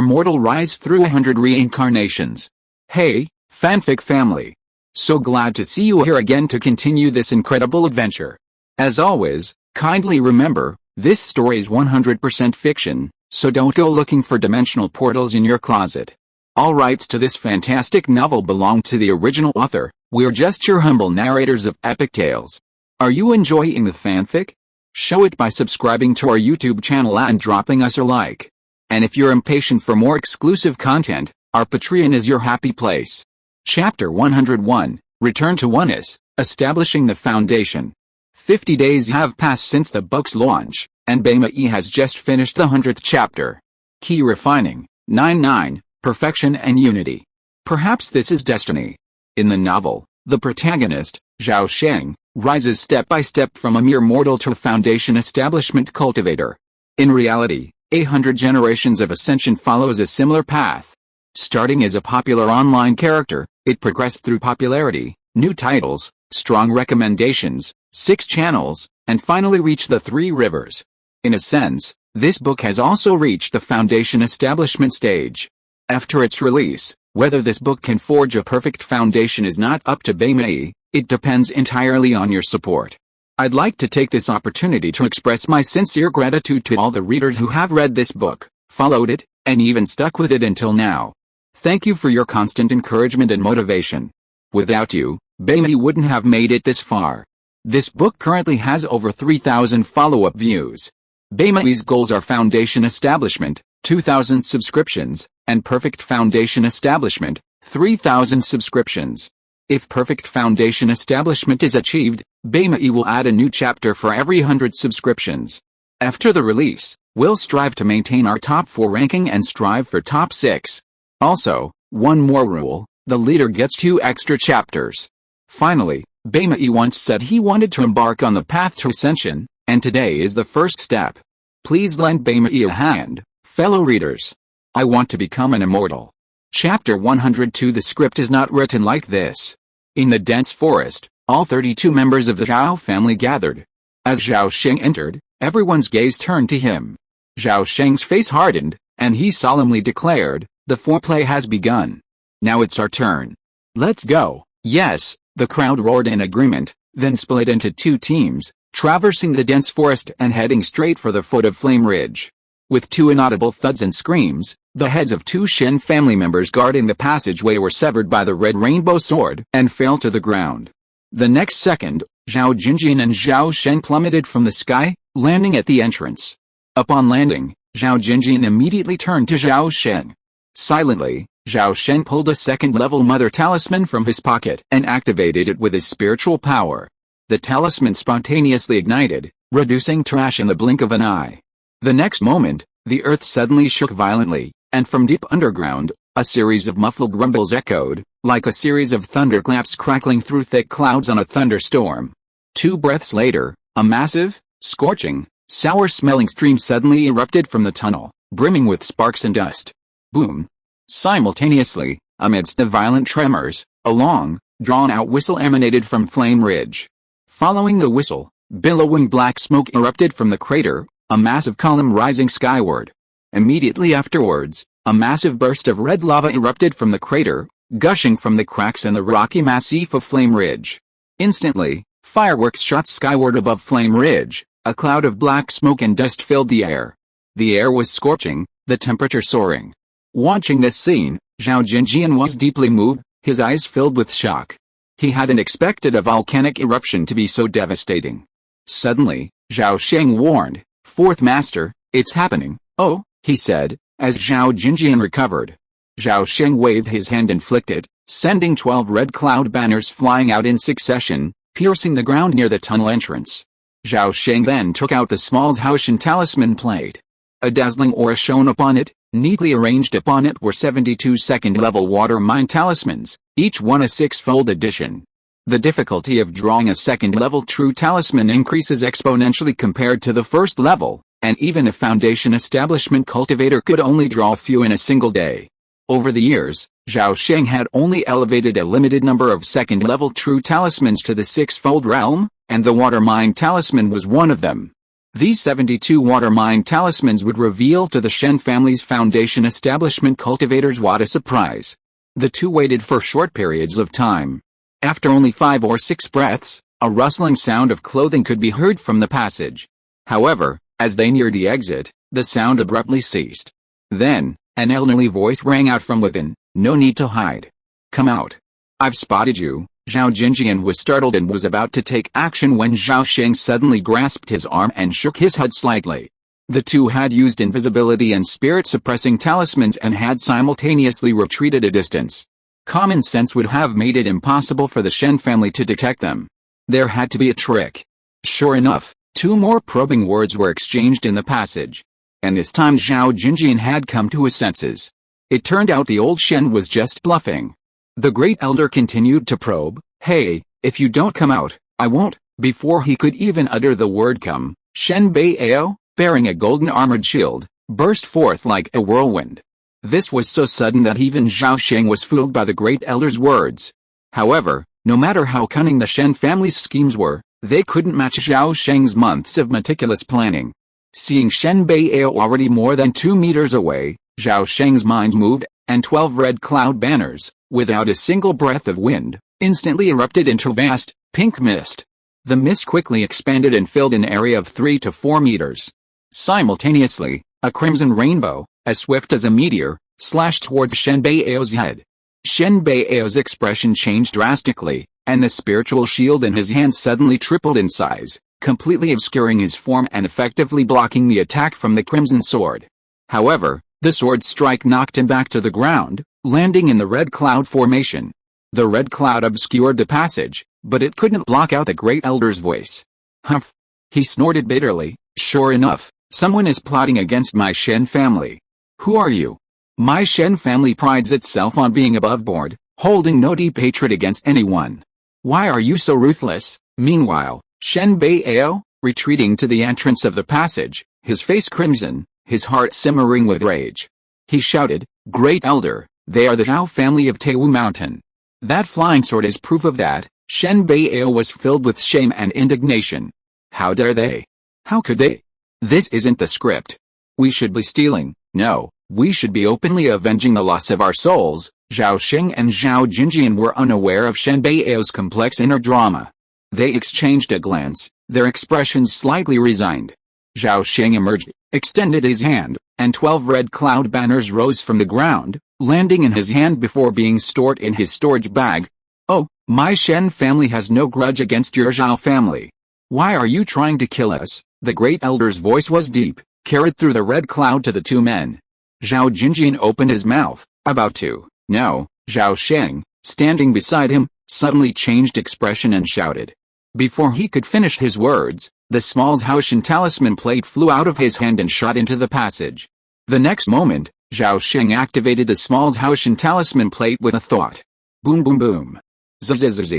mortal rise through 100 reincarnations. Hey, fanfic family. So glad to see you here again to continue this incredible adventure. As always, kindly remember, this story is 100% fiction, so don't go looking for dimensional portals in your closet. All rights to this fantastic novel belong to the original author. We're just your humble narrators of epic tales. Are you enjoying the fanfic? Show it by subscribing to our YouTube channel and dropping us a like. And if you're impatient for more exclusive content, our Patreon is your happy place. Chapter 101, Return to Oneness, Establishing the Foundation. 50 days have passed since the book's launch, and Baima has just finished the 100th chapter. Key refining, 9-9, perfection and unity. Perhaps this is destiny. In the novel, the protagonist, Zhao Sheng, rises step by step from a mere mortal to a foundation establishment cultivator. In reality, 100 generations of ascension follows a similar path. Starting as a popular online character, it progressed through popularity, new titles, strong recommendations, 6 channels, and finally reached the 3 rivers. In a sense, this book has also reached the foundation establishment stage. After its release, whether this book can forge a perfect foundation is not up to Baima. It depends entirely on your support. I'd like to take this opportunity to express my sincere gratitude to all the readers who have read this book, followed it, and even stuck with it until now. Thank you for your constant encouragement and motivation. Without you, Baima wouldn't have made it this far. This book currently has over 3,000 follow-up views. Baima's goals are foundation establishment, 2,000 subscriptions, and perfect foundation establishment, 3,000 subscriptions. If perfect foundation establishment is achieved, Baima will add a new chapter for every 100 subscriptions. After the release, we'll strive to maintain our top 4 ranking and strive for top 6. Also, one more rule, the leader gets 2 extra chapters. Finally, Baima once said he wanted to embark on the path to ascension, and today is the first step. Please lend Baima a hand, fellow readers. I want to become an immortal. Chapter 102. The script is not written like this. In the dense forest, all 32 members of the Zhao family gathered. As Zhao Sheng entered, everyone's gaze turned to him. Zhao Sheng's face hardened, and he solemnly declared, "The foreplay has begun. Now it's our turn. Let's go." Yes, the crowd roared in agreement, then split into 2 teams, traversing the dense forest and heading straight for the foot of Flame Ridge. With 2 inaudible thuds and screams, the heads of 2 Shen family members guarding the passageway were severed by the red rainbow sword and fell to the ground. The next second, Zhao Jinjin and Zhao Sheng plummeted from the sky, landing at the entrance. Upon landing, Zhao Jinjin immediately turned to Zhao Sheng. Silently, Zhao Sheng pulled a 2nd-level Mother Talisman from his pocket and activated it with his spiritual power. The talisman spontaneously ignited, reducing trash in the blink of an eye. The next moment, the earth suddenly shook violently, and from deep underground, a series of muffled rumbles echoed, like a series of thunderclaps crackling through thick clouds on a thunderstorm. 2 breaths later, a massive, scorching, sour-smelling stream suddenly erupted from the tunnel, brimming with sparks and dust. Boom! Simultaneously, amidst the violent tremors, a long, drawn-out whistle emanated from Flame Ridge. Following the whistle, billowing black smoke erupted from the crater, a massive column rising skyward. Immediately afterwards, a massive burst of red lava erupted from the crater, gushing from the cracks in the rocky massif of Flame Ridge. Instantly, fireworks shot skyward above Flame Ridge, a cloud of black smoke and dust filled the air. The air was scorching, the temperature soaring. Watching this scene, Zhao Jinjian was deeply moved, his eyes filled with shock. He hadn't expected a volcanic eruption to be so devastating. Suddenly, Zhao Sheng warned, "4th Master, it's happening." "Oh," he said, as Zhao Jinjian recovered. Zhao Sheng waved his hand and flicked it, sending 12 red cloud banners flying out in succession, piercing the ground near the tunnel entrance. Zhao Sheng then took out the small Zhaoshan talisman plate. A dazzling aura shone upon it. Neatly arranged upon it were 72 2nd-level water mine talismans, each one a 6-fold addition. The difficulty of drawing a 2nd-level true talisman increases exponentially compared to the 1st level, and even a foundation establishment cultivator could only draw a few in a single day. Over the years, Zhao Sheng had only elevated a limited number of 2nd-level true talismans to the 6-fold realm, and the water mine talisman was one of them. These 72 water mine talismans would reveal to the Shen family's foundation establishment cultivators what a surprise. The two waited for short periods of time. After only 5 or 6 breaths, a rustling sound of clothing could be heard from the passage. However, as they neared the exit, the sound abruptly ceased. Then, an elderly voice rang out from within, "No need to hide. Come out. I've spotted you." Zhao Jinjian was startled and was about to take action when Zhao Sheng suddenly grasped his arm and shook his head slightly. The two had used invisibility and spirit-suppressing talismans and had simultaneously retreated a distance. Common sense would have made it impossible for the Shen family to detect them. There had to be a trick. Sure enough, 2 more probing words were exchanged in the passage. And this time Zhao Jinjian had come to his senses. It turned out the old Shen was just bluffing. The great elder continued to probe, "Hey, if you don't come out, I won't." Before he could even utter the word come, Shen Baiao, bearing a golden armored shield, burst forth like a whirlwind. This was so sudden that even Zhao Sheng was fooled by the great elder's words. However, no matter how cunning the Shen family's schemes were, they couldn't match Zhao Sheng's months of meticulous planning. Seeing Shen Baiao already more than 2 meters away, Zhao Sheng's mind moved, and 12 red cloud banners, without a single breath of wind, instantly erupted into vast, pink mist. The mist quickly expanded and filled an area of 3 to 4 meters. Simultaneously, a crimson rainbow, as swift as a meteor, slashed towards Shen Baiao's head. Shen Baiao's expression changed drastically, and the spiritual shield in his hand suddenly tripled in size, completely obscuring his form and effectively blocking the attack from the crimson sword. However, the sword's strike knocked him back to the ground, landing in the red cloud formation. The red cloud obscured the passage, but it couldn't block out the great elder's voice. "Humph!" He snorted bitterly. "Sure enough, someone is plotting against my Shen family. Who are you?" "My Shen family prides itself on being above board, holding no deep hatred against anyone. Why are you so ruthless?" Meanwhile, Shen Baiao, retreating to the entrance of the passage, his face crimson, his heart simmering with rage. He shouted, "Great elder, they are the Zhao family of Taiwu Mountain. That flying sword is proof of that." Shen Baiao was filled with shame and indignation. How dare they? How could they? This isn't the script. We should be stealing. No, we should be openly avenging the loss of our souls. Zhao Sheng and Zhao Jinjian were unaware of Shen Baiao's complex inner drama. They exchanged a glance, their expressions slightly resigned. Zhao Sheng emerged, extended his hand, and 12 red cloud banners rose from the ground, landing in his hand before being stored in his storage bag. "Oh, my Shen family has no grudge against your Zhao family. Why are you trying to kill us?" The great elder's voice was deep, carried through the red cloud to the 2 men. Zhao Jinjian opened his mouth, about to. No, Zhao Sheng, standing beside him, suddenly changed expression and shouted. Before he could finish his words, the small Zhao Sheng talisman plate flew out of his hand and shot into the passage. The next moment, Zhao Sheng activated the small Zhao Sheng talisman plate with a thought. Boom boom boom. Zzz.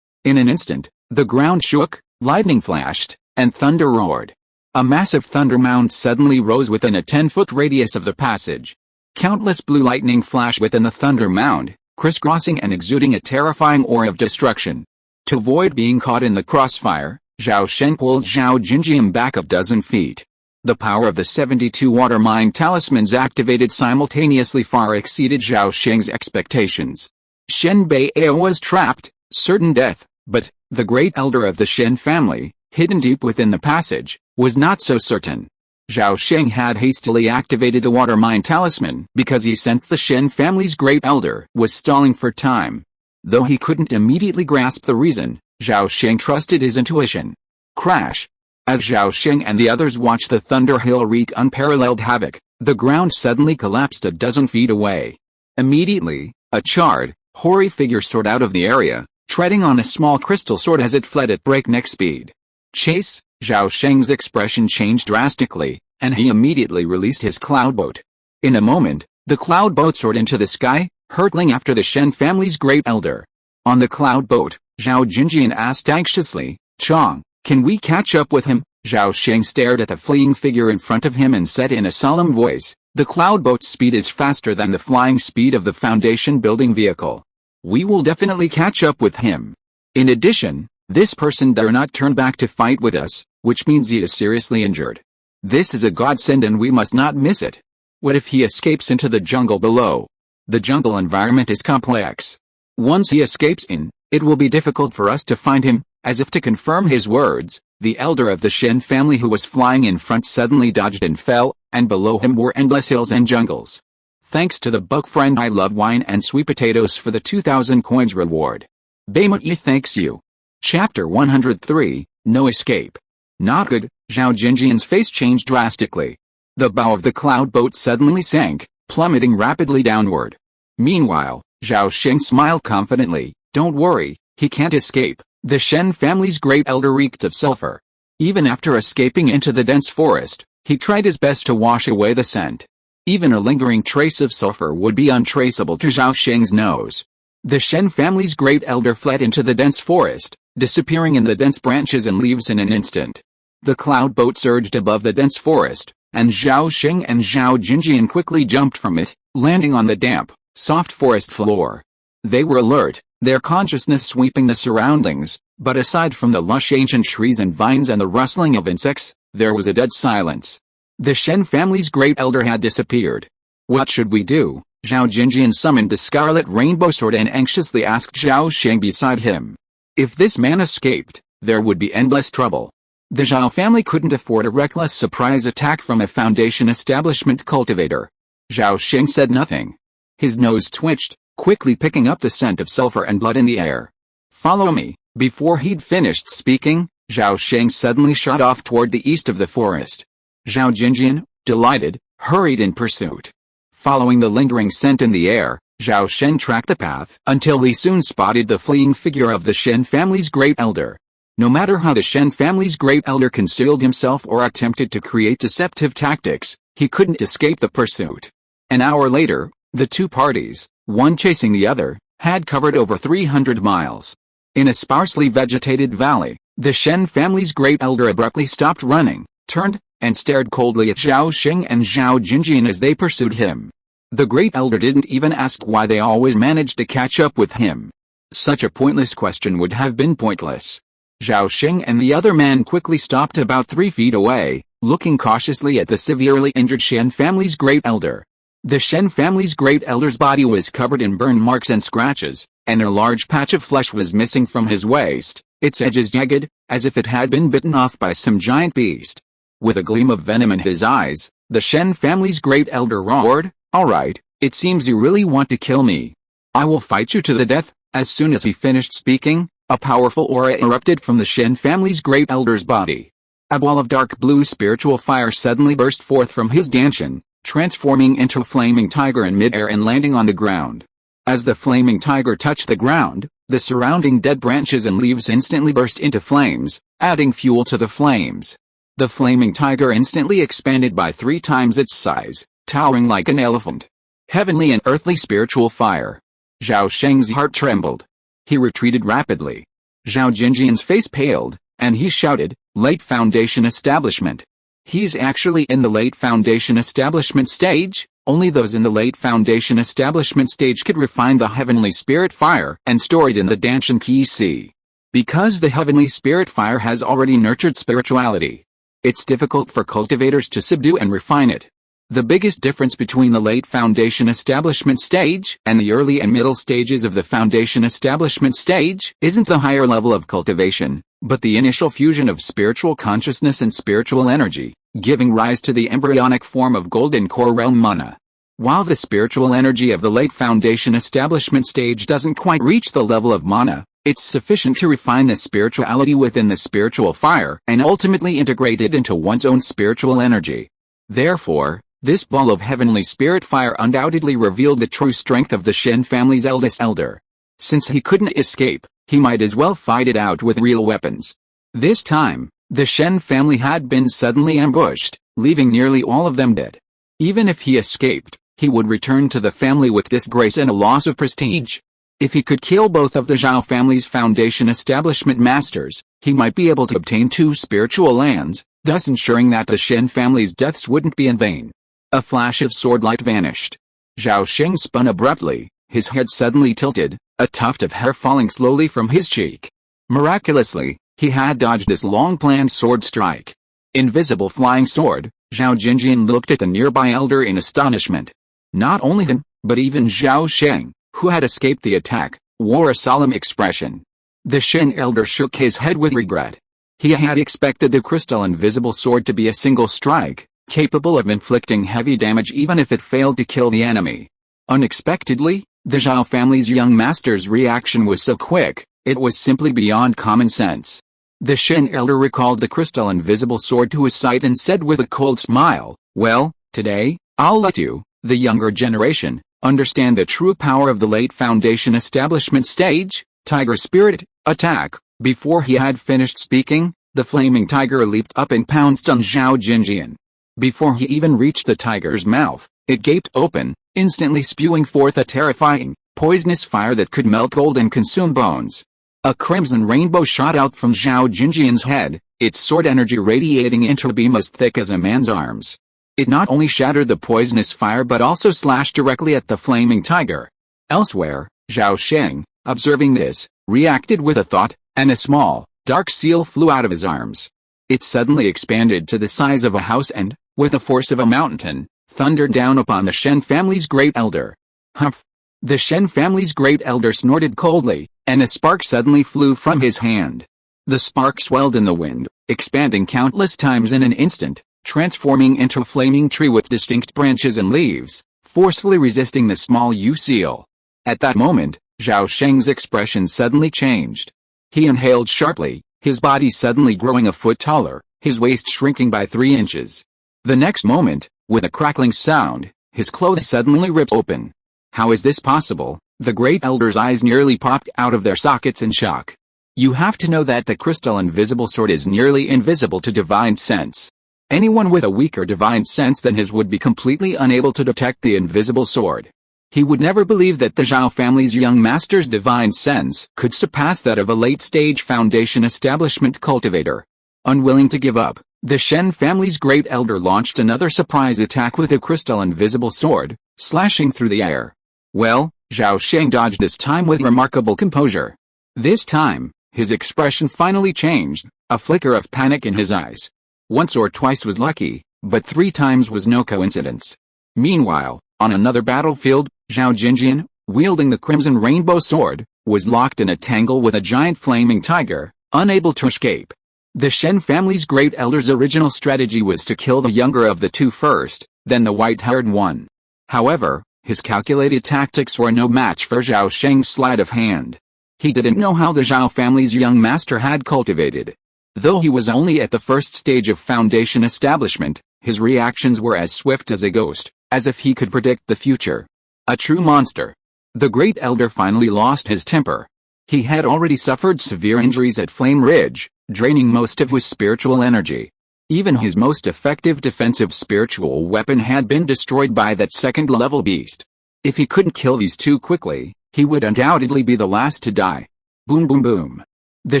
In an instant, the ground shook, lightning flashed, and thunder roared. A massive thunder mound suddenly rose within a 10-foot radius of the passage. Countless blue lightning flashed within the thunder mound, crisscrossing and exuding a terrifying aura of destruction. To avoid being caught in the crossfire, Zhao Sheng pulled Zhao Jinjian back a dozen feet. The power of the 72 water mine talismans activated simultaneously far exceeded Zhao Sheng's expectations. Shen Baiao was trapped, certain death, but the great elder of the Shen family, hidden deep within the passage, was not so certain. Zhao Sheng had hastily activated the water mine talisman because he sensed the Shen family's great elder was stalling for time. Though he couldn't immediately grasp the reason, Zhao Sheng trusted his intuition. Crash! As Zhao Sheng and the others watched the thunder hail wreak unparalleled havoc, the ground suddenly collapsed a dozen feet away. Immediately, a charred, hoary figure soared out of the area, treading on a small crystal sword as it fled at breakneck speed. Chase! Zhao Sheng's expression changed drastically, and he immediately released his cloud boat. In a moment, the cloud boat soared into the sky, hurtling after the Shen family's great elder. On the cloud boat, Zhao Jinjian asked anxiously, "Chong, can we catch up with him?" Zhao Sheng stared at the fleeing figure in front of him and said in a solemn voice, "The cloud boat's speed is faster than the flying speed of the Foundation building vehicle. We will definitely catch up with him. In addition, this person dare not turn back to fight with us. which means he is seriously injured. This is a godsend and we must not miss it. What if he escapes into the jungle below? The jungle environment is complex. Once he escapes in, it will be difficult for us to find him. As if to confirm his words, the elder of the Shen family who was flying in front suddenly dodged and fell, and below him were endless hills and jungles. Thanks to the book friend, I love wine and sweet potatoes for the 2,000 coins reward. Baimuyi thanks you. Chapter 103, No Escape. Not good. Zhao Jinjian's face changed drastically. The bow of the cloud boat suddenly sank, plummeting rapidly downward. Meanwhile, Zhao Sheng smiled confidently. Don't worry, he can't escape. The Shen family's great elder reeked of sulfur. Even after escaping into the dense forest, he tried his best to wash away the scent. Even a lingering trace of sulfur would be untraceable to Zhao Sheng's nose. The Shen family's great elder fled into the dense forest, disappearing in the dense branches and leaves in an instant. The cloud boat surged above the dense forest, and Zhao Sheng and Zhao Jinjian quickly jumped from it, landing on the damp, soft forest floor. They were alert, their consciousness sweeping the surroundings, but aside from the lush ancient trees and vines and the rustling of insects, there was a dead silence. The Shen family's great elder had disappeared. What should we do? Zhao Jinjian summoned the scarlet rainbow sword and anxiously asked Zhao Sheng beside him. If this man escaped, there would be endless trouble. The Zhao family couldn't afford a reckless surprise attack from a Foundation establishment cultivator. Zhao Sheng said nothing. His nose twitched, quickly picking up the scent of sulfur and blood in the air. Follow me. Before he'd finished speaking, Zhao Sheng suddenly shot off toward the east of the forest. Zhao Jinjian, delighted, hurried in pursuit. Following the lingering scent in the air, Zhao Sheng tracked the path until he soon spotted the fleeing figure of the Shen family's great elder. No matter how the Shen family's great elder concealed himself or attempted to create deceptive tactics, he couldn't escape the pursuit. An hour later, the two parties, one chasing the other, had covered over 300 miles. In a sparsely vegetated valley, the Shen family's great elder abruptly stopped running, turned, and stared coldly at Zhao Sheng and Zhao Jinjian as they pursued him. The great elder didn't even ask why they always managed to catch up with him. Such a pointless question would have been pointless. Zhao Sheng and the other man quickly stopped about 3 feet away, looking cautiously at the severely injured Shen family's great elder. The Shen family's great elder's body was covered in burn marks and scratches, and a large patch of flesh was missing from his waist, its edges jagged, as if it had been bitten off by some giant beast. With a gleam of venom in his eyes, the Shen family's great elder roared, "All right, it seems you really want to kill me. I will fight you to the death." As soon as he finished speaking, a powerful aura erupted from the Shen family's great elder's body. A ball of dark blue spiritual fire suddenly burst forth from his danshan, transforming into a flaming tiger in midair and landing on the ground. As the flaming tiger touched the ground, the surrounding dead branches and leaves instantly burst into flames, adding fuel to the flames. The flaming tiger instantly expanded by 3 times its size, towering like an elephant. Heavenly and earthly spiritual fire. Zhao Sheng's heart trembled. He retreated rapidly. Zhao Jinjian's face paled, and he shouted, "Late Foundation Establishment." He's actually in the late Foundation Establishment stage. Only those in the late Foundation Establishment stage could refine the Heavenly Spirit Fire and store it in the Danshan Key C. Because the Heavenly Spirit Fire has already nurtured spirituality, it's difficult for cultivators to subdue and refine it. The biggest difference between the late Foundation Establishment stage and the early and middle stages of the Foundation Establishment stage isn't the higher level of cultivation, but the initial fusion of spiritual consciousness and spiritual energy, giving rise to the embryonic form of golden core realm mana. While the spiritual energy of the late Foundation Establishment stage doesn't quite reach the level of mana, it's sufficient to refine the spirituality within the spiritual fire and ultimately integrate it into one's own spiritual energy. Therefore, this ball of heavenly spirit fire undoubtedly revealed the true strength of the Shen family's eldest elder. Since he couldn't escape, he might as well fight it out with real weapons. This time, the Shen family had been suddenly ambushed, leaving nearly all of them dead. Even if he escaped, he would return to the family with disgrace and a loss of prestige. If he could kill both of the Zhao family's Foundation Establishment masters, he might be able to obtain 2 spiritual lands, thus ensuring that the Shen family's deaths wouldn't be in vain. A flash of sword light vanished. Zhao Sheng spun abruptly, his head suddenly tilted, a tuft of hair falling slowly from his cheek. Miraculously, He had dodged this long-planned sword strike. Invisible flying sword. Zhao Jinjian looked at the nearby elder in astonishment. Not only him, but even Zhao Sheng, who had escaped the attack, wore a solemn expression. The Shen elder shook his head with regret. He had expected the crystal invisible sword to be a single strike, capable of inflicting heavy damage even if it failed to kill the enemy. Unexpectedly, the Zhao family's young master's reaction was so quick, it was simply beyond common sense. The Shen elder recalled the crystal invisible sword to his sight and said with a cold smile, "Well, today, I'll let you, the younger generation, understand the true power of the late Foundation establishment stage, Tiger Spirit, attack." Before he had finished speaking, the flaming tiger leaped up and pounced on Zhao Jinjian. Before he even reached the tiger's mouth, it gaped open, instantly spewing forth a terrifying, poisonous fire that could melt gold and consume bones. A crimson rainbow shot out from Zhao Jinjian's head, its sword energy radiating into a beam as thick as a man's arms. It not only shattered the poisonous fire but also slashed directly at the flaming tiger. Elsewhere, Zhao Sheng, observing this, reacted with a thought, and a small, dark seal flew out of his arms. It suddenly expanded to the size of a house and, with the force of a mountain, thundered down upon the Shen family's great elder. Humph! The Shen family's great elder snorted coldly, and a spark suddenly flew from his hand. The spark swelled in the wind, expanding countless times in an instant, transforming into a flaming tree with distinct branches and leaves, forcefully resisting the small Yu seal. At that moment, Zhao Sheng's expression suddenly changed. He inhaled sharply, his body suddenly growing a foot taller, his waist shrinking by 3 inches. The next moment, with a crackling sound, his clothes suddenly ripped open. How is this possible? The great elder's eyes nearly popped out of their sockets in shock. You have to know that the crystal invisible sword is nearly invisible to divine sense. Anyone with a weaker divine sense than his would be completely unable to detect the invisible sword. He would never believe that the Zhao family's young master's divine sense could surpass that of a late-stage Foundation establishment cultivator. Unwilling to give up, the Shen family's great elder launched another surprise attack with a crystal invisible sword, slashing through the air. Well, Zhao Sheng dodged this time with remarkable composure. This time, his expression finally changed, a flicker of panic in his eyes. Once or twice was lucky, but 3 times was no coincidence. Meanwhile, on another battlefield, Zhao Jinjian, wielding the crimson rainbow sword, was locked in a tangle with a giant flaming tiger, unable to escape. The Shen family's great elder's original strategy was to kill the younger of the two first, then the white-haired one. However, his calculated tactics were no match for Zhao Sheng's sleight of hand. He didn't know how the Zhao family's young master had cultivated. Though he was only at the first stage of Foundation establishment, his reactions were as swift as a ghost, as if he could predict the future. A true monster. The great elder finally lost his temper. He had already suffered severe injuries at Flame Ridge, draining most of his spiritual energy. Even his most effective defensive spiritual weapon had been destroyed by that second-level beast. If he couldn't kill these two quickly, he would undoubtedly be the last to die. Boom boom boom. The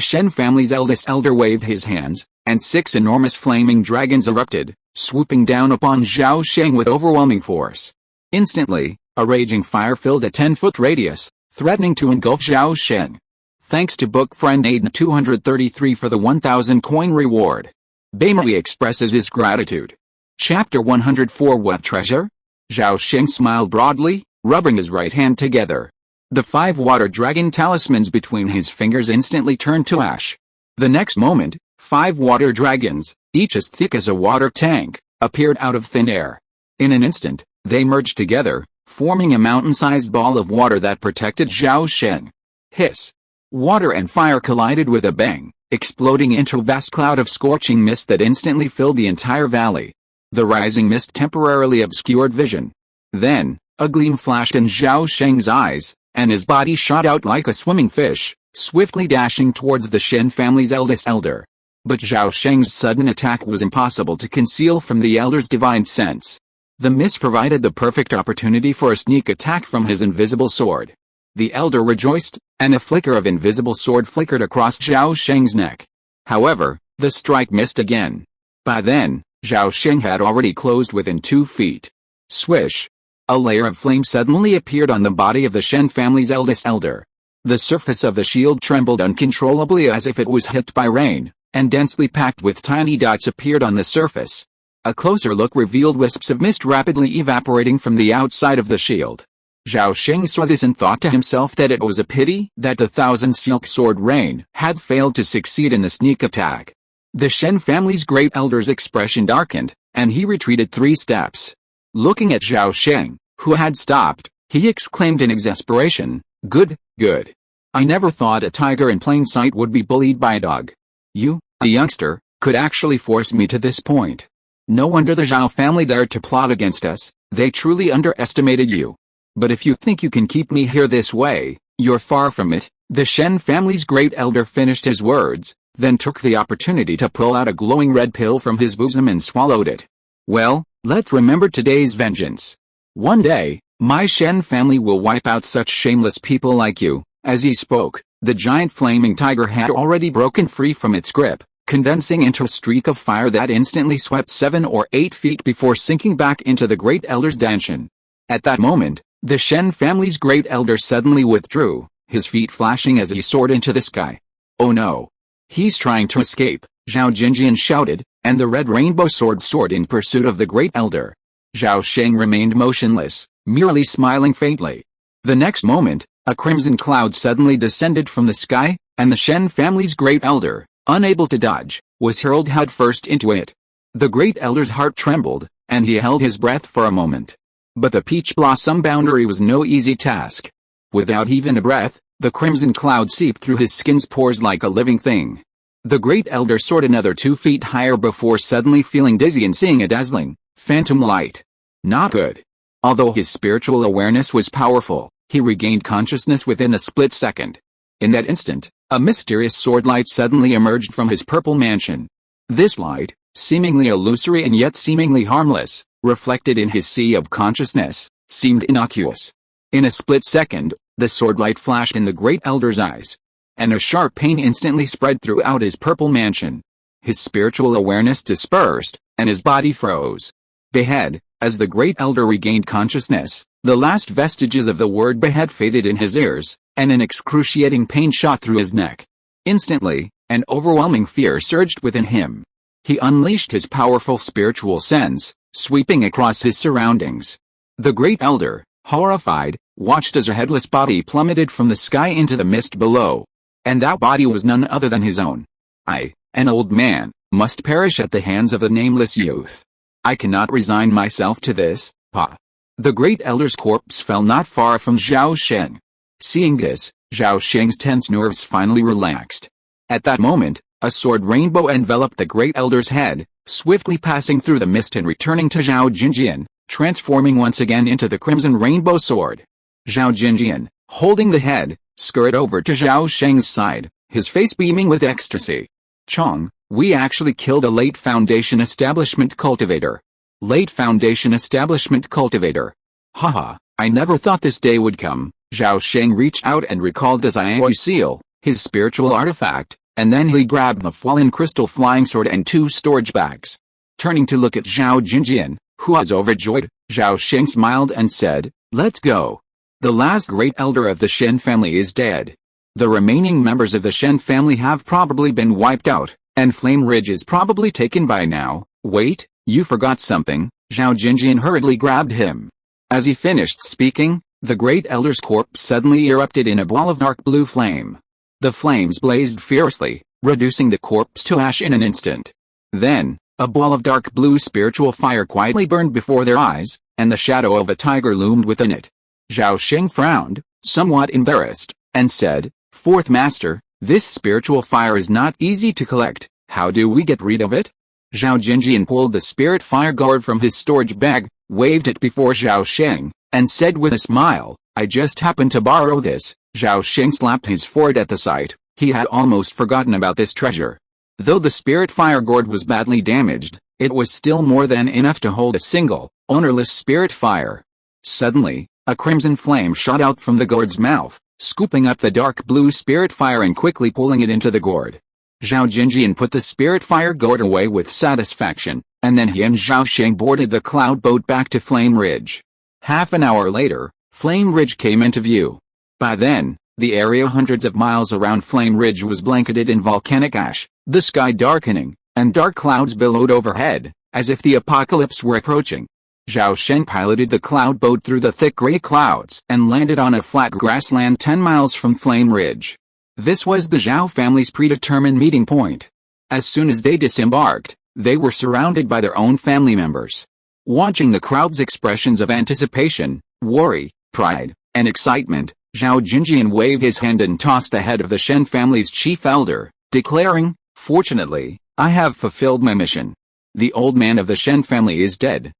Shen family's eldest elder waved his hands, and 6 enormous flaming dragons erupted, swooping down upon Zhao Sheng with overwhelming force. Instantly, a raging fire filled a 10-foot radius, threatening to engulf Zhao Sheng. Thanks to book friend Aiden 233 for the 1,000 coin reward. Bamery expresses his gratitude. Chapter 104 What treasure? Zhao Sheng smiled broadly, rubbing his right hand together. The 5 water dragon talismans between his fingers instantly turned to ash. The next moment, 5 water dragons, each as thick as a water tank, appeared out of thin air. In an instant, they merged together, forming a mountain-sized ball of water that protected Zhao Sheng. Hiss! Water and fire collided with a bang, exploding into a vast cloud of scorching mist that instantly filled the entire valley. The rising mist temporarily obscured vision. Then, a gleam flashed in Zhao Sheng's eyes, and his body shot out like a swimming fish, swiftly dashing towards the Shen family's eldest elder. But Zhao Sheng's sudden attack was impossible to conceal from the elder's divine sense. The mist provided the perfect opportunity for a sneak attack from his invisible sword. The elder rejoiced, and a flicker of invisible sword flickered across Zhao Sheng's neck. However, the strike missed again. By then, Zhao Sheng had already closed within 2 feet. Swish! A layer of flame suddenly appeared on the body of the Shen family's eldest elder. The surface of the shield trembled uncontrollably as if it was hit by rain, and densely packed with tiny dots appeared on the surface. A closer look revealed wisps of mist rapidly evaporating from the outside of the shield. Zhao Sheng saw this and thought to himself that it was a pity that the Thousand Silk Sword Rain had failed to succeed in the sneak attack. The Shen family's great elder's expression darkened, and he retreated 3 steps. Looking at Zhao Sheng, who had stopped, he exclaimed in exasperation, "Good, good. I never thought a tiger in plain sight would be bullied by a dog. You, a youngster, could actually force me to this point. No wonder the Zhao family dared to plot against us. They truly underestimated you. But if you think you can keep me here this way, you're far from it." The Shen family's great elder finished his words, then took the opportunity to pull out a glowing red pill from his bosom and swallowed it. "Well, let's remember today's vengeance. One day, my Shen family will wipe out such shameless people like you." As he spoke, the giant flaming tiger had already broken free from its grip, condensing into a streak of fire that instantly swept 7 or 8 feet before sinking back into the great elder's danshan. At that moment, the Shen family's great elder suddenly withdrew, his feet flashing as he soared into the sky. "Oh no! He's trying to escape," Zhao Jinjian shouted, and the red rainbow sword soared in pursuit of the great elder. Zhao Sheng remained motionless, merely smiling faintly. The next moment, a crimson cloud suddenly descended from the sky, and the Shen family's great elder, unable to dodge, was hurled headfirst into it. The great elder's heart trembled, and he held his breath for a moment. But the peach blossom boundary was no easy task. Without even a breath, the crimson cloud seeped through his skin's pores like a living thing. The great elder soared another 2 feet higher before suddenly feeling dizzy and seeing a dazzling, phantom light. Not good. Although his spiritual awareness was powerful, he regained consciousness within a split second. In that instant, a mysterious sword light suddenly emerged from his purple mansion. This light, seemingly illusory and yet seemingly harmless, reflected in his sea of consciousness, seemed innocuous. In a split second, the sword light flashed in the great elder's eyes, and a sharp pain instantly spread throughout his purple mansion. His spiritual awareness dispersed, and his body froze. Behead. As the great elder regained consciousness, the last vestiges of the word behead faded in his ears, and an excruciating pain shot through his neck. Instantly, an overwhelming fear surged within him. He unleashed his powerful spiritual sense, sweeping across his surroundings. The great elder, horrified, watched as a headless body plummeted from the sky into the mist below. And that body was none other than his own. I, an old man, must perish at the hands of the nameless youth. I cannot resign myself to this, Pa. The great elder's corpse fell not far from Zhao Sheng. Seeing this, Zhao Sheng's tense nerves finally relaxed. At that moment, a sword rainbow enveloped the great elder's head, swiftly passing through the mist and returning to Zhao Jinjian, transforming once again into the crimson rainbow sword. Zhao Jinjian, holding the head, scurried over to Zhao Sheng's side, his face beaming with ecstasy. "Chong, we actually killed a late Foundation Establishment cultivator." Late Foundation Establishment cultivator. Haha, I never thought this day would come. Zhao Sheng reached out and recalled the Xiao seal, his spiritual artifact, and then he grabbed the fallen crystal flying sword and 2 storage bags. Turning to look at Zhao Jinjian, who was overjoyed, Zhao Sheng smiled and said, "Let's go. The last great elder of the Shen family is dead. The remaining members of the Shen family have probably been wiped out, and Flame Ridge is probably taken by now. Wait, you forgot something." Zhao Jinjian hurriedly grabbed him. As he finished speaking, the great elder's corpse suddenly erupted in a ball of dark blue flame. The flames blazed fiercely, reducing the corpse to ash in an instant. Then, a ball of dark blue spiritual fire quietly burned before their eyes, and the shadow of a tiger loomed within it. Zhao Sheng frowned, somewhat embarrassed, and said, "Fourth Master, this spiritual fire is not easy to collect. How do we get rid of it?" Zhao Jinjian pulled the spirit fire gourd from his storage bag, waved it before Zhao Sheng, and said with a smile, "I just happened to borrow this." Zhao Sheng slapped his forehead at the sight. He had almost forgotten about this treasure. Though the spirit fire gourd was badly damaged, it was still more than enough to hold a single, ownerless spirit fire. Suddenly, a crimson flame shot out from the gourd's mouth, scooping up the dark blue spirit fire and quickly pulling it into the gourd. Zhao Jinjian put the spirit fire gourd away with satisfaction, and then he and Zhao Sheng boarded the cloud boat back to Flame Ridge. Half an hour later, Flame Ridge came into view. By then, The area hundreds of miles around Flame Ridge was blanketed in volcanic ash, the sky darkening, and dark clouds billowed overhead, as if the apocalypse were approaching. Zhao Sheng piloted the cloud boat through the thick gray clouds and landed on a flat grassland 10 miles from Flame Ridge. This was the Zhao family's predetermined meeting point. As soon as they disembarked, they were surrounded by their own family members. Watching the crowd's expressions of anticipation, worry, pride, and excitement, Zhao Jinjian waved his hand and tossed the head of the Shen family's chief elder, declaring, "Fortunately, I have fulfilled my mission. The old man of the Shen family is dead."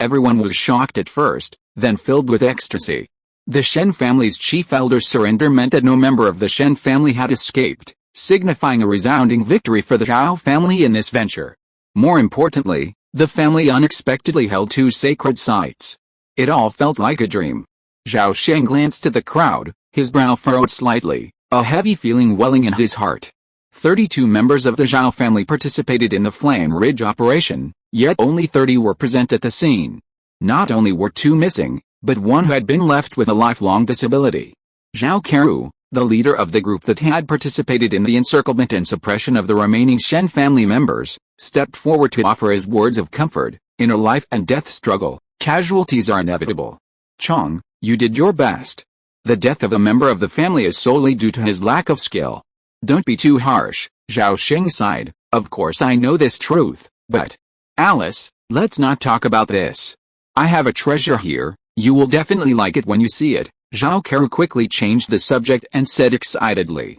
Everyone was shocked at first, then filled with ecstasy. The Shen family's chief elder's surrender meant that no member of the Shen family had escaped, signifying a resounding victory for the Zhao family in this venture. More importantly, the family unexpectedly held 2 sacred sites. It all felt like a dream. Zhao Sheng glanced at the crowd, his brow furrowed slightly, a heavy feeling welling in his heart. 32 members of the Zhao family participated in the Flame Ridge operation, yet only 30 were present at the scene. Not only were 2 missing, but 1 had been left with a lifelong disability. Zhao Keru, the leader of the group that had participated in the encirclement and suppression of the remaining Shen family members, stepped forward to offer his words of comfort. In a life and death struggle, casualties are inevitable. Chong, you did your best. The death of a member of the family is solely due to his lack of skill. Don't be too harsh, Zhao Sheng sighed. Of course I know this truth, but... Alice, let's not talk about this. I have a treasure here, you will definitely like it when you see it. Zhao Keru quickly changed the subject and said excitedly.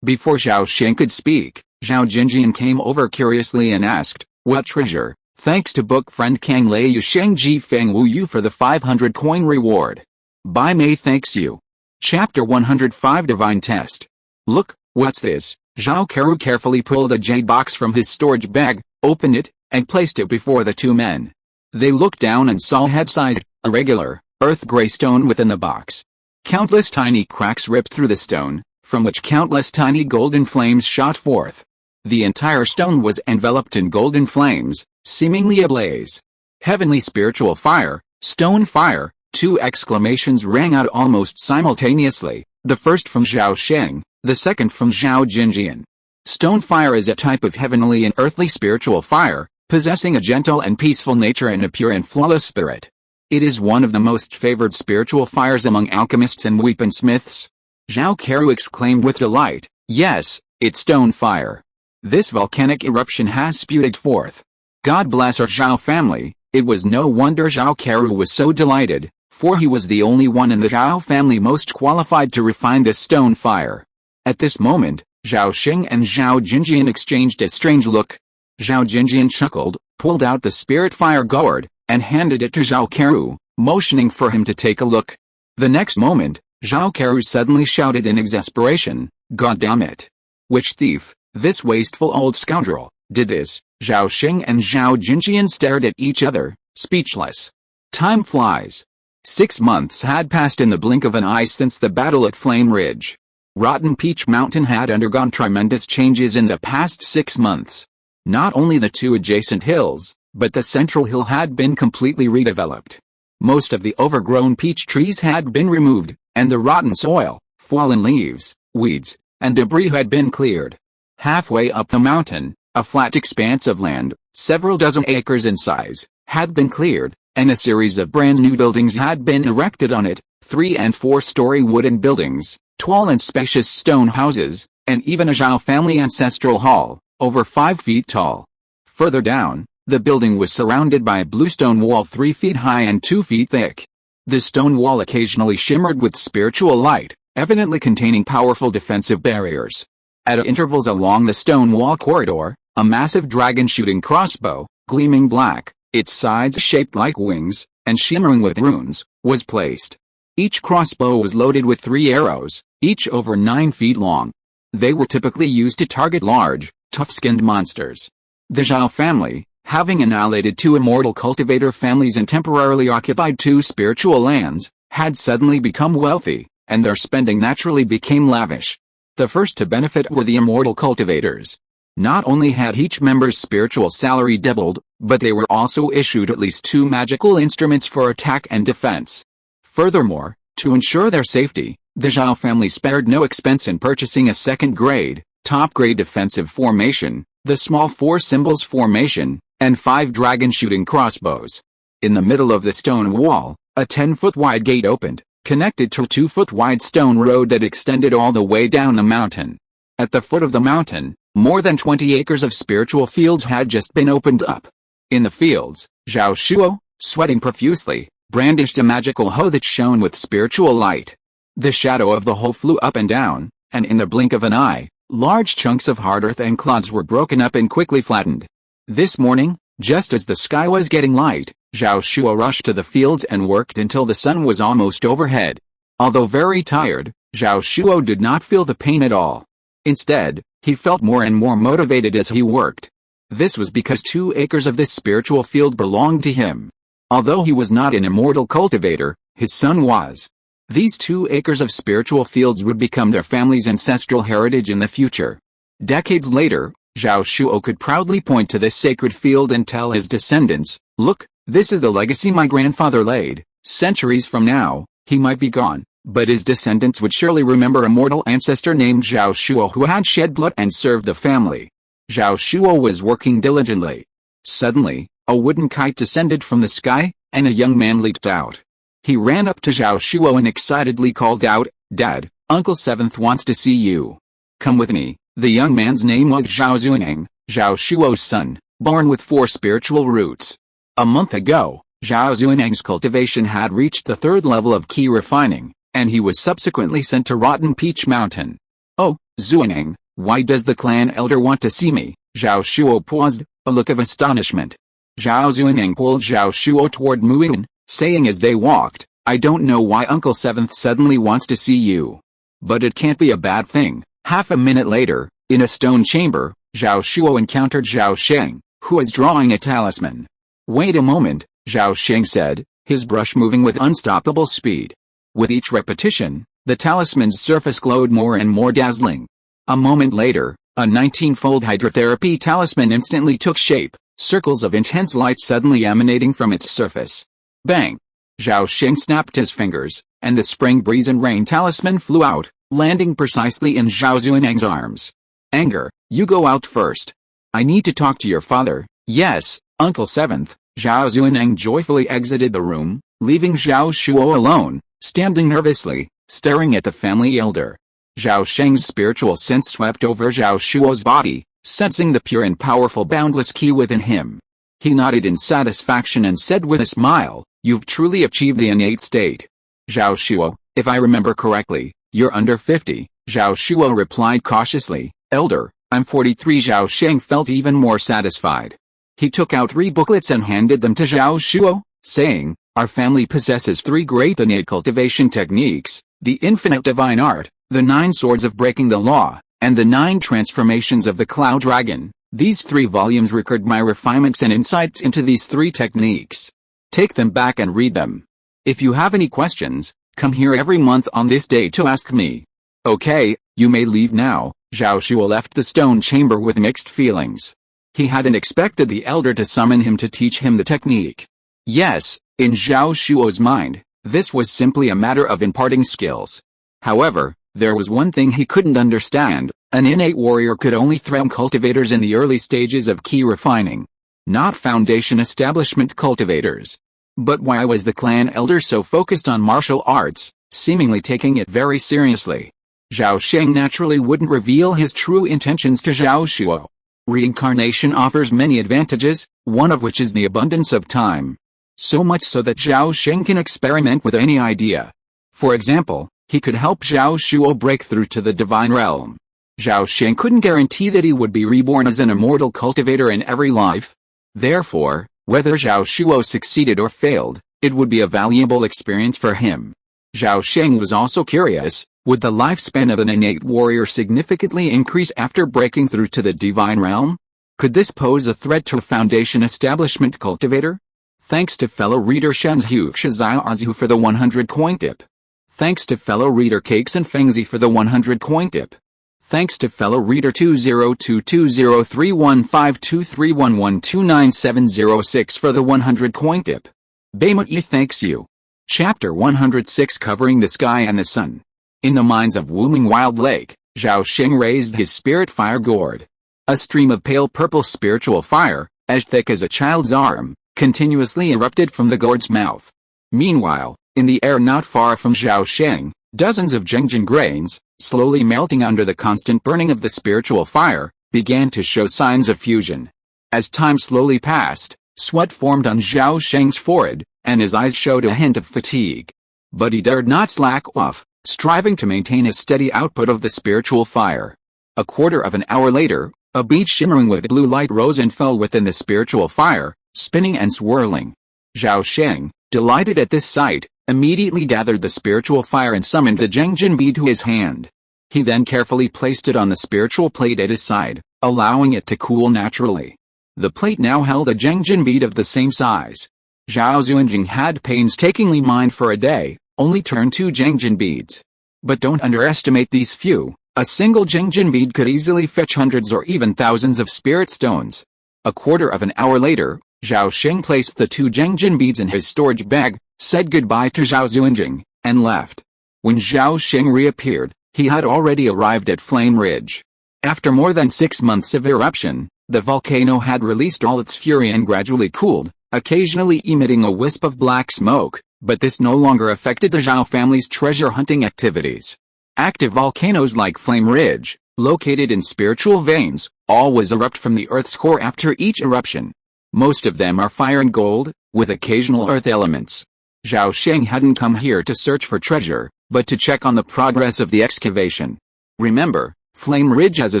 Before Zhao Sheng could speak, Zhao Jinjian came over curiously and asked, what treasure? Thanks to book friend Kang Lei Yu Sheng Ji Feng Wu Yu for the 500 coin reward. Bai Mei thanks you. Chapter 105 Divine Test. Look, what's this? Zhao Keru carefully pulled a jade box from his storage bag, opened it, and placed it before the 2 men. They looked down and saw head-sized, irregular, earth-gray stone within the box. Countless tiny cracks ripped through the stone, from which countless tiny golden flames shot forth. The entire stone was enveloped in golden flames, seemingly ablaze. Heavenly spiritual fire, stone fire, 2 exclamations rang out almost simultaneously, the first from Zhao Sheng, the second from Zhao Jinjian. Stone fire is a type of heavenly and earthly spiritual fire, possessing a gentle and peaceful nature and a pure and flawless spirit. It is one of the most favored spiritual fires among alchemists and weaponsmiths. Zhao Keru exclaimed with delight, yes, it's stone fire. This volcanic eruption has spewed forth. God bless our Zhao family. It was no wonder Zhao Keru was so delighted, for he was the only one in the Zhao family most qualified to refine this stone fire. At this moment, Zhao Sheng and Zhao Jinjian exchanged a strange look. Zhao Jinjian chuckled, pulled out the spirit fire gourd, and handed it to Zhao Keru, motioning for him to take a look. The next moment, Zhao Keru suddenly shouted in exasperation, God damn it! Which thief, this wasteful old scoundrel, did this? Zhao Sheng and Zhao Jinjian stared at each other, speechless. Time flies. 6 months had passed in the blink of an eye since the battle at Flame Ridge. Rotten Peach Mountain had undergone tremendous changes in the past 6 months. Not only the 2 adjacent hills, but the central hill had been completely redeveloped. Most of the overgrown peach trees had been removed, and the rotten soil, fallen leaves, weeds, and debris had been cleared. Halfway up the mountain, a flat expanse of land, several dozen acres in size, had been cleared, and a series of brand new buildings had been erected on it, 3- and 4-story wooden buildings, tall and spacious stone houses, and even a Zhao family ancestral hall, over 5 feet tall. Further down, the building was surrounded by a blue stone wall 3 feet high and 2 feet thick. The stone wall occasionally shimmered with spiritual light, evidently containing powerful defensive barriers. At intervals along the stone wall corridor, a massive dragon-shooting crossbow, gleaming black, its sides shaped like wings, and shimmering with runes, was placed. Each crossbow was loaded with 3 arrows, each over 9 feet long. They were typically used to target large, tough-skinned monsters. The Zhao family, having annihilated 2 immortal cultivator families and temporarily occupied 2 spiritual lands, had suddenly become wealthy, and their spending naturally became lavish. The first to benefit were the immortal cultivators. Not only had each member's spiritual salary doubled, but they were also issued at least 2 magical instruments for attack and defense. Furthermore, to ensure their safety, The Zhao family spared no expense in purchasing a second-grade, top-grade defensive formation, the small four symbols formation, and 5 dragon-shooting crossbows. In the middle of the stone wall, a 10-foot-wide gate opened, connected to a 2-foot-wide stone road that extended all the way down the mountain. At the foot of the mountain, more than 20 acres of spiritual fields had just been opened up. In the fields, Zhao Shuo, sweating profusely, brandished a magical hoe that shone with spiritual light. The shadow of the hoe flew up and down, and in the blink of an eye, large chunks of hard earth and clods were broken up and quickly flattened. This morning, just as the sky was getting light, Zhao Shuo rushed to the fields and worked until the sun was almost overhead. Although very tired, Zhao Shuo did not feel the pain at all. Instead, he felt more and more motivated as he worked. This was because 2 acres of this spiritual field belonged to him. Although he was not an immortal cultivator, his son was. These 2 acres of spiritual fields would become their family's ancestral heritage in the future. Decades later, Zhao Shuo could proudly point to this sacred field and tell his descendants, "Look, this is the legacy my grandfather laid. Centuries from now, he might be gone, but his descendants would surely remember a mortal ancestor named Zhao Shuo who had shed blood and served the family." Zhao Shuo was working diligently. Suddenly, a wooden kite descended from the sky, and a young man leaped out. He ran up to Zhao Shuo and excitedly called out, "Dad, Uncle Seventh wants to see you. Come with me." The young man's name was Zhao Zuneng, Zhao Shuo's son, born with 4 spiritual roots. A month ago, Zhao Zuneng's cultivation had reached the 3rd level of key refining, and he was subsequently sent to Rotten Peach Mountain. "Oh, Zuneng, why does the clan elder want to see me?" Zhao Shuo paused, a look of astonishment. Zhao Zuneng pulled Zhao Shuo toward Muin, saying as they walked, "I don't know why Uncle Seventh suddenly wants to see you. But it can't be a bad thing." Half a minute later, in a stone chamber, Zhao Shuo encountered Zhao Sheng, who was drawing a talisman. "Wait a moment," Zhao Sheng said, his brush moving with unstoppable speed. With each repetition, the talisman's surface glowed more and more dazzling. A moment later, a 19-fold hydrotherapy talisman instantly took shape, circles of intense light suddenly emanating from its surface. Bang! Zhao Sheng snapped his fingers, and the spring breeze and rain talisman flew out, landing precisely in Zhao Zuneng's arms. "Anger, you go out first. I need to talk to your father." "Yes, Uncle Seventh." Zhao Zuneng joyfully exited the room, leaving Zhao Shuo alone, standing nervously, staring at the family elder. Zhao Sheng's spiritual sense swept over Zhao Shuo's body, sensing the pure and powerful boundless ki within him. He nodded in satisfaction and said with a smile, "You've truly achieved the innate state. Zhao Shuo, if I remember correctly, you're under 50. Zhao Shuo replied cautiously, "Elder, I'm 43. Zhao Sheng felt even more satisfied. He took out 3 booklets and handed them to Zhao Shuo, saying, "Our family possesses 3 great innate cultivation techniques, the infinite divine art, the 9 swords of breaking the law, and the 9 transformations of the cloud dragon. These 3 volumes record my refinements and insights into these 3 techniques. Take them back and read them. If you have any questions, come here every month on this day to ask me." "Okay, you may leave now." Zhao Shuo left the stone chamber with mixed feelings. He hadn't expected the elder to summon him to teach him the technique. Yes, in Zhao Shuo's mind, this was simply a matter of imparting skills. However, there was one thing he couldn't understand: an innate warrior could only threaten cultivators in the early stages of key refining, not foundation establishment cultivators. But why was the clan elder so focused on martial arts, seemingly taking it very seriously? Zhao Sheng naturally wouldn't reveal his true intentions to Zhao Shuo. Reincarnation offers many advantages, one of which is the abundance of time. So much so that Zhao Sheng can experiment with any idea. For example, he could help Zhao Shuo break through to the divine realm. Zhao Sheng couldn't guarantee that he would be reborn as an immortal cultivator in every life. Therefore, whether Zhao Shuo succeeded or failed, it would be a valuable experience for him. Zhao Sheng was also curious, would the lifespan of an innate warrior significantly increase after breaking through to the divine realm? Could this pose a threat to a foundation establishment cultivator? Thanks to fellow reader Shenzhu Shizaozu for the 100 coin tip. Thanks to fellow reader Cakes and Fengzi for the 100 coin tip. Thanks to fellow reader 20220315231129706 for the 100 coin tip. Baimuyi thanks you. Chapter 106 Covering the Sky and the Sun. In the mines of Wuming Wild Lake, Zhao Sheng raised his spirit fire gourd. A stream of pale purple spiritual fire, as thick as a child's arm, continuously erupted from the gourd's mouth. Meanwhile, in the air not far from Zhao Sheng, dozens of Zhengjin grains, slowly melting under the constant burning of the spiritual fire, began to show signs of fusion. As time slowly passed, sweat formed on Zhao Sheng's forehead, and his eyes showed a hint of fatigue. But he dared not slack off, striving to maintain a steady output of the spiritual fire. A quarter of an hour later, a bead shimmering with blue light rose and fell within the spiritual fire, spinning and swirling. Zhao Sheng, delighted at this sight, immediately gathered the spiritual fire and summoned the Zhengjin bead to his hand. He then carefully placed it on the spiritual plate at his side, allowing it to cool naturally. The plate now held a Zhengjin bead of the same size. Zhao Zunjing had painstakingly mined for a day, only turned 2 Zhengjin beads. But don't underestimate these few. A single Zhengjin bead could easily fetch hundreds or even thousands of spirit stones. A quarter of an hour later, Zhao Sheng placed the 2 Zhengjin beads in his storage bag, said goodbye to Zhao Zunjing, and left. When Zhao Sheng reappeared, he had already arrived at Flame Ridge. After more than 6 months of eruption, the volcano had released all its fury and gradually cooled, occasionally emitting a wisp of black smoke, but this no longer affected the Zhao family's treasure hunting activities. Active volcanoes like Flame Ridge, located in spiritual veins, always erupt from the Earth's core after each eruption. Most of them are fire and gold, with occasional earth elements. Zhao Sheng hadn't come here to search for treasure, but to check on the progress of the excavation. Remember, Flame Ridge has a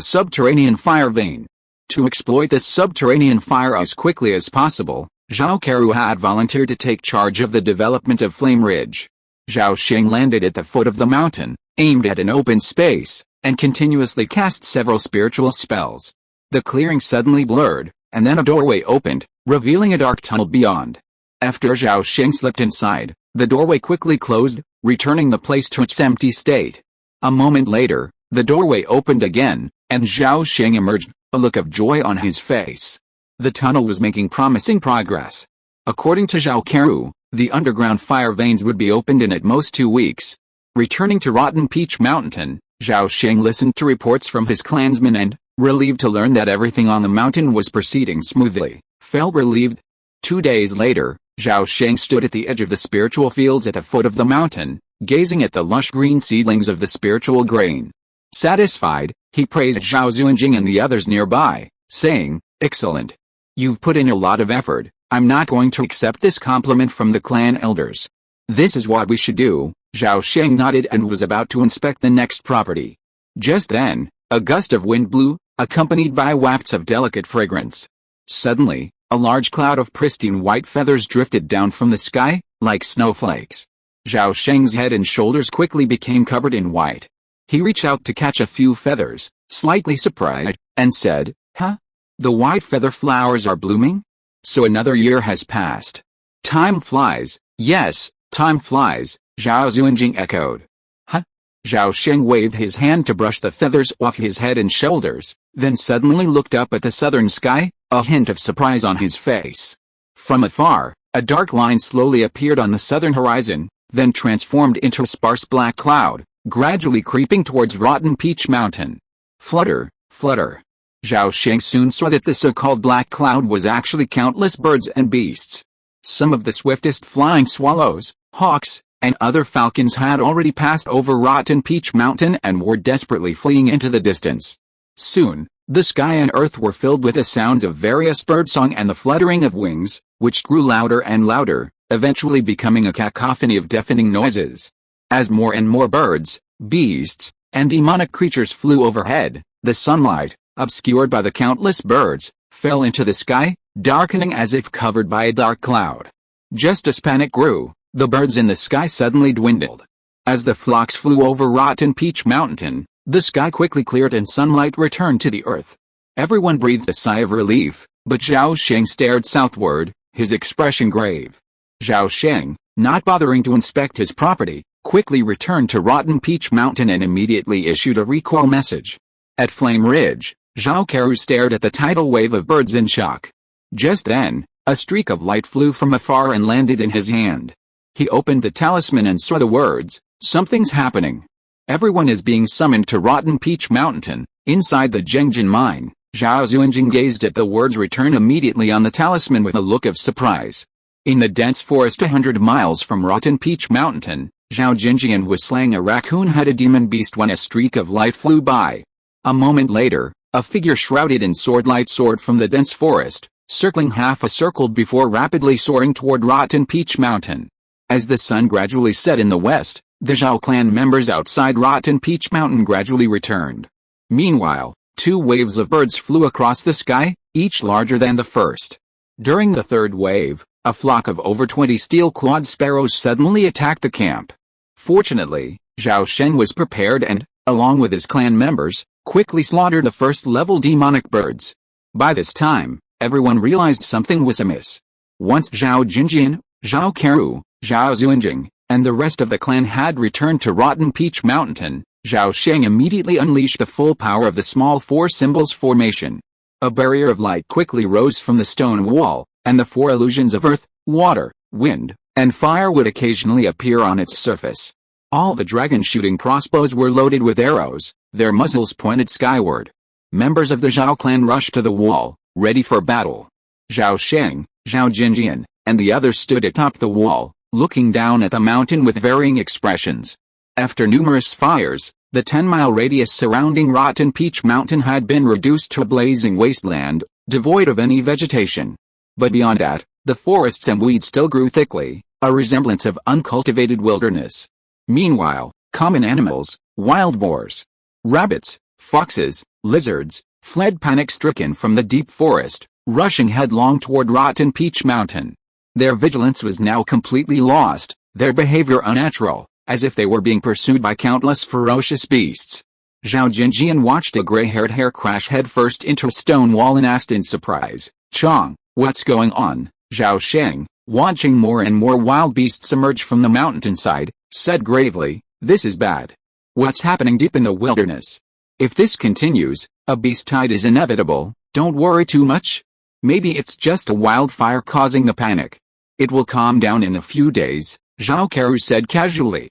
subterranean fire vein. To exploit this subterranean fire as quickly as possible, Zhao Keru had volunteered to take charge of the development of Flame Ridge. Zhao Sheng landed at the foot of the mountain, aimed at an open space, and continuously cast several spiritual spells. The clearing suddenly blurred, and then a doorway opened, revealing a dark tunnel beyond. After Zhao Sheng slipped inside, the doorway quickly closed, returning the place to its empty state. A moment later, the doorway opened again, and Zhao Sheng emerged, a look of joy on his face. The tunnel was making promising progress. According to Zhao Keru, the underground fire veins would be opened in at most 2 weeks. Returning to Rotten Peach Mountain, Zhao Sheng listened to reports from his clansmen and, relieved to learn that everything on the mountain was proceeding smoothly, felt relieved. 2 days later, Zhao Sheng stood at the edge of the spiritual fields at the foot of the mountain, gazing at the lush green seedlings of the spiritual grain. Satisfied, he praised Zhao Zunjing and the others nearby, saying, "Excellent. You've put in a lot of effort. I'm not going to accept this compliment from the clan elders. This is what we should do." Zhao Sheng nodded and was about to inspect the next property. Just then, a gust of wind blew, accompanied by wafts of delicate fragrance. Suddenly, a large cloud of pristine white feathers drifted down from the sky, like snowflakes. Zhao Sheng's head and shoulders quickly became covered in white. He reached out to catch a few feathers, slightly surprised, and said, "Huh? The white feather flowers are blooming? So another year has passed. Time flies." "Yes, time flies," Zhao Zunjing echoed. "Huh?" Zhao Sheng waved his hand to brush the feathers off his head and shoulders, then suddenly looked up at the southern sky, a hint of surprise on his face. From afar, a dark line slowly appeared on the southern horizon, then transformed into a sparse black cloud, gradually creeping towards Rotten Peach Mountain. Flutter, flutter. Zhao Sheng soon saw that the so-called black cloud was actually countless birds and beasts. Some of the swiftest flying swallows, hawks, and other falcons had already passed over Rotten Peach Mountain and were desperately fleeing into the distance. Soon, the sky and earth were filled with the sounds of various birdsong and the fluttering of wings, which grew louder and louder, eventually becoming a cacophony of deafening noises. As more and more birds, beasts, and demonic creatures flew overhead, the sunlight, obscured by the countless birds, fell into the sky, darkening as if covered by a dark cloud. Just as panic grew, the birds in the sky suddenly dwindled. As the flocks flew over Rotten Peach Mountain, the sky quickly cleared and sunlight returned to the earth. Everyone breathed a sigh of relief, but Zhao Sheng stared southward, his expression grave. Zhao Sheng, not bothering to inspect his property, quickly returned to Rotten Peach Mountain and immediately issued a recall message. At Flame Ridge, Zhao Keru stared at the tidal wave of birds in shock. Just then, a streak of light flew from afar and landed in his hand. He opened the talisman and saw the words, "Something's happening." Everyone is being summoned to Rotten Peach Mountain. Inside the Zhengjin mine, Zhao Xuanjing gazed at the words return immediately on the talisman with a look of surprise. In the dense forest 100 miles from Rotten Peach Mountain, Zhao Jinjian was slaying a raccoon-headed demon beast when a streak of light flew by. A moment later, a figure shrouded in sword-light soared from the dense forest, circling half a circle before rapidly soaring toward Rotten Peach Mountain. As the sun gradually set in the west, the Zhao clan members outside Rotten Peach Mountain gradually returned. Meanwhile, 2 waves of birds flew across the sky, each larger than the first. During the third wave, a flock of over 20 steel-clawed sparrows suddenly attacked the camp. Fortunately, Zhao Sheng was prepared and, along with his clan members, quickly slaughtered the first-level demonic birds. By this time, everyone realized something was amiss. Once Zhao Jinjian, Zhao Keru, Zhao Xuanjing, and the rest of the clan had returned to Rotten Peach Mountain, Zhao Sheng immediately unleashed the full power of the small 4 symbols formation. A barrier of light quickly rose from the stone wall, and the 4 illusions of earth, water, wind, and fire would occasionally appear on its surface. All the dragon-shooting crossbows were loaded with arrows, their muzzles pointed skyward. Members of the Zhao clan rushed to the wall, ready for battle. Zhao Sheng, Zhao Jinjian, and the others stood atop the wall, looking down at the mountain with varying expressions. After numerous fires, the 10-mile radius surrounding Rotten Peach Mountain had been reduced to a blazing wasteland, devoid of any vegetation. But beyond that, the forests and weeds still grew thickly, a resemblance of uncultivated wilderness. Meanwhile, common animals, wild boars, rabbits, foxes, lizards, fled panic-stricken from the deep forest, rushing headlong toward Rotten Peach Mountain. Their vigilance was now completely lost, their behavior unnatural, as if they were being pursued by countless ferocious beasts. Zhao Jinjian watched a gray-haired hare crash headfirst into a stone wall and asked in surprise, "Chong, what's going on?" Zhao Sheng, watching more and more wild beasts emerge from the mountainside, said gravely, "This is bad. What's happening deep in the wilderness? If this continues, a beast tide is inevitable. Don't worry too much. Maybe it's just a wildfire causing the panic. It will calm down in a few days," Zhao Keru said casually.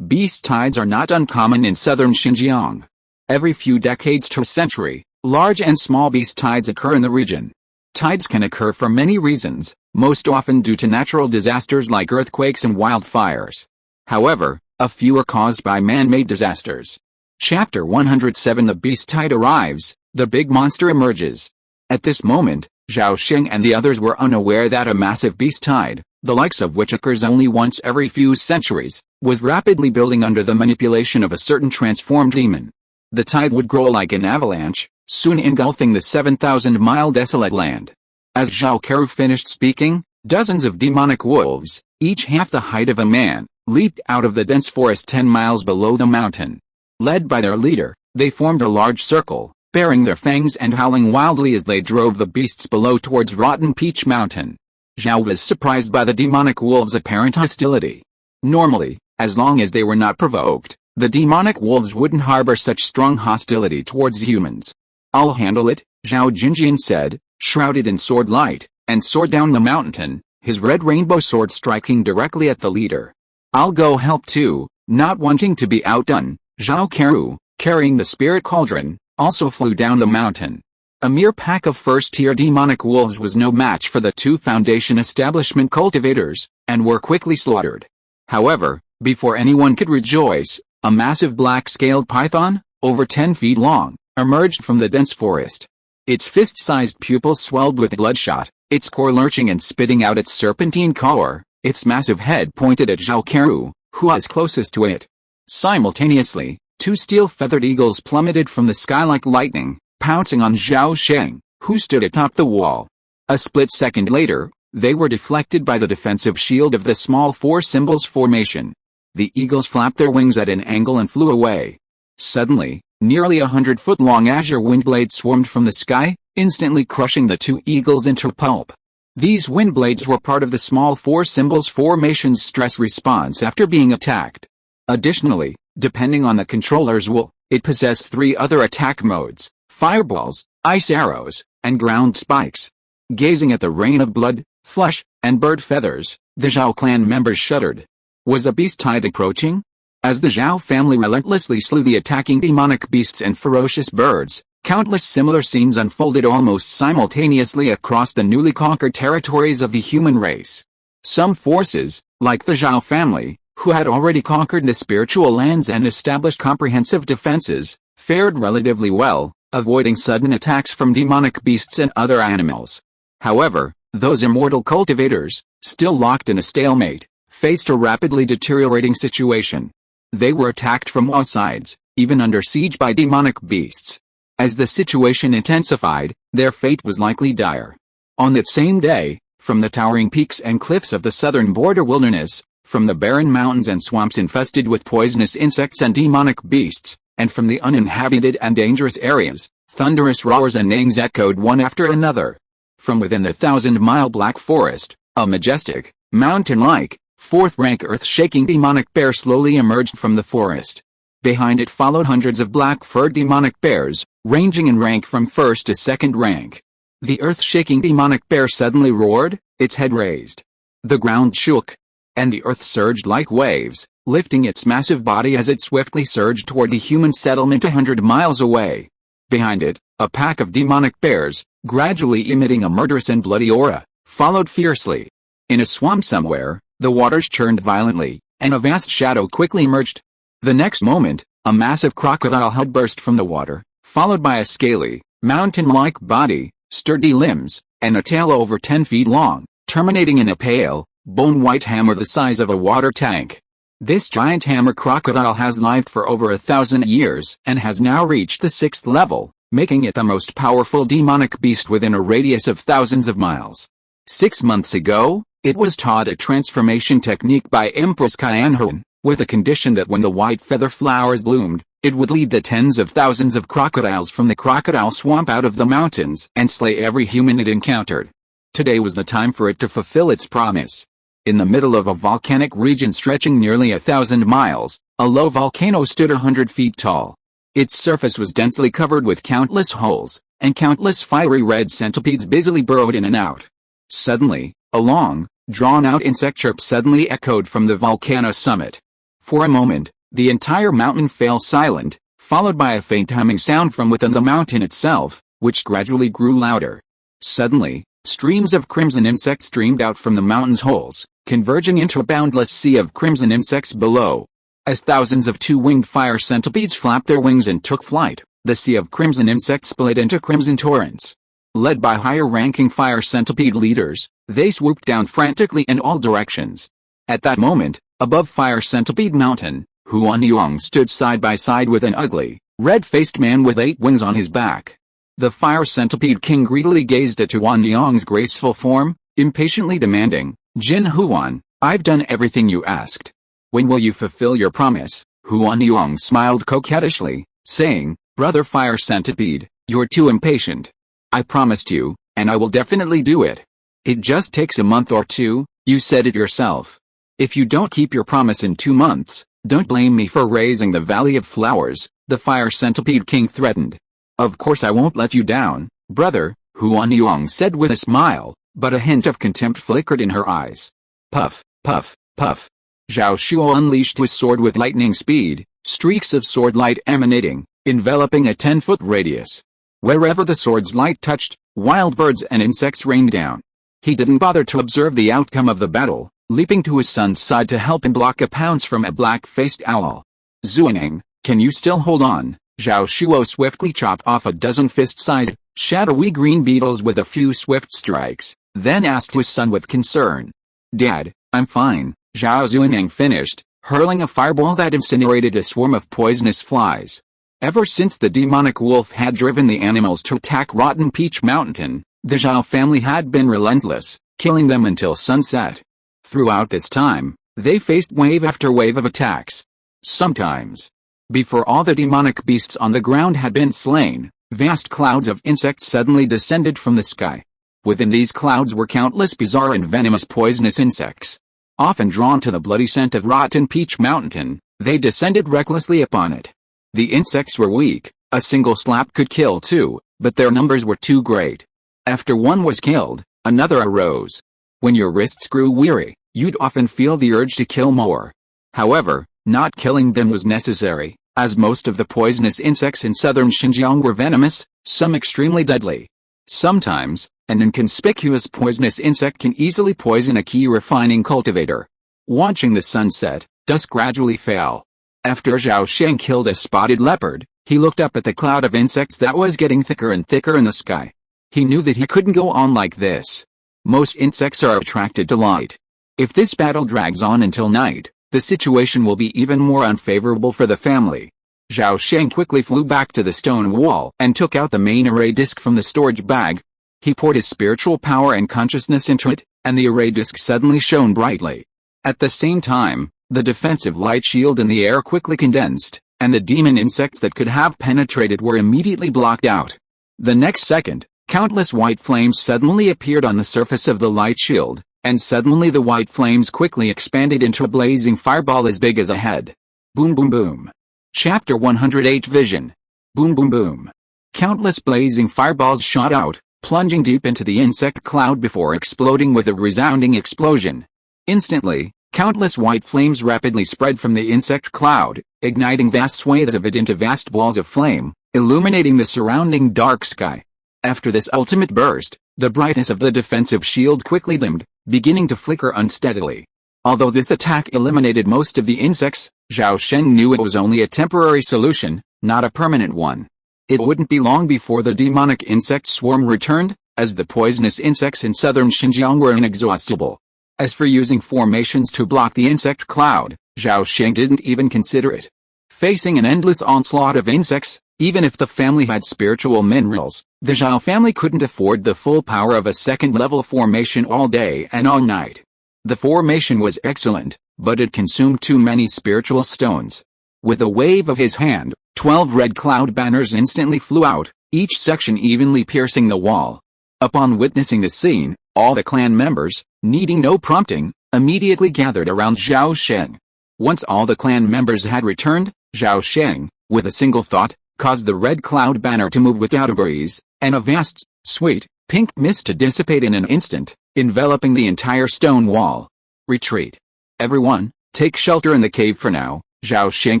Beast tides are not uncommon in southern Xinjiang. Every few decades to a century, large and small beast tides occur in the region. Tides can occur for many reasons, most often due to natural disasters like earthquakes and wildfires. However, a few are caused by man-made disasters. Chapter 107 The beast tide arrives, the big monster emerges. At this moment, Zhao Sheng and the others were unaware that a massive beast tide, the likes of which occurs only once every few centuries, was rapidly building under the manipulation of a certain transformed demon. The tide would grow like an avalanche, soon engulfing the 7,000-mile desolate land. As Zhao Keru finished speaking, dozens of demonic wolves, each half the height of a man, leaped out of the dense forest 10 miles below the mountain. Led by their leader, they formed a large circle, baring their fangs and howling wildly as they drove the beasts below towards Rotten Peach Mountain. Zhao was surprised by the demonic wolves' apparent hostility. Normally, as long as they were not provoked, the demonic wolves wouldn't harbor such strong hostility towards humans. "I'll handle it," Zhao Jinjian said, shrouded in sword light, and soared down the mountain, his red rainbow sword striking directly at the leader. "I'll go help too," not wanting to be outdone, Zhao Keru, carrying the spirit cauldron, also flew down the mountain. A mere pack of first-tier demonic wolves was no match for the 2 Foundation establishment cultivators, and were quickly slaughtered. However, before anyone could rejoice, a massive black-scaled python, over 10 feet long, emerged from the dense forest. Its fist-sized pupils swelled with bloodshot, its core lurching and spitting out its serpentine color, its massive head pointed at Zhao Keru, who was closest to it. Simultaneously, 2 steel-feathered eagles plummeted from the sky like lightning, pouncing on Zhao Sheng, who stood atop the wall. A split second later, they were deflected by the defensive shield of the small 4 symbols formation. The eagles flapped their wings at an angle and flew away. Suddenly, nearly 100-foot-long azure wind blades swarmed from the sky, instantly crushing the 2 eagles into pulp. These wind blades were part of the small 4 symbols formation's stress response after being attacked. Additionally, depending on the controller's will, it possessed 3 other attack modes: fireballs, ice arrows, and ground spikes. Gazing at the rain of blood, flesh, and bird feathers, the Zhao clan members shuddered. Was a beast tide approaching? As the Zhao family relentlessly slew the attacking demonic beasts and ferocious birds, countless similar scenes unfolded almost simultaneously across the newly conquered territories of the human race. Some forces, like the Zhao family, who had already conquered the spiritual lands and established comprehensive defenses, fared relatively well, avoiding sudden attacks from demonic beasts and other animals. However, those immortal cultivators, still locked in a stalemate, faced a rapidly deteriorating situation. They were attacked from all sides, even under siege by demonic beasts. As the situation intensified, their fate was likely dire. On that same day, from the towering peaks and cliffs of the southern border wilderness, from the barren mountains and swamps infested with poisonous insects and demonic beasts, and from the uninhabited and dangerous areas, thunderous roars and neighings echoed one after another. From within the 1,000-mile Black Forest, a majestic, mountain-like, fourth-rank earth-shaking demonic bear slowly emerged from the forest. Behind it followed hundreds of black-furred demonic bears, ranging in rank from first to second rank. The earth-shaking demonic bear suddenly roared, its head raised. The ground shook, and the earth surged like waves, lifting its massive body as it swiftly surged toward the human settlement 100 miles away. Behind it, a pack of demonic bears, gradually emitting a murderous and bloody aura, followed fiercely. In a swamp somewhere, the waters churned violently, and a vast shadow quickly emerged. The next moment, a massive crocodile head burst from the water, followed by a scaly, mountain-like body, sturdy limbs, and a tail over 10 feet long, terminating in a pale, bone-white hammer the size of a water tank. This giant hammer crocodile has lived for over 1,000 years and has now reached the 6th level, making it the most powerful demonic beast within a radius of thousands of miles. 6 months ago, it was taught a transformation technique by Empress Qianhun, with a condition that when the white feather flowers bloomed, it would lead the tens of thousands of crocodiles from the crocodile swamp out of the mountains and slay every human it encountered. Today was the time for it to fulfill its promise. In the middle of a volcanic region stretching nearly 1,000 miles, a low volcano stood 100 feet tall. Its surface was densely covered with countless holes, and countless fiery red centipedes busily burrowed in and out. Suddenly, a long, drawn-out insect chirp suddenly echoed from the volcano summit. For a moment, the entire mountain fell silent, followed by a faint humming sound from within the mountain itself, which gradually grew louder. Suddenly, streams of crimson insects streamed out from the mountain's holes, converging into a boundless sea of crimson insects below. As thousands of two-winged fire centipedes flapped their wings and took flight, the sea of crimson insects split into crimson torrents. Led by higher-ranking fire centipede leaders, they swooped down frantically in all directions. At that moment, above Fire Centipede Mountain, Huan Yuang stood side by side with an ugly, red-faced man with 8 wings on his back. The Fire Centipede King greedily gazed at Huan Yuang's graceful form, impatiently demanding, "Jin Huan, I've done everything you asked. When will you fulfill your promise?" Huan Yuang smiled coquettishly, saying, "Brother Fire Centipede, you're too impatient. I promised you, and I will definitely do it. It just takes a month or two, you said it yourself. If you don't keep your promise in 2 months, don't blame me for raising the Valley of Flowers," the Fire Centipede King threatened. "Of course I won't let you down, brother," Huan Yuang said with a smile, but a hint of contempt flickered in her eyes. Puff, puff, puff. Zhao Shuo unleashed his sword with lightning speed, streaks of sword light emanating, enveloping a 10-foot radius. Wherever the sword's light touched, wild birds and insects rained down. He didn't bother to observe the outcome of the battle, leaping to his son's side to help him block a pounce from a black-faced owl. "Zuining, can you still hold on?" Zhao Shuo swiftly chopped off a dozen fist-sized, shadowy green beetles with a few swift strikes, then asked his son with concern. "Dad, I'm fine," Zhao Zuining finished, hurling a fireball that incinerated a swarm of poisonous flies. Ever since the demonic wolf had driven the animals to attack Rotten Peach Mountain, the Zhao family had been relentless, killing them until sunset. Throughout this time, they faced wave after wave of attacks. Sometimes, before all the demonic beasts on the ground had been slain, vast clouds of insects suddenly descended from the sky. Within these clouds were countless bizarre and venomous poisonous insects. Often drawn to the bloody scent of Rotten Peach Mountain, they descended recklessly upon it. The insects were weak, a single slap could kill 2, but their numbers were too great. After one was killed, another arose. When your wrists grew weary, you'd often feel the urge to kill more. However, not killing them was necessary, as most of the poisonous insects in southern Xinjiang were venomous, some extremely deadly. Sometimes, an inconspicuous poisonous insect can easily poison a key refining cultivator. Watching the sunset, dusk gradually fell. After Zhao Sheng killed a spotted leopard, he looked up at the cloud of insects that was getting thicker and thicker in the sky. He knew that he couldn't go on like this. Most insects are attracted to light. If this battle drags on until night, the situation will be even more unfavorable for the family. Zhao Sheng quickly flew back to the stone wall and took out the main array disc from the storage bag. He poured his spiritual power and consciousness into it, and the array disc suddenly shone brightly. At the same time, the defensive light shield in the air quickly condensed, and the demon insects that could have penetrated were immediately blocked out. The next second, countless white flames suddenly appeared on the surface of the light shield, and suddenly the white flames quickly expanded into a blazing fireball as big as a head. Boom boom boom. Chapter 108 Vision. Boom boom boom. Countless blazing fireballs shot out, plunging deep into the insect cloud before exploding with a resounding explosion. Instantly, countless white flames rapidly spread from the insect cloud, igniting vast swathes of it into vast balls of flame, illuminating the surrounding dark sky. After this ultimate burst, the brightness of the defensive shield quickly dimmed, beginning to flicker unsteadily. Although this attack eliminated most of the insects, Zhao Sheng knew it was only a temporary solution, not a permanent one. It wouldn't be long before the demonic insect swarm returned, as the poisonous insects in southern Xinjiang were inexhaustible. As for using formations to block the insect cloud, Zhao Sheng didn't even consider it. Facing an endless onslaught of insects, even if the family had spiritual minerals, the Zhao family couldn't afford the full power of a second-level formation all day and all night. The formation was excellent, but it consumed too many spiritual stones. With a wave of his hand, 12 red cloud banners instantly flew out, each section evenly piercing the wall. Upon witnessing the scene, all the clan members, needing no prompting, immediately gathered around Zhao Sheng. Once all the clan members had returned, Zhao Sheng, with a single thought, caused the red cloud banner to move without a breeze, and a vast, sweet, pink mist to dissipate in an instant, enveloping the entire stone wall. Retreat. Everyone, take shelter in the cave for now, Zhao Sheng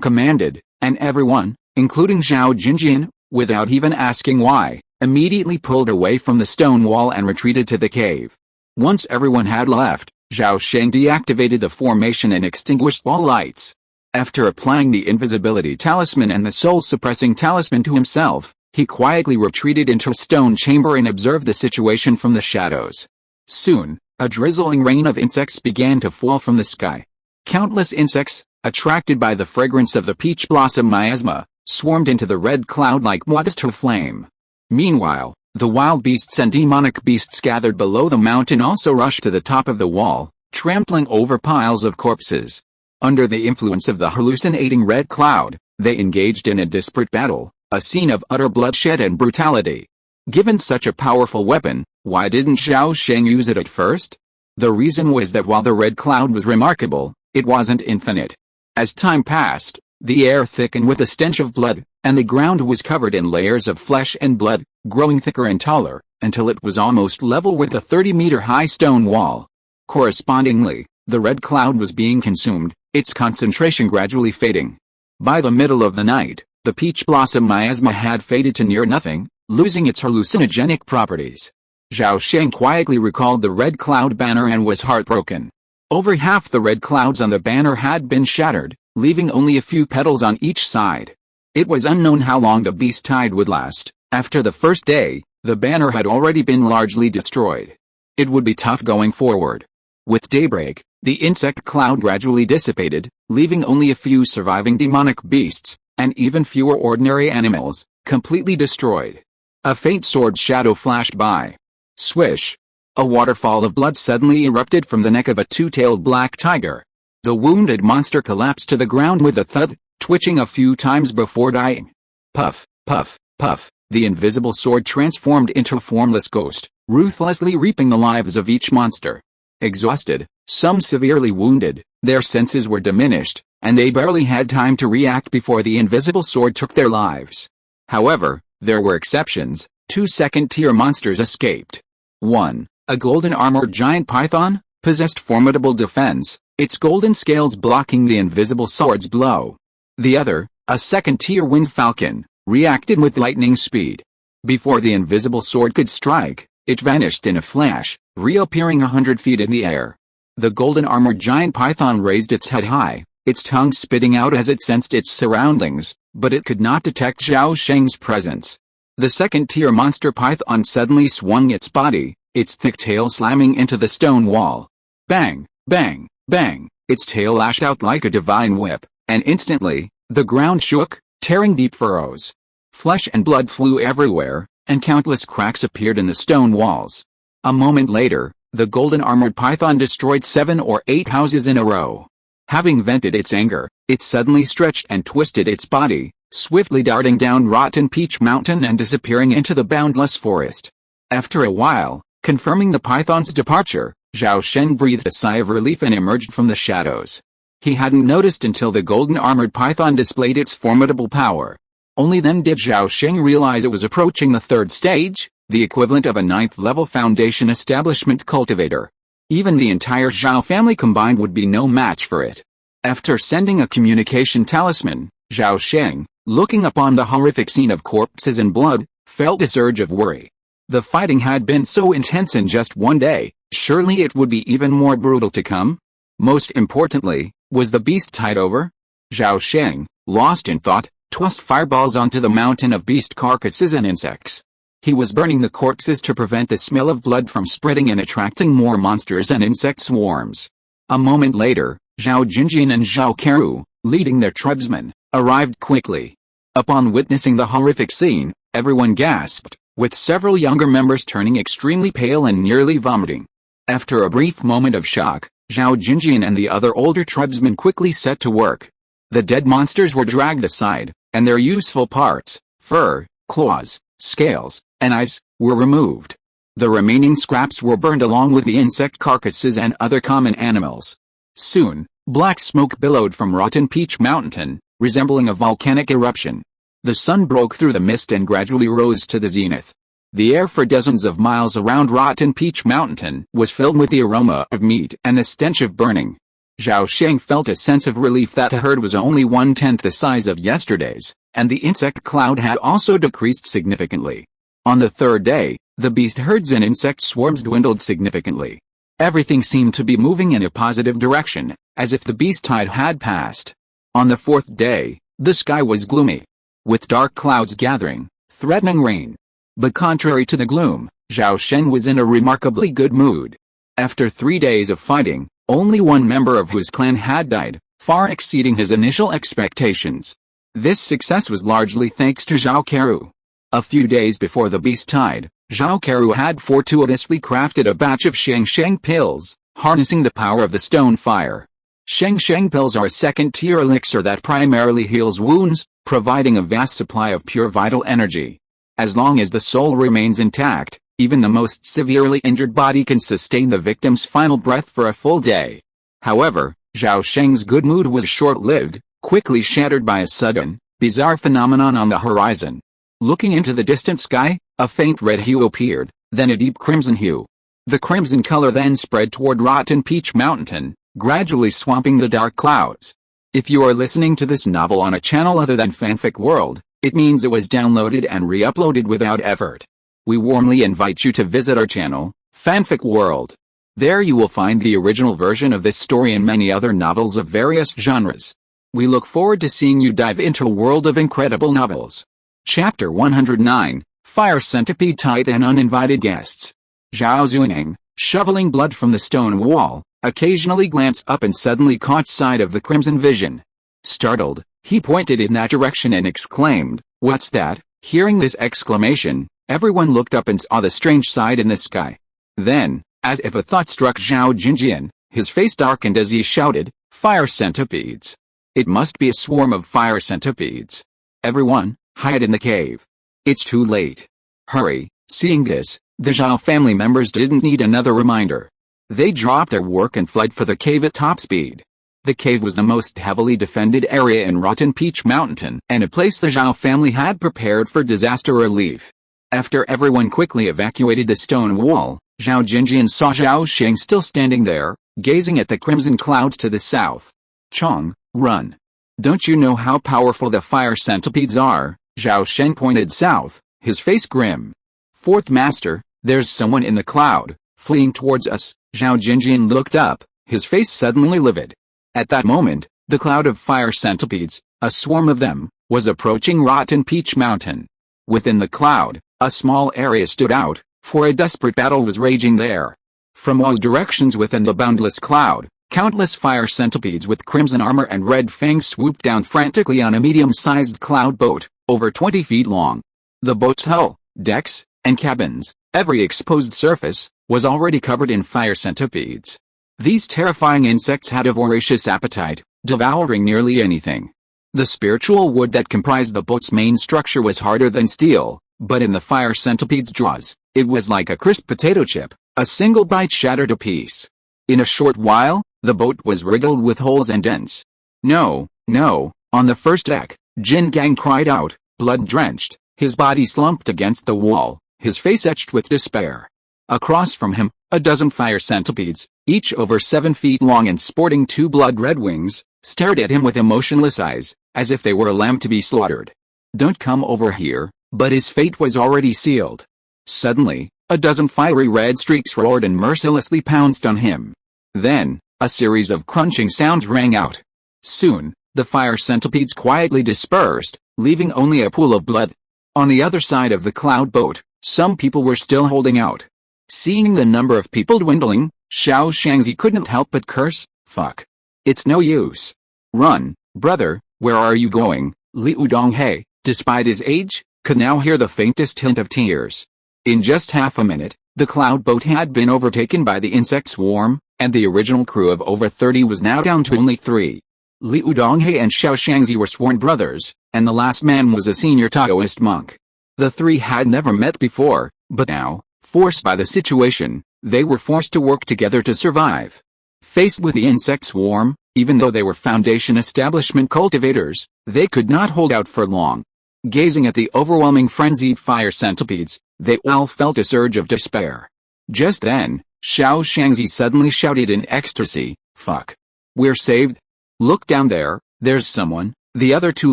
commanded, and everyone, including Zhao Jinjian, without even asking why, immediately pulled away from the stone wall and retreated to the cave. Once everyone had left, Zhao Sheng deactivated the formation and extinguished all lights. After applying the invisibility talisman and the soul-suppressing talisman to himself, he quietly retreated into a stone chamber and observed the situation from the shadows. Soon, a drizzling rain of insects began to fall from the sky. Countless insects, attracted by the fragrance of the peach blossom miasma, swarmed into the red cloud like moths to a flame. Meanwhile, the wild beasts and demonic beasts gathered below the mountain also rushed to the top of the wall, trampling over piles of corpses. Under the influence of the hallucinating red cloud, they engaged in a desperate battle, a scene of utter bloodshed and brutality. Given such a powerful weapon, why didn't Zhao Sheng use it at first? The reason was that while the red cloud was remarkable, it wasn't infinite. As time passed, the air thickened with the stench of blood, and the ground was covered in layers of flesh and blood, growing thicker and taller, until it was almost level with the 30-meter-high stone wall. Correspondingly, the red cloud was being consumed, its concentration gradually fading. By the middle of the night, the peach blossom miasma had faded to near nothing, losing its hallucinogenic properties. Zhao Sheng quietly recalled the red cloud banner and was heartbroken. Over half the red clouds on the banner had been shattered, leaving only a few petals on each side. It was unknown how long the beast tide would last. After the first day, the banner had already been largely destroyed. It would be tough going forward. With daybreak, the insect cloud gradually dissipated, leaving only a few surviving demonic beasts, and even fewer ordinary animals, completely destroyed. A faint sword shadow flashed by. Swish! A waterfall of blood suddenly erupted from the neck of a two-tailed black tiger. The wounded monster collapsed to the ground with a thud, twitching a few times before dying. Puff, puff, puff, the invisible sword transformed into a formless ghost, ruthlessly reaping the lives of each monster. Exhausted, some severely wounded, their senses were diminished, and they barely had time to react before the invisible sword took their lives. However, there were exceptions. 2 second-tier monsters escaped. 1. A golden-armored giant python, possessed formidable defense, its golden scales blocking the invisible sword's blow. The other, a second-tier winged falcon, reacted with lightning speed. Before the invisible sword could strike, it vanished in a flash, reappearing 100 feet in the air. The golden-armored giant python raised its head high, its tongue spitting out as it sensed its surroundings, but it could not detect Zhao Sheng's presence. The second-tier monster python suddenly swung its body, its thick tail slamming into the stone wall. Bang, bang, bang, its tail lashed out like a divine whip, and instantly, the ground shook, tearing deep furrows. Flesh and blood flew everywhere, and countless cracks appeared in the stone walls. A moment later, the golden-armored python destroyed 7 or 8 houses in a row. Having vented its anger, it suddenly stretched and twisted its body, swiftly darting down Rotten Peach Mountain and disappearing into the boundless forest. After a while, confirming the python's departure, Zhao Sheng breathed a sigh of relief and emerged from the shadows. He hadn't noticed until the golden-armored python displayed its formidable power. Only then did Zhao Sheng realize it was approaching the 3rd stage, the equivalent of a 9th-level foundation establishment cultivator. Even the entire Zhao family combined would be no match for it. After sending a communication talisman, Zhao Sheng, looking upon the horrific scene of corpses and blood, felt a surge of worry. The fighting had been so intense in just one day, surely it would be even more brutal to come? Most importantly, was the beast tide over? Zhao Sheng, lost in thought, tossed fireballs onto the mountain of beast carcasses and insects. He was burning the corpses to prevent the smell of blood from spreading and attracting more monsters and insect swarms. A moment later, Zhao Jinjian and Zhao Keru, leading their tribesmen, arrived quickly. Upon witnessing the horrific scene, everyone gasped, with several younger members turning extremely pale and nearly vomiting. After a brief moment of shock, Zhao Jinjian and the other older tribesmen quickly set to work. The dead monsters were dragged aside, and their useful parts, fur, claws, scales, and eyes, were removed. The remaining scraps were burned along with the insect carcasses and other common animals. Soon, black smoke billowed from Rotten Peach Mountain, resembling a volcanic eruption. The sun broke through the mist and gradually rose to the zenith. The air for dozens of miles around Rotten Peach Mountain was filled with the aroma of meat and the stench of burning. Zhao Sheng felt a sense of relief that the herd was only 1/10 the size of yesterday's, and the insect cloud had also decreased significantly. On the 3rd day, the beast herds and insect swarms dwindled significantly. Everything seemed to be moving in a positive direction, as if the beast tide had passed. On the 4th day, the sky was gloomy, with dark clouds gathering, threatening rain. But contrary to the gloom, Zhao Sheng was in a remarkably good mood. After 3 days of fighting, only one member of whose clan had died, far exceeding his initial expectations. This success was largely thanks to Zhao Keru. A few days before the beast tide, Zhao Keru had fortuitously crafted a batch of Sheng Sheng pills, harnessing the power of the stone fire. Sheng Sheng pills are a second-tier elixir that primarily heals wounds, providing a vast supply of pure vital energy. As long as the soul remains intact, even the most severely injured body can sustain the victim's final breath for a full day. However, Zhao Sheng's good mood was short-lived, quickly shattered by a sudden, bizarre phenomenon on the horizon. Looking into the distant sky, a faint red hue appeared, then a deep crimson hue. The crimson color then spread toward Rotten Peach Mountain, gradually swamping the dark clouds. If you are listening to this novel on a channel other than Fanfic World, it means it was downloaded and re-uploaded without effort. We warmly invite you to visit our channel, Fanfic World. There you will find the original version of this story and many other novels of various genres. We look forward to seeing you dive into a world of incredible novels. Chapter 109, Fire Centipede Tide and Uninvited Guests. Zhao Zuneng, shoveling blood from the stone wall, occasionally glanced up and suddenly caught sight of the crimson vision. Startled, he pointed in that direction and exclaimed, "What's that?" Hearing this exclamation, everyone looked up and saw the strange sight in the sky. Then, as if a thought struck Zhao Jinjian, his face darkened as he shouted, "Fire centipedes! It must be a swarm of fire centipedes! Everyone, hide in the cave! It's too late! Hurry!" Seeing this, the Zhao family members didn't need another reminder. They dropped their work and fled for the cave at top speed. The cave was the most heavily defended area in Rotten Peach Mountain and a place the Zhao family had prepared for disaster relief. After everyone quickly evacuated the stone wall, Zhao Jinjian saw Zhao Sheng still standing there, gazing at the crimson clouds to the south. Chong, run. Don't you know how powerful the fire centipedes are? Zhao Sheng pointed south, his face grim. Fourth master, there's someone in the cloud, fleeing towards us. Zhao Jinjian looked up, his face suddenly livid. At that moment, the cloud of fire centipedes, a swarm of them, was approaching Rotten Peach Mountain. Within the cloud, a small area stood out, for a desperate battle was raging there. From all directions within the boundless cloud, countless fire centipedes with crimson armor and red fangs swooped down frantically on a medium-sized cloud boat, over 20 feet long. The boat's hull, decks, and cabins, every exposed surface, was already covered in fire centipedes. These terrifying insects had a voracious appetite, devouring nearly anything. The spiritual wood that comprised the boat's main structure was harder than steel, but in the fire centipede's jaws, it was like a crisp potato chip, a single bite shattered a piece. In a short while, the boat was riddled with holes and dents. No, no, on the first deck, Jin Gang cried out, blood-drenched, his body slumped against the wall, his face etched with despair. Across from him, a dozen fire centipedes, each over 7 feet long and sporting 2 blood-red wings, stared at him with emotionless eyes, as if they were a lamb to be slaughtered. Don't come over here, but his fate was already sealed. Suddenly, a dozen fiery red streaks roared and mercilessly pounced on him. Then, a series of crunching sounds rang out. Soon, the fire centipedes quietly dispersed, leaving only a pool of blood. On the other side of the cloud boat, some people were still holding out. Seeing the number of people dwindling, Zhao Sheng couldn't help but curse, fuck. It's no use. Run, brother, where are you going? Liu Donghe, despite his age, could now hear the faintest hint of tears. In just half a minute, the cloud boat had been overtaken by the insect swarm, and the original crew of over 30 was now down to only 3. Liu Donghe and Zhao Sheng were sworn brothers, and the last man was a senior Taoist monk. The 3 had never met before, but now, forced by the situation, they were forced to work together to survive. Faced with the insect swarm, even though they were Foundation establishment cultivators, they could not hold out for long. Gazing at the overwhelming frenzied fire centipedes, they all felt a surge of despair. Just then, Zhao Sheng suddenly shouted in ecstasy, fuck. We're saved. Look down there, there's someone. The other 2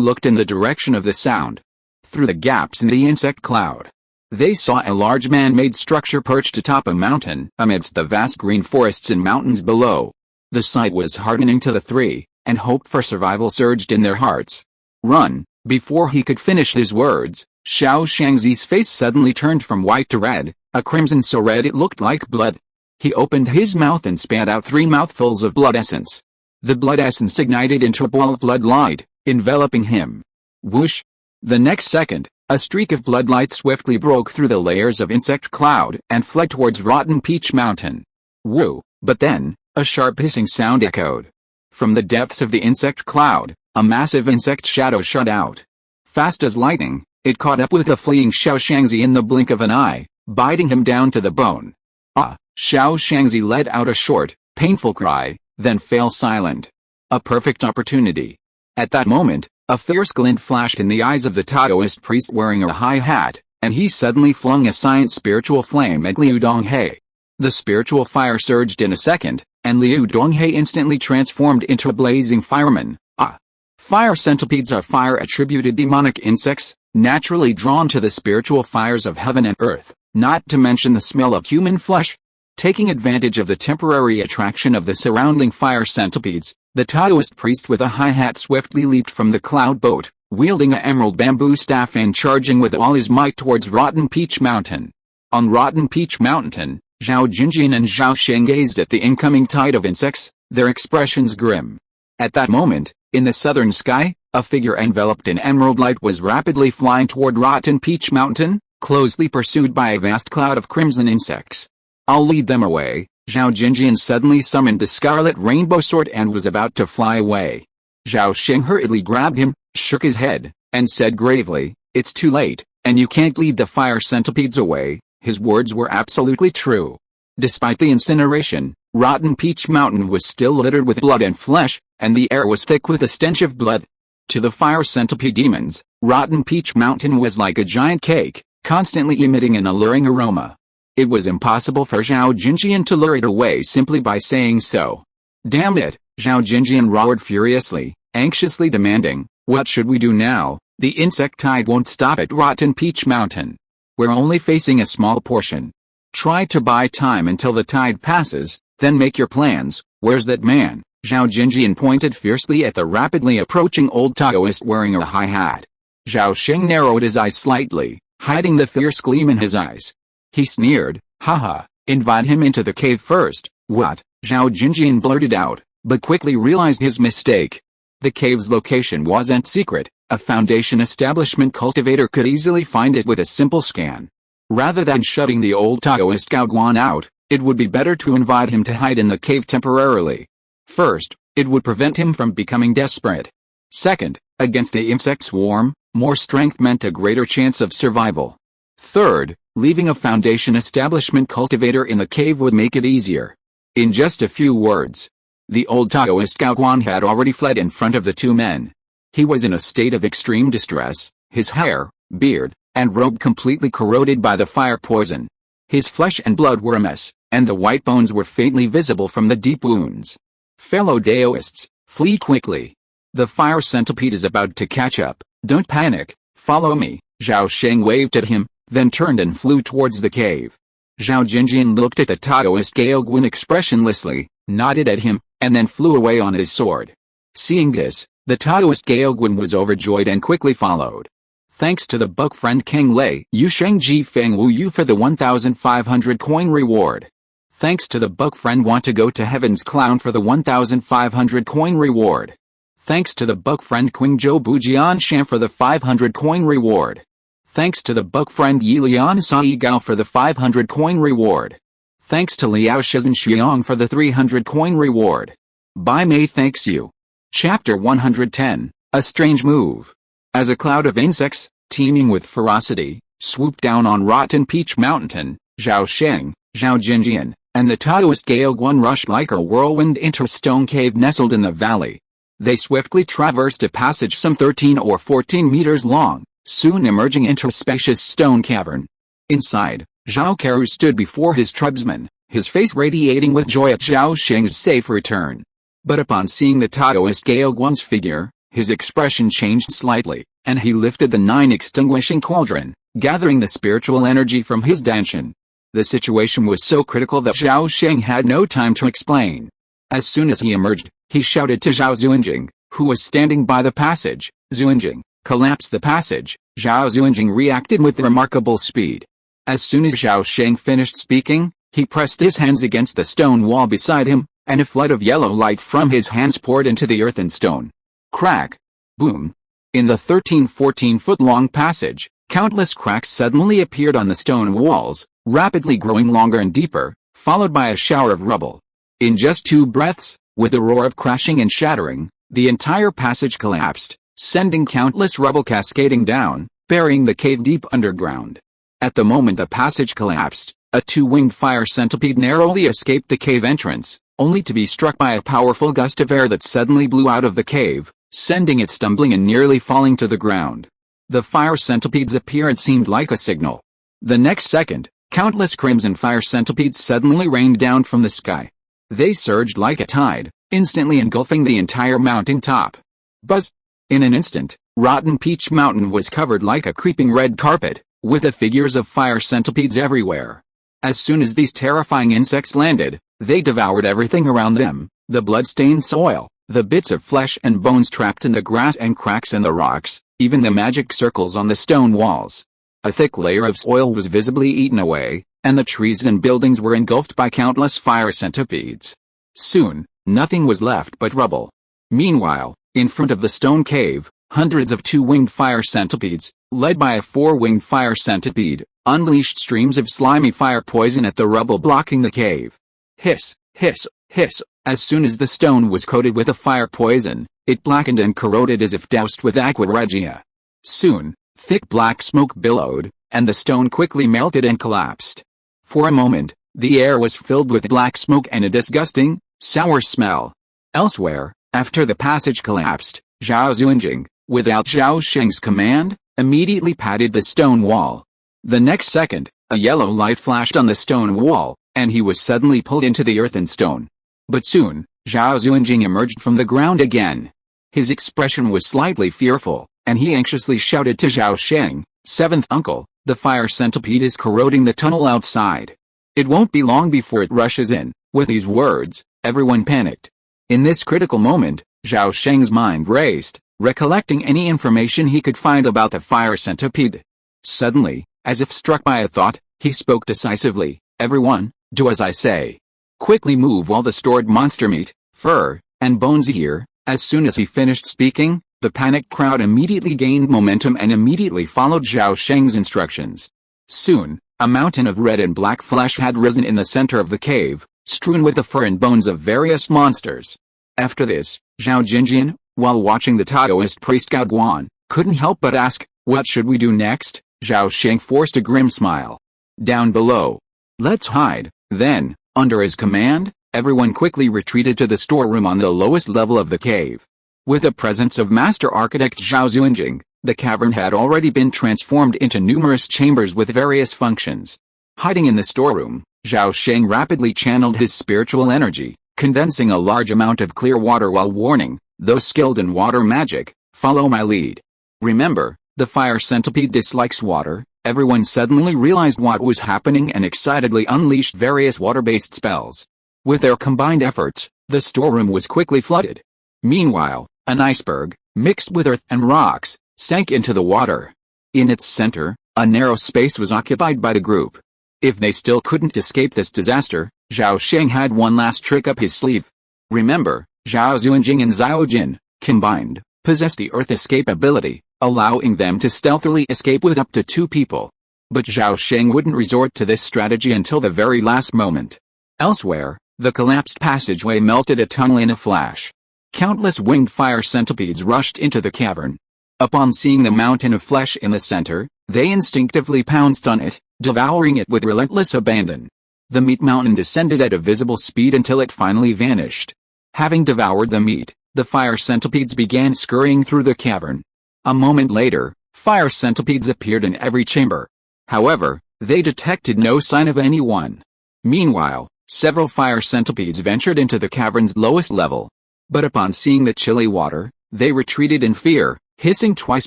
looked in the direction of the sound. Through the gaps in the insect cloud, they saw a large man-made structure perched atop a mountain amidst the vast green forests and mountains below. The sight was heartening to the 3, and hope for survival surged in their hearts. Run! Before he could finish his words, Zhao Sheng's face suddenly turned from white to red, a crimson so red it looked like blood. He opened his mouth and spat out 3 mouthfuls of blood essence. The blood essence ignited into a ball of blood light, enveloping him. Whoosh! The next second, a streak of blood light swiftly broke through the layers of insect cloud and fled towards Rotten Peach Mountain. Woo! But then, a sharp hissing sound echoed. From the depths of the insect cloud, a massive insect shadow shot out. Fast as lightning, it caught up with the fleeing Zhao Sheng in the blink of an eye, biting him down to the bone. Ah! Zhao Sheng let out a short, painful cry, then fell silent. A perfect opportunity. At that moment, a fierce glint flashed in the eyes of the Taoist priest wearing a high hat, and he suddenly flung a scient spiritual flame at Liu Donghe. The spiritual fire surged in a second, and Liu Donghe instantly transformed into a blazing fireman. Ah! Fire centipedes are fire-attributed demonic insects, naturally drawn to the spiritual fires of heaven and earth, not to mention the smell of human flesh. Taking advantage of the temporary attraction of the surrounding fire centipedes, the Taoist priest with a high hat swiftly leaped from the cloud boat, wielding an emerald bamboo staff and charging with all his might towards Rotten Peach Mountain. On Rotten Peach Mountain, Zhao Jinjian and Zhao Sheng gazed at the incoming tide of insects, their expressions grim. At that moment, in the southern sky, a figure enveloped in emerald light was rapidly flying toward Rotten Peach Mountain, closely pursued by a vast cloud of crimson insects. I'll lead them away. Zhao Jinjian suddenly summoned the scarlet rainbow sword and was about to fly away. Zhao Sheng hurriedly grabbed him, shook his head, and said gravely, it's too late, and you can't lead the fire centipedes away. His words were absolutely true. Despite the incineration, Rotten Peach Mountain was still littered with blood and flesh, and the air was thick with the stench of blood. To the fire centipede demons, Rotten Peach Mountain was like a giant cake, constantly emitting an alluring aroma. It was impossible for Zhao Jinjian to lure it away simply by saying so. Damn it, Zhao Jinjian roared furiously, anxiously demanding, what should we do now? The insect tide won't stop at Rotten Peach Mountain. We're only facing a small portion. Try to buy time until the tide passes, then make your plans. Where's that man? Zhao Jinjian pointed fiercely at the rapidly approaching old Taoist wearing a high hat. Zhao Sheng narrowed his eyes slightly, hiding the fierce gleam in his eyes. He sneered, haha, invite him into the cave first. What? Zhao Jinjian blurted out, but quickly realized his mistake. The cave's location wasn't secret. A Foundation establishment cultivator could easily find it with a simple scan. Rather than shutting the old Taoist Gao Guan out, it would be better to invite him to hide in the cave temporarily. First, it would prevent him from becoming desperate. Second, against the insect swarm, more strength meant a greater chance of survival. Third, leaving a Foundation establishment cultivator in the cave would make it easier. In just a few words, the old Taoist Gao Guan had already fled in front of the two men. He was in a state of extreme distress, his hair, beard, and robe completely corroded by the fire poison. His flesh and blood were a mess, and the white bones were faintly visible from the deep wounds. Fellow Daoists, flee quickly. The fire centipede is about to catch up. Don't panic, follow me. Zhao Sheng waved at him, then turned and flew towards the cave. Zhao Jinjian looked at the Taoist Gao Guan expressionlessly, nodded at him, and then flew away on his sword. Seeing this, the Taoist Gao Guan was overjoyed and quickly followed. Thanks to the book friend King Lei Yu Sheng Ji Feng Wu Yu for the 1,500 coin reward. Thanks to the book friend Want to Go to Heaven's Clown for the 1,500 coin reward. Thanks to the book friend Qing Zhou Bujian Shan for the 500 coin reward. Thanks to the book friend Yi Lian Sai Gao for the 500 coin reward. Thanks to Liao Shizhen Xiang for the 300 coin reward. Bai Mei thanks you. Chapter 110, A Strange Move. As a cloud of insects, teeming with ferocity, swooped down on Rotten Peach Mountain, Zhao Sheng, Zhao Jinjian, and the Taoist Gao Guan rushed like a whirlwind into a stone cave nestled in the valley. They swiftly traversed a passage some 13 or 14 meters long, soon emerging into a spacious stone cavern. Inside, Zhao Keru stood before his tribesmen, his face radiating with joy at Zhao Sheng's safe return. But upon seeing the Taoist Gao Guan's figure, his expression changed slightly, and he lifted the 9 extinguishing cauldron, gathering the spiritual energy from his danshan. The situation was so critical that Zhao Sheng had no time to explain. As soon as he emerged, he shouted to Zhao Xuanjing, who was standing by the passage, Xuanjing, collapse the passage. Zhao Xuanjing reacted with remarkable speed. As soon as Zhao Sheng finished speaking, he pressed his hands against the stone wall beside him, and a flood of yellow light from his hands poured into the earth and stone. Crack! Boom! In the 13-14 foot long passage, countless cracks suddenly appeared on the stone walls, rapidly growing longer and deeper, followed by a shower of rubble. In just 2 breaths, with a roar of crashing and shattering, the entire passage collapsed, sending countless rubble cascading down, burying the cave deep underground. At the moment the passage collapsed, a 2-winged fire centipede narrowly escaped the cave entrance, only to be struck by a powerful gust of air that suddenly blew out of the cave, sending it stumbling and nearly falling to the ground. The fire centipede's appearance seemed like a signal. The next second, countless crimson fire centipedes suddenly rained down from the sky. They surged like a tide, instantly engulfing the entire mountain top. Buzz! In an instant, Rotten Peach Mountain was covered like a creeping red carpet, with the figures of fire centipedes everywhere. As soon as these terrifying insects landed, they devoured everything around them, the blood-stained soil, the bits of flesh and bones trapped in the grass and cracks in the rocks, even the magic circles on the stone walls. A thick layer of soil was visibly eaten away, and the trees and buildings were engulfed by countless fire centipedes. Soon, nothing was left but rubble. Meanwhile, in front of the stone cave, hundreds of 2-winged fire centipedes, led by a 4-winged fire centipede, unleashed streams of slimy fire poison at the rubble blocking the cave. Hiss, hiss, hiss. As soon as the stone was coated with the fire poison, it blackened and corroded as if doused with aqua regia. Soon, thick black smoke billowed, and the stone quickly melted and collapsed. For a moment, the air was filled with black smoke and a disgusting, sour smell. Elsewhere, after the passage collapsed, Zhao Xuanjing, without Zhao Sheng's command, immediately patted the stone wall. The next second, A yellow light flashed on the stone wall, and he was suddenly pulled into the earth and stone. But soon, Zhao Xuanjing emerged from the ground again. His expression was slightly fearful, and he anxiously shouted to Zhao Sheng, "Seventh uncle, the fire centipede is corroding the tunnel outside. It won't be long before it rushes in." With these words, everyone panicked. In this critical moment, Zhao Sheng's mind raced, recollecting any information he could find about the fire centipede. Suddenly, as if struck by a thought, he spoke decisively, "Everyone, do as I say. Quickly move all the stored monster meat, fur, and bones here." As soon as he finished speaking, the panicked crowd immediately gained momentum and immediately followed Zhao Sheng's instructions. Soon, a mountain of red and black flesh had risen in the center of the cave, strewn with the fur and bones of various monsters. After this, Zhao Jinjian, while watching the Taoist priest Gao Guan, couldn't help but ask, "What should we do next?" Zhao Sheng forced a grim smile. "Down below. Let's hide." Then, under his command, everyone quickly retreated to the storeroom on the lowest level of the cave. With the presence of Master Architect Zhao Xuanjing, the cavern had already been transformed into numerous chambers with various functions. Hiding in the storeroom, Zhao Sheng rapidly channeled his spiritual energy, condensing a large amount of clear water while warning, "Those skilled in water magic, follow my lead." Remember, the fire centipede dislikes water. Everyone suddenly realized what was happening and excitedly unleashed various water-based spells. With their combined efforts, the storeroom was quickly flooded. Meanwhile, an iceberg, mixed with earth and rocks, sank into the water. In its center, a narrow space was occupied by the group. If they still couldn't escape this disaster, Zhao Sheng had one last trick up his sleeve. Remember, Zhao Xuanjing and Zhao Jin, combined, possessed the earth escape ability, allowing them to stealthily escape with up to 2 people. But Zhao Sheng wouldn't resort to this strategy until the very last moment. Elsewhere, the collapsed passageway melted a tunnel in a flash. Countless winged fire centipedes rushed into the cavern. Upon seeing the mountain of flesh in the center, they instinctively pounced on it, devouring it with relentless abandon. The meat mountain descended at a visible speed until it finally vanished. Having devoured the meat, the fire centipedes began scurrying through the cavern. A moment later, fire centipedes appeared in every chamber. However, they detected no sign of anyone. Meanwhile, several fire centipedes ventured into the cavern's lowest level. But upon seeing the chilly water, they retreated in fear, hissing twice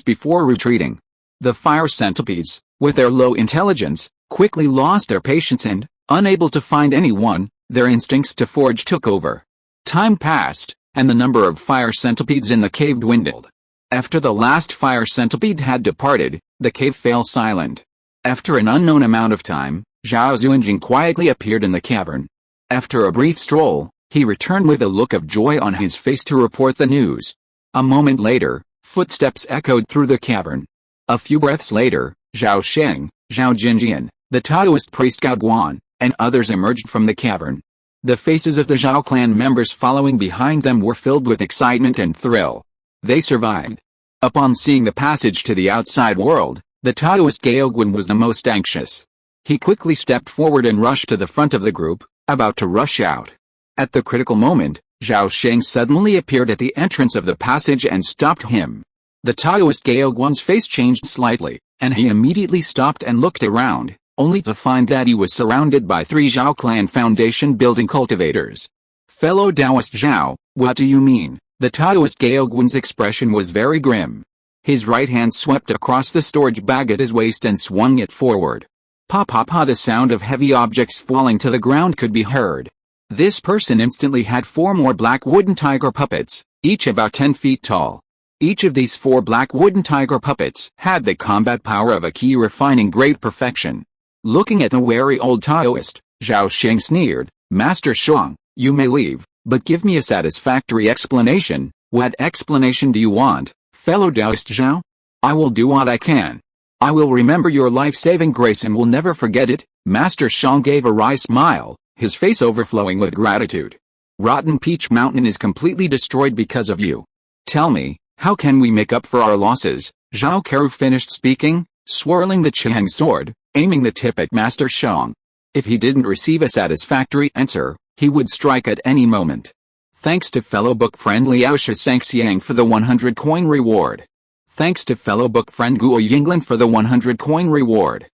before retreating. The fire centipedes, with their low intelligence, quickly lost their patience and, unable to find anyone, their instincts to forage took over. Time passed, and the number of fire centipedes in the cave dwindled. After the last fire centipede had departed, the cave fell silent. After an unknown amount of time, Zhao Xuanjing quietly appeared in the cavern. After a brief stroll, he returned with a look of joy on his face to report the news. A moment later, footsteps echoed through the cavern. A few breaths later, Zhao Sheng, Zhao Jinjian, the Taoist priest Gao Guan, and others emerged from the cavern. The faces of the Zhao clan members following behind them were filled with excitement and thrill. They survived. Upon seeing the passage to the outside world, the Taoist Gaoguan was the most anxious. He quickly stepped forward and rushed to the front of the group, about to rush out. At the critical moment, Zhao Sheng suddenly appeared at the entrance of the passage and stopped him. The Taoist Gaoguan's face changed slightly, and he immediately stopped and looked around, only to find that he was surrounded by 3 Zhao clan foundation building cultivators. "Fellow Taoist Zhao, what do you mean?" The Taoist Gaoguan's expression was very grim. His right hand swept across the storage bag at his waist and swung it forward. Pa pa pa, the sound of heavy objects falling to the ground could be heard. This person instantly had 4 more black wooden tiger puppets, each about 10 feet tall. Each of these 4 black wooden tiger puppets had the combat power of a key refining great perfection. Looking at the wary old Taoist, Zhao Sheng sneered, "Master Shang, you may leave, but give me a satisfactory explanation." "What explanation do you want, fellow Taoist Zhao? I will do what I can. I will remember your life-saving grace and will never forget it." Master Shang gave a wry smile, his face overflowing with gratitude. "Rotten Peach Mountain is completely destroyed because of you. Tell me, how can we make up for our losses?" Zhao Keru finished speaking, swirling the Chiang sword, aiming the tip at Master Shang. If he didn't receive a satisfactory answer, he would strike at any moment. Thanks to fellow book friend Liao Shangxiang for the 100 coin reward. Thanks to fellow book friend Guo Yinglan for the 100 coin reward.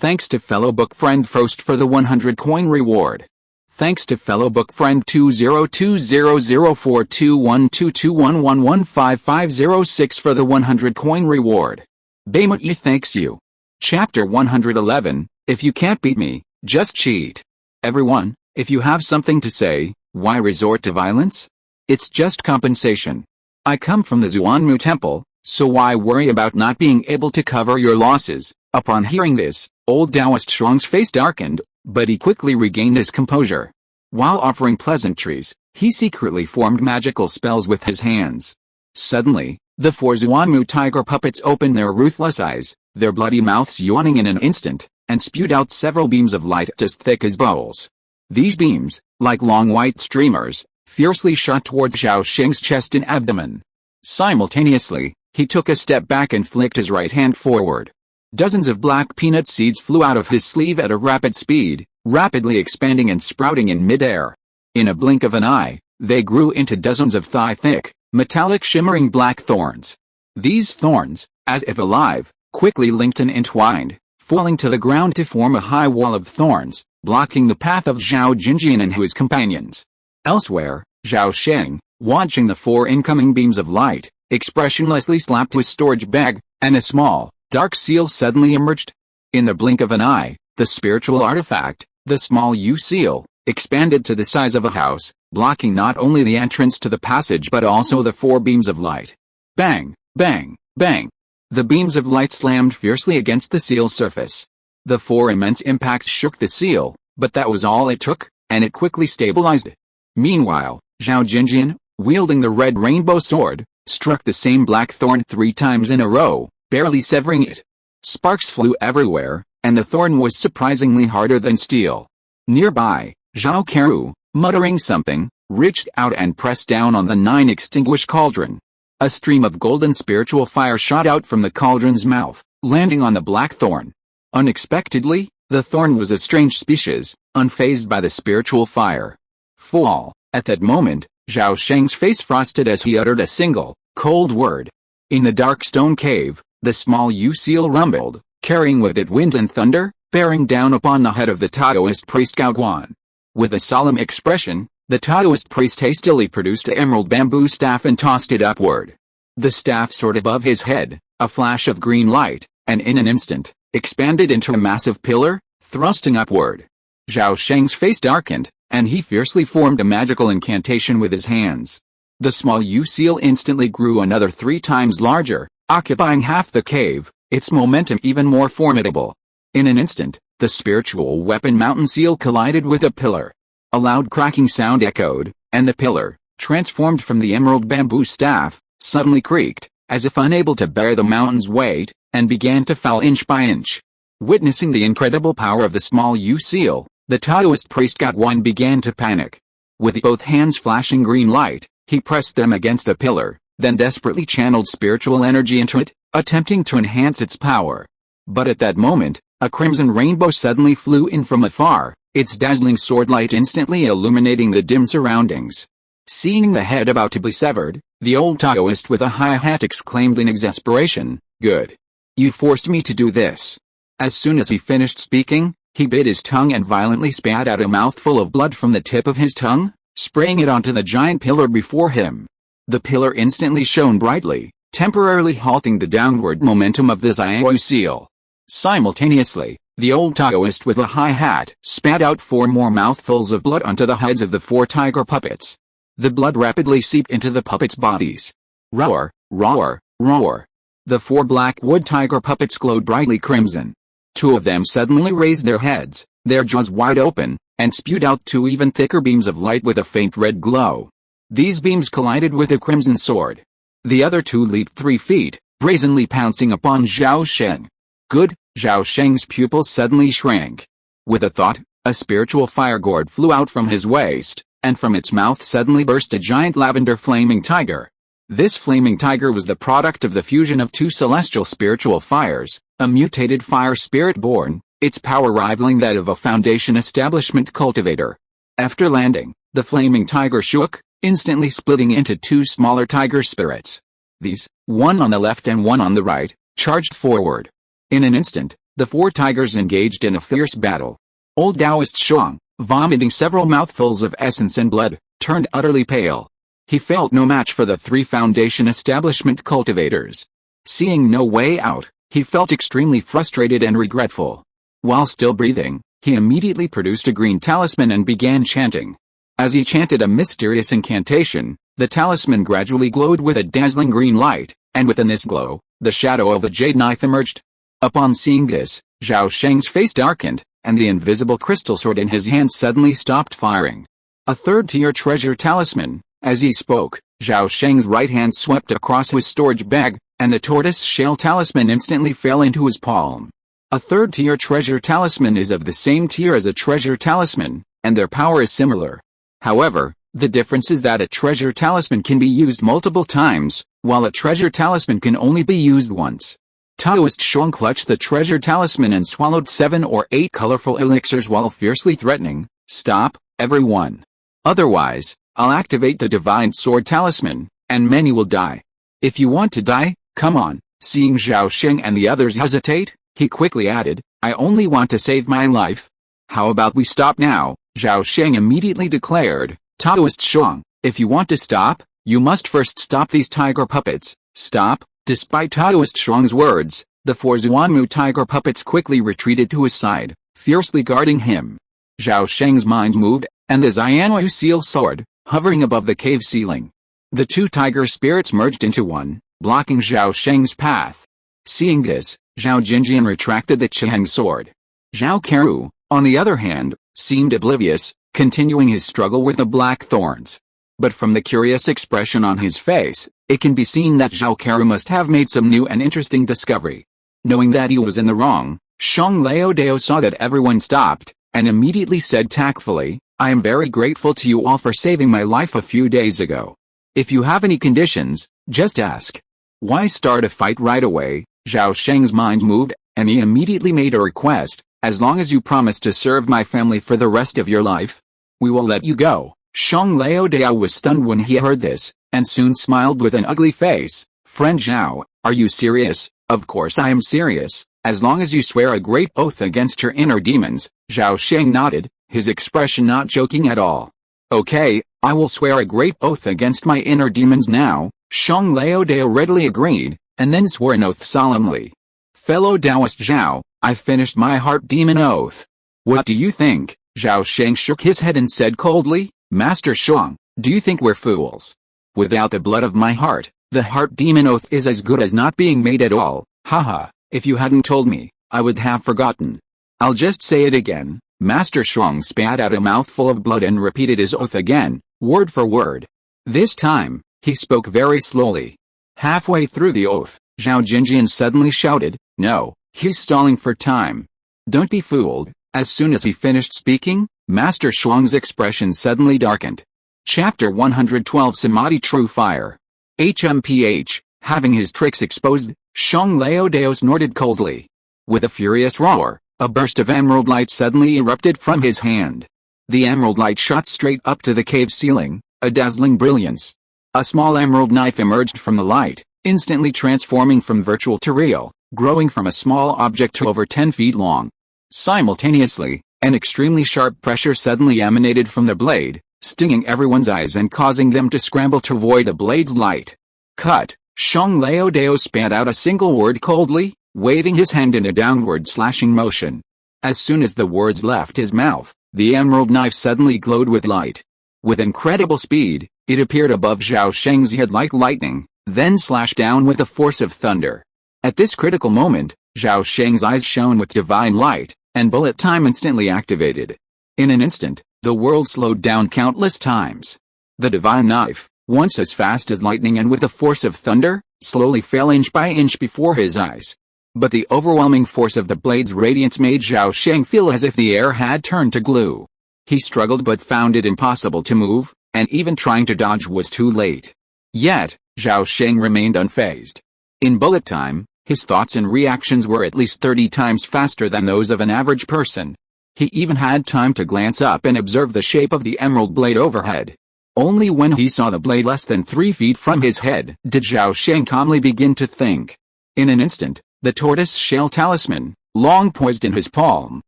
Thanks to fellow book friend Frost for the 100 coin reward. Thanks to fellow book friend 20200421221115506 for the 100 coin reward. Baymut thanks you. Chapter 111, If you can't beat me, just cheat. Everyone, if you have something to say, why resort to violence? It's just compensation. I come from the Xuanmu temple, so why worry about not being able to cover your losses? Upon hearing this, old Taoist Shuang's face darkened, but he quickly regained his composure. While offering pleasantries, he secretly formed magical spells with his hands. Suddenly, the 4 Xuanmu tiger puppets opened their ruthless eyes, their bloody mouths yawning in an instant, and spewed out several beams of light as thick as bowls. These beams, like long white streamers, fiercely shot towards Zhao Sheng's chest and abdomen. Simultaneously, he took a step back and flicked his right hand forward. Dozens of black peanut seeds flew out of his sleeve at a rapid speed, rapidly expanding and sprouting in midair. In a blink of an eye, they grew into dozens of thigh-thick, metallic shimmering black thorns. These thorns, as if alive, quickly linked and entwined, falling to the ground to form a high wall of thorns, blocking the path of Zhao Jinjian and his companions. Elsewhere, Zhao Sheng, watching the 4 incoming beams of light, expressionlessly slapped his storage bag, and a small, dark seal suddenly emerged. In the blink of an eye, the spiritual artifact, the small U seal, expanded to the size of a house, blocking not only the entrance to the passage but also the 4 beams of light. Bang, bang, bang. The beams of light slammed fiercely against the seal's surface. The 4 immense impacts shook the seal, but that was all it took, and it quickly stabilized. Meanwhile, Zhao Jinjian, wielding the red rainbow sword, struck the same black thorn 3 times in a row, barely severing it. Sparks flew everywhere, and the thorn was surprisingly harder than steel. Nearby, Zhao Keru, muttering something, reached out and pressed down on the 9 extinguished cauldron. A stream of golden spiritual fire shot out from the cauldron's mouth, landing on the black thorn. Unexpectedly, the thorn was a strange species, unfazed by the spiritual fire. Fall. At that moment, Zhao Sheng's face frosted as he uttered a single, cold word. In the dark stone cave, the small U seal rumbled, carrying with it wind and thunder, bearing down upon the head of the Taoist priest Gao Guan. With a solemn expression, the Taoist priest hastily produced an emerald bamboo staff and tossed it upward. The staff soared above his head, a flash of green light, and in an instant, expanded into a massive pillar, thrusting upward. Zhao Sheng's face darkened, and he fiercely formed a magical incantation with his hands. The small U seal instantly grew another 3 times larger, occupying half the cave, its momentum even more formidable. In an instant, the spiritual weapon mountain seal collided with a pillar. A loud cracking sound echoed, and the pillar, transformed from the emerald bamboo staff, suddenly creaked, as if unable to bear the mountain's weight, and began to fall inch by inch. Witnessing the incredible power of the small U seal, the Taoist priest Gao Guan began to panic. With both hands flashing green light, he pressed them against the pillar, then desperately channeled spiritual energy into it, attempting to enhance its power. But at that moment, a crimson rainbow suddenly flew in from afar, its dazzling sword light instantly illuminating the dim surroundings. Seeing the head about to be severed, the old Taoist with a high hat exclaimed in exasperation, "Good. You forced me to do this." As soon as he finished speaking, he bit his tongue and violently spat out a mouthful of blood from the tip of his tongue, spraying it onto the giant pillar before him. The pillar instantly shone brightly, temporarily halting the downward momentum of the Xiao seal. Simultaneously, the old Taoist with a high hat spat out 4 more mouthfuls of blood onto the heads of the 4 tiger puppets. The blood rapidly seeped into the puppets' bodies. Roar, roar, roar. The 4 black wood tiger puppets glowed brightly crimson. 2 of them suddenly raised their heads, their jaws wide open, and spewed out 2 even thicker beams of light with a faint red glow. These beams collided with a crimson sword. The other 2 leaped 3 feet, brazenly pouncing upon Zhao Sheng. Good. Zhao Sheng's pupils suddenly shrank. With a thought, a spiritual fire gourd flew out from his waist, and from its mouth suddenly burst a giant lavender flaming tiger. This flaming tiger was the product of the fusion of 2 celestial spiritual fires, a mutated fire spirit born, its power rivaling that of a Foundation establishment cultivator. After landing, the flaming tiger shook, instantly splitting into 2 smaller tiger spirits. These, one on the left and one on the right, charged forward. In an instant, the four tigers engaged in a fierce battle. Old Taoist Sheng, vomiting several mouthfuls of essence and blood, turned utterly pale. He felt no match for the three Foundation establishment cultivators. Seeing no way out, he felt extremely frustrated and regretful. While still breathing, he immediately produced a green talisman and began chanting. As he chanted a mysterious incantation, the talisman gradually glowed with a dazzling green light, and within this glow, the shadow of a jade knife emerged. Upon seeing this, Zhao Sheng's face darkened, and the invisible crystal sword in his hand suddenly stopped firing. A third-tier treasure talisman. As he spoke, Zhao Sheng's right hand swept across his storage bag, and the tortoise-shell talisman instantly fell into his palm. A third-tier treasure talisman is of the same tier as a treasure talisman, and their power is similar. However, the difference is that a treasure talisman can be used multiple times, while a treasure talisman can only be used once. Taoist Sheng clutched the treasure talisman and swallowed 7 or 8 colorful elixirs while fiercely threatening, "Stop, everyone. Otherwise, I'll activate the divine sword talisman, and many will die. If you want to die, come on." Seeing Zhao Sheng and the others hesitate, he quickly added, "I only want to save my life. How about we stop now?" Zhao Sheng immediately declared, "Taoist Sheng, if you want to stop, you must first stop these tiger puppets. Stop." Despite Taoist Sheng's words, the 4 Xuanmu tiger puppets quickly retreated to his side, fiercely guarding him. Zhao Sheng's mind moved, and the Xianwu seal sword, hovering above the cave ceiling. The 2 tiger spirits merged into one, blocking Zhao Sheng's path. Seeing this, Zhao Jinjian retracted the Chiheng sword. Zhao Keru, on the other hand, seemed oblivious, continuing his struggle with the black thorns. But from the curious expression on his face, it can be seen that Zhao Keru must have made some new and interesting discovery. Knowing that he was in the wrong, Sheng Laodao saw that everyone stopped, and immediately said tactfully, "I am very grateful to you all for saving my life a few days ago. If you have any conditions, just ask." Why start a fight right away? Zhao Sheng's mind moved, and he immediately made a request, "As long as you promise to serve my family for the rest of your life, we will let you go." Sheng Laodao was stunned when he heard this, and soon smiled with an ugly face. "Friend Zhao, are you serious?" "Of course I am serious, as long as you swear a great oath against your inner demons." Zhao Sheng nodded, his expression not joking at all. "Okay, I will swear a great oath against my inner demons now." Sheng Laodao readily agreed, and then swore an oath solemnly. "Fellow Taoist Zhao, I finished my heart demon oath. What do you think?" Zhao Sheng shook his head and said coldly, "Master Sheng, do you think we're fools? Without the blood of my heart, the heart demon oath is as good as not being made at all. Haha, if you hadn't told me, I would have forgotten. I'll just say it again." Master Sheng spat out a mouthful of blood and repeated his oath again, word for word. This time, he spoke very slowly. Halfway through the oath, Zhao Jinjian suddenly shouted, "No, he's stalling for time. Don't be fooled." As soon as he finished speaking, Master Sheng's expression suddenly darkened. Chapter 112 Samadhi True Fire. HMPH, having his tricks exposed, Sheng Laodao snorted coldly. With a furious roar, a burst of emerald light suddenly erupted from his hand. The emerald light shot straight up to the cave ceiling, a dazzling brilliance. A small emerald knife emerged from the light, instantly transforming from virtual to real, growing from a small object to over 10 feet long. Simultaneously, an extremely sharp pressure suddenly emanated from the blade, stinging everyone's eyes and causing them to scramble to avoid the blade's light. "Cut!" Sheng Laodao spat out a single word coldly, waving his hand in a downward slashing motion. As soon as the words left his mouth, the emerald knife suddenly glowed with light. With incredible speed, it appeared above Zhao Sheng's head like lightning, then slashed down with the force of thunder. At this critical moment, Zhao Sheng's eyes shone with divine light, and bullet time instantly activated. In an instant, the world slowed down countless times. The divine knife, once as fast as lightning and with the force of thunder, slowly fell inch by inch before his eyes. But the overwhelming force of the blade's radiance made Zhao Sheng feel as if the air had turned to glue. He struggled but found it impossible to move, and even trying to dodge was too late. Yet, Zhao Sheng remained unfazed. In bullet time, his thoughts and reactions were at least 30 times faster than those of an average person. He even had time to glance up and observe the shape of the emerald blade overhead. Only when he saw the blade less than 3 feet from his head did Zhao Sheng calmly begin to think. In an instant, the tortoise-shell talisman, long poised in his palm,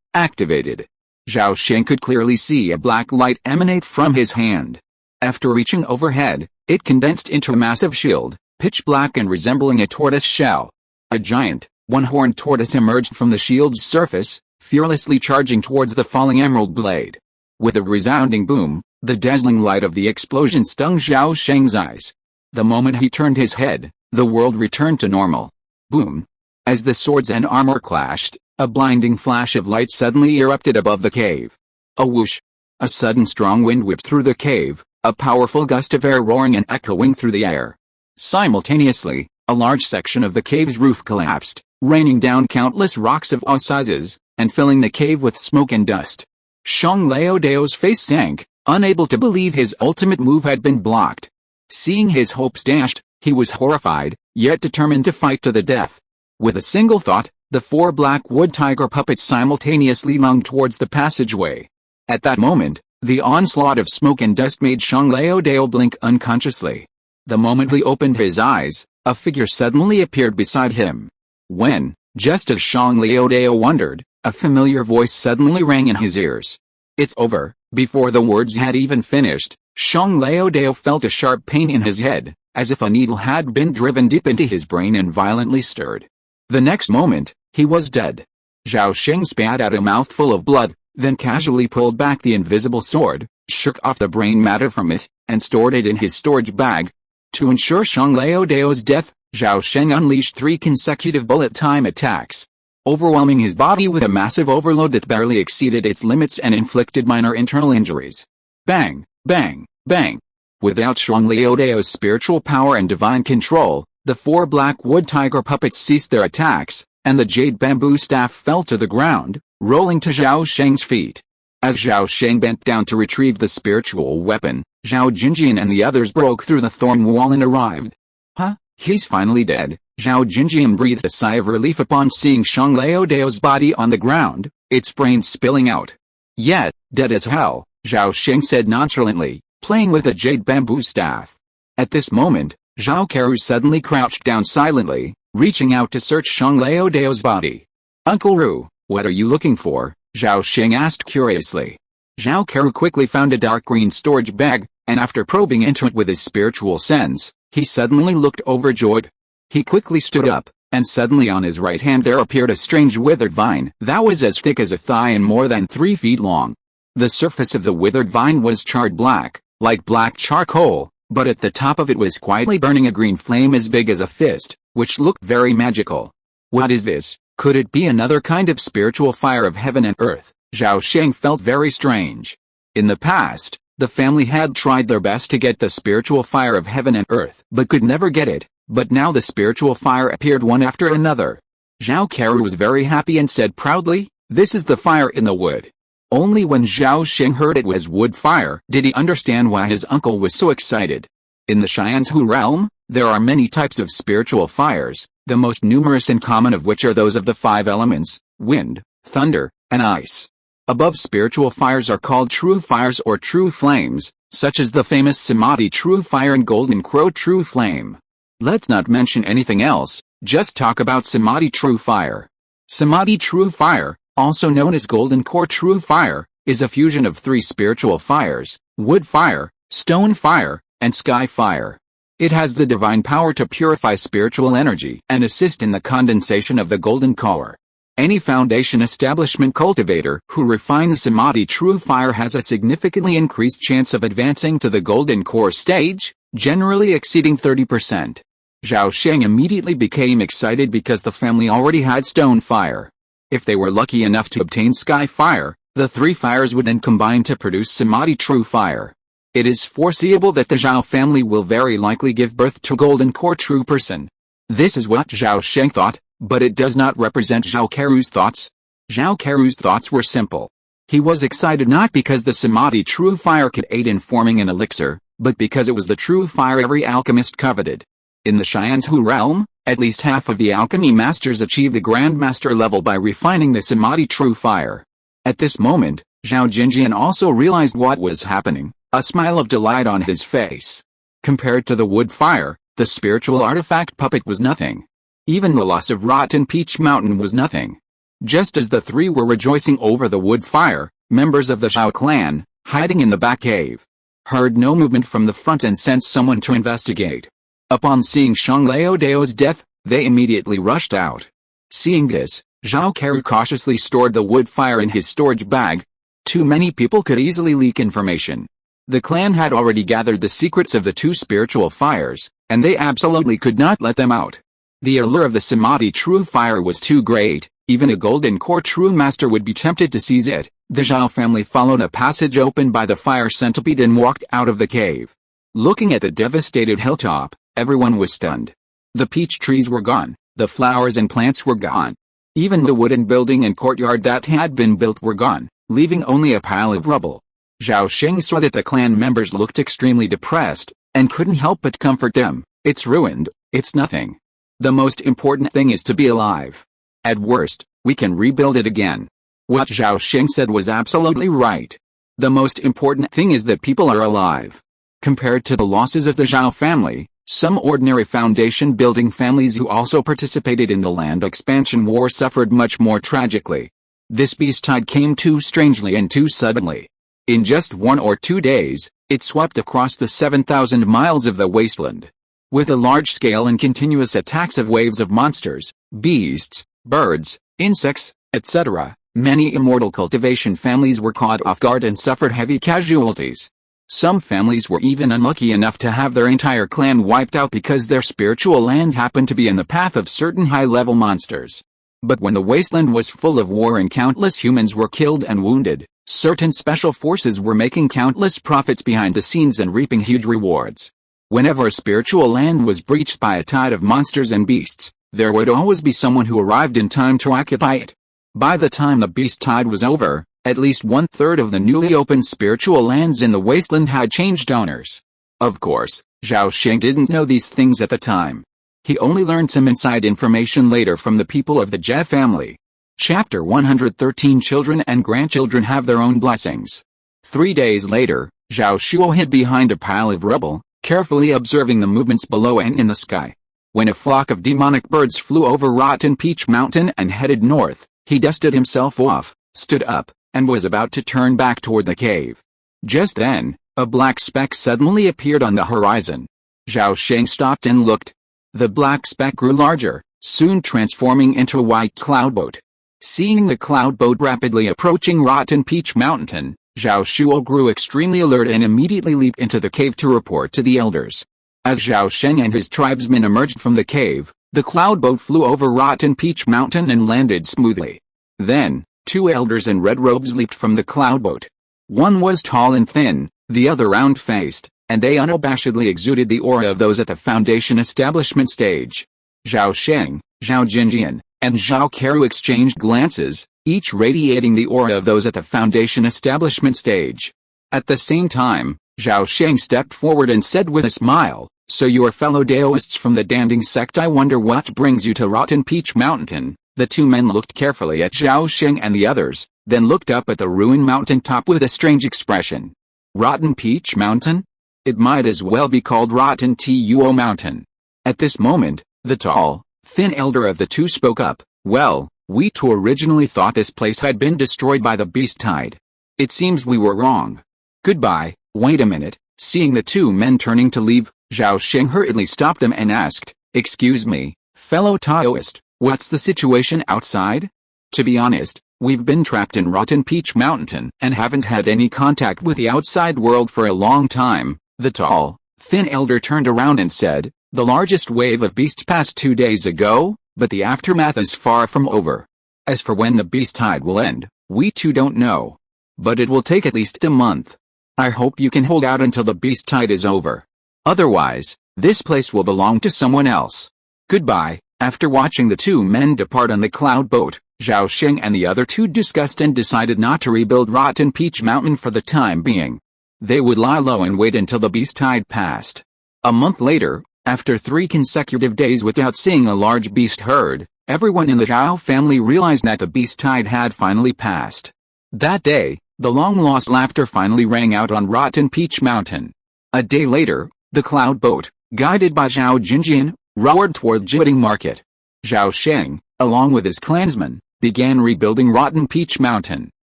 activated. Zhao Sheng could clearly see a black light emanate from his hand. After reaching overhead, it condensed into a massive shield, pitch black and resembling a tortoise shell. A giant, one-horned tortoise emerged from the shield's surface, fearlessly charging towards the falling emerald blade. With a resounding boom, the dazzling light of the explosion stung Zhao Sheng's eyes. The moment he turned his head, the world returned to normal. Boom! As the swords and armor clashed, a blinding flash of light suddenly erupted above the cave. A whoosh! A sudden strong wind whipped through the cave, a powerful gust of air roaring and echoing through the air. Simultaneously, a large section of the cave's roof collapsed, raining down countless rocks of all sizes, and filling the cave with smoke and dust. Xiang Laodao's face sank, unable to believe his ultimate move had been blocked. Seeing his hopes dashed, he was horrified, yet determined to fight to the death. With a single thought, the 4 black wood tiger puppets simultaneously lunged towards the passageway. At that moment, the onslaught of smoke and dust made Xiang Laodao blink unconsciously. The moment he opened his eyes, a figure suddenly appeared beside him. When, just as Xiang Laodao wondered, a familiar voice suddenly rang in his ears. "It's over." Before the words had even finished, Xiang Laodao felt a sharp pain in his head, as if a needle had been driven deep into his brain and violently stirred. The next moment, he was dead. Zhao Sheng spat out a mouthful of blood, then casually pulled back the invisible sword, shook off the brain matter from it, and stored it in his storage bag. To ensure Xiang Laodao's death, Zhao Sheng unleashed 3 consecutive bullet-time attacks, overwhelming his body with a massive overload that barely exceeded its limits and inflicted minor internal injuries. Bang, bang, bang. Without Xiang Laodao's spiritual power and divine control, the 4 black wood tiger puppets ceased their attacks, and the jade bamboo staff fell to the ground, rolling to Zhao Sheng's feet. As Zhao Sheng bent down to retrieve the spiritual weapon, Zhao Jinjian and the others broke through the thorn wall and arrived. "Huh? He's finally dead." Zhao Jinjian breathed a sigh of relief upon seeing Xiang Laodao's body on the ground, its brains spilling out. "Yet, dead as hell," Zhao Sheng said nonchalantly, playing with a jade bamboo staff. At this moment, Zhao Keru suddenly crouched down silently, reaching out to search Xiang Laodao's body. "Uncle Ru, what are you looking for?" Zhao Sheng asked curiously. Zhao Keru quickly found a dark green storage bag, and after probing into it with his spiritual sense, he suddenly looked overjoyed. He quickly stood up, and suddenly on his right hand there appeared a strange withered vine that was as thick as a thigh and more than 3 feet long. The surface of the withered vine was charred black, like black charcoal, but at the top of it was quietly burning a green flame as big as a fist, which looked very magical. "What is this? Could it be another kind of spiritual fire of heaven and earth?" Zhao Sheng felt very strange. In the past, the family had tried their best to get the spiritual fire of heaven and earth, but could never get it, but now the spiritual fire appeared one after another. Zhao Keru was very happy and said proudly, "This is the fire in the wood." Only when Zhao Sheng heard it was wood fire did he understand why his uncle was so excited. In the Xianzhu realm, there are many types of spiritual fires, the most numerous and common of which are those of the 5 elements, wind, thunder, and ice. Above spiritual fires are called true fires or true flames, such as the famous Samadhi true fire and Golden Crow true flame. Let's not mention anything else, just talk about Samadhi true fire. Samadhi true fire, also known as Golden Core true fire, is a fusion of 3 spiritual fires, wood fire, stone fire, and sky fire. It has the divine power to purify spiritual energy and assist in the condensation of the golden core. Any foundation establishment cultivator who refines Samadhi true fire has a significantly increased chance of advancing to the golden core stage, generally exceeding 30%. Zhao Sheng immediately became excited because the family already had stone fire. If they were lucky enough to obtain sky fire, the 3 fires would then combine to produce Samadhi true fire. It is foreseeable that the Zhao family will very likely give birth to golden core true person. This is what Zhao Sheng thought, but it does not represent Zhao Keru's thoughts. Zhao Keru's thoughts were simple. He was excited not because the Samadhi true fire could aid in forming an elixir, but because it was the true fire every alchemist coveted. In the Xianzhu realm, at least half of the alchemy masters achieve the Grandmaster level by refining the Samadhi true fire. At this moment, Zhao Jinjian also realized what was happening, a smile of delight on his face. Compared to the wood fire, the spiritual artifact puppet was nothing. Even the loss of rotten Peach Mountain was nothing. Just as the three were rejoicing over the wood fire, members of the Zhao clan, hiding in the back cave, heard no movement from the front and sent someone to investigate. Upon seeing Shang Lao Dao's death, they immediately rushed out. Seeing this, Zhao Keru cautiously stored the wood fire in his storage bag. Too many people could easily leak information. The clan had already gathered the secrets of the two spiritual fires, and they absolutely could not let them out. The allure of the Samadhi true fire was too great, even a golden core true master would be tempted to seize it. The Zhao family followed a passage opened by the fire centipede and walked out of the cave. Looking at the devastated hilltop, everyone was stunned. The peach trees were gone, the flowers and plants were gone. Even the wooden building and courtyard that had been built were gone, leaving only a pile of rubble. Zhao Sheng saw that the clan members looked extremely depressed, and couldn't help but comfort them. It's ruined, it's nothing. The most important thing is to be alive. At worst, we can rebuild it again. What Zhao Sheng said was absolutely right. The most important thing is that people are alive. Compared to the losses of the Zhao family, some ordinary foundation-building families who also participated in the land expansion war suffered much more tragically. This beast tide came too strangely and too suddenly. In just 1 or 2 days, it swept across the 7,000 miles of the wasteland. With a large-scale and continuous attacks of waves of monsters, beasts, birds, insects, etc., many immortal cultivation families were caught off guard and suffered heavy casualties. Some families were even unlucky enough to have their entire clan wiped out because their spiritual land happened to be in the path of certain high-level monsters. But when the wasteland was full of war and countless humans were killed and wounded, certain special forces were making countless profits behind the scenes and reaping huge rewards. Whenever a spiritual land was breached by a tide of monsters and beasts, there would always be someone who arrived in time to occupy it. By the time the beast tide was over, at least 1/3 of the newly opened spiritual lands in the wasteland had changed owners. Of course, Zhao Sheng didn't know these things at the time. He only learned some inside information later from the people of the Jie family. Chapter 113 Children and grandchildren have their own blessings. 3 days later, Zhao Shuo hid behind a pile of rubble, carefully observing the movements below and in the sky. When a flock of demonic birds flew over Rotten Peach Mountain and headed north, he dusted himself off, stood up, and was about to turn back toward the cave. Just then, a black speck suddenly appeared on the horizon. Zhao Sheng stopped and looked. The black speck grew larger, soon transforming into a white cloud boat. Seeing the cloud boat rapidly approaching Rotten Peach Mountain, Zhao Shuo grew extremely alert and immediately leaped into the cave to report to the elders. As Zhao Sheng and his tribesmen emerged from the cave, the cloud boat flew over Rotten Peach Mountain and landed smoothly. Then, 2 elders in red robes leaped from the cloud boat. One was tall and thin, the other round-faced, and they unabashedly exuded the aura of those at the foundation establishment stage. Zhao Sheng, Zhao Jinjian, and Zhao Keru exchanged glances, each radiating the aura of those at the foundation establishment stage. At the same time, Zhao Sheng stepped forward and said with a smile, "So you are fellow Daoists from the Danding sect. I wonder what brings you to Rotten Peach Mountain." The 2 men looked carefully at Zhao Sheng and the others, then looked up at the ruined mountain top with a strange expression. Rotten Peach Mountain? It might as well be called Rotten Tuo Mountain. At this moment, the tall, thin elder of the 2 spoke up. "Well, we too originally thought this place had been destroyed by the beast tide. It seems we were wrong. Goodbye." Wait a minute. Seeing the 2 men turning to leave, Zhao Sheng hurriedly stopped them and asked, "Excuse me, fellow Taoist, what's the situation outside? To be honest, we've been trapped in Rotten Peach Mountain and haven't had any contact with the outside world for a long time." The tall, thin elder turned around and said, "The largest wave of beasts passed 2 days ago, but the aftermath is far from over. As for when the beast tide will end, we too don't know. But it will take at least a month. I hope you can hold out until the beast tide is over. Otherwise, this place will belong to someone else. Goodbye." After watching the 2 men depart on the cloud boat, Zhao Sheng and the other 2 discussed and decided not to rebuild Rotten Peach Mountain for the time being. They would lie low and wait until the beast tide passed. A month later, after 3 consecutive days without seeing a large beast herd, everyone in the Zhao family realized that the beast tide had finally passed. That day, the long-lost laughter finally rang out on Rotten Peach Mountain. A day later, the cloud boat, guided by Zhao Jinjian, roared toward Jiating Market. Zhao Sheng, along with his clansmen, began rebuilding Rotten Peach Mountain.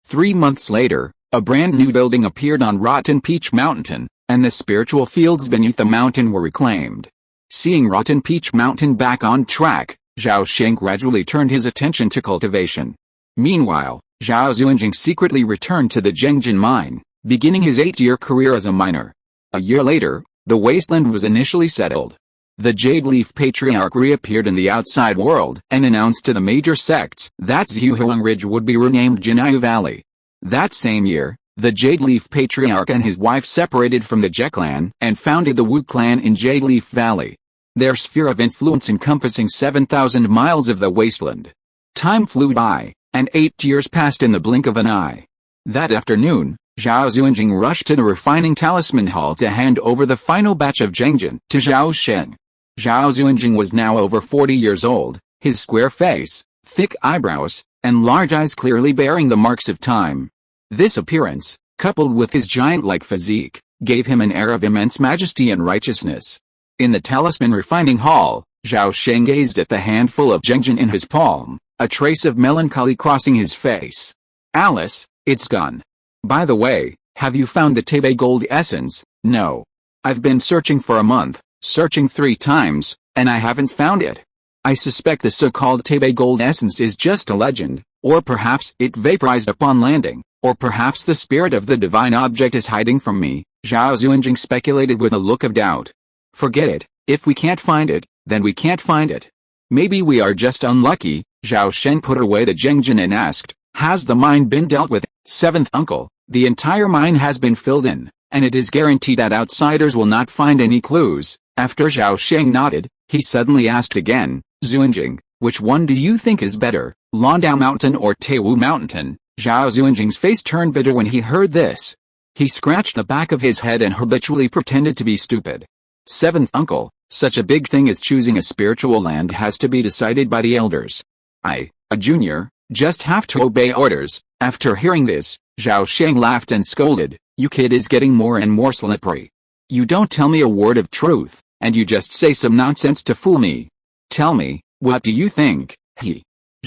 3 months later, a brand new building appeared on Rotten Peach Mountain, and the spiritual fields beneath the mountain were reclaimed. Seeing Rotten Peach Mountain back on track, Zhao Sheng gradually turned his attention to cultivation. Meanwhile, Zhao Xuanjing secretly returned to the Zhengjin mine, beginning his 8-year career as a miner. A year later, the wasteland was initially settled. The Jade Leaf Patriarch reappeared in the outside world and announced to the major sects that Zhuhuang Ridge would be renamed Jinyu Valley. That same year, the Jade Leaf Patriarch and his wife separated from the Jie clan and founded the Wu clan in Jade Leaf Valley. Their sphere of influence encompassing 7,000 miles of the wasteland. Time flew by, and 8 years passed in the blink of an eye. That afternoon, Zhao Xuanjing rushed to the refining talisman hall to hand over the final batch of Zhengjin to Zhao Sheng. Zhao Xuanjing was now over 40 years old, his square face, thick eyebrows, and large eyes clearly bearing the marks of time. This appearance, coupled with his giant-like physique, gave him an air of immense majesty and righteousness. In the talisman refining hall, Zhao Sheng gazed at the handful of Zhengjin in his palm, a trace of melancholy crossing his face. "Alice, it's gone. By the way, have you found the Tebe Gold Essence?" "No. I've been searching for a month, searching 3 times, and I haven't found it. I suspect the so-called Tebe Gold Essence is just a legend, or perhaps it vaporized upon landing, or perhaps the spirit of the divine object is hiding from me," Zhao Xuanjing speculated with a look of doubt. "Forget it. If we can't find it, then we can't find it. Maybe we are just unlucky." Zhao Sheng put away the Zhengjin and asked, "Has the mine been dealt with?" "Seventh uncle, the entire mine has been filled in, and it is guaranteed that outsiders will not find any clues." After Zhao Sheng nodded, he suddenly asked again, "Xuanjing, which one do you think is better, Landau Mountain or Teiwu Mountain?" Zhao Xuanjing's face turned bitter when he heard this. He scratched the back of his head and habitually pretended to be stupid. "Seventh uncle, such a big thing as choosing a spiritual land has to be decided by the elders. I, a junior, just have to obey orders." After hearing this, Zhao Sheng laughed and scolded, "You kid is getting more and more slippery. You don't tell me a word of truth, and you just say some nonsense to fool me. Tell me, what do you think?"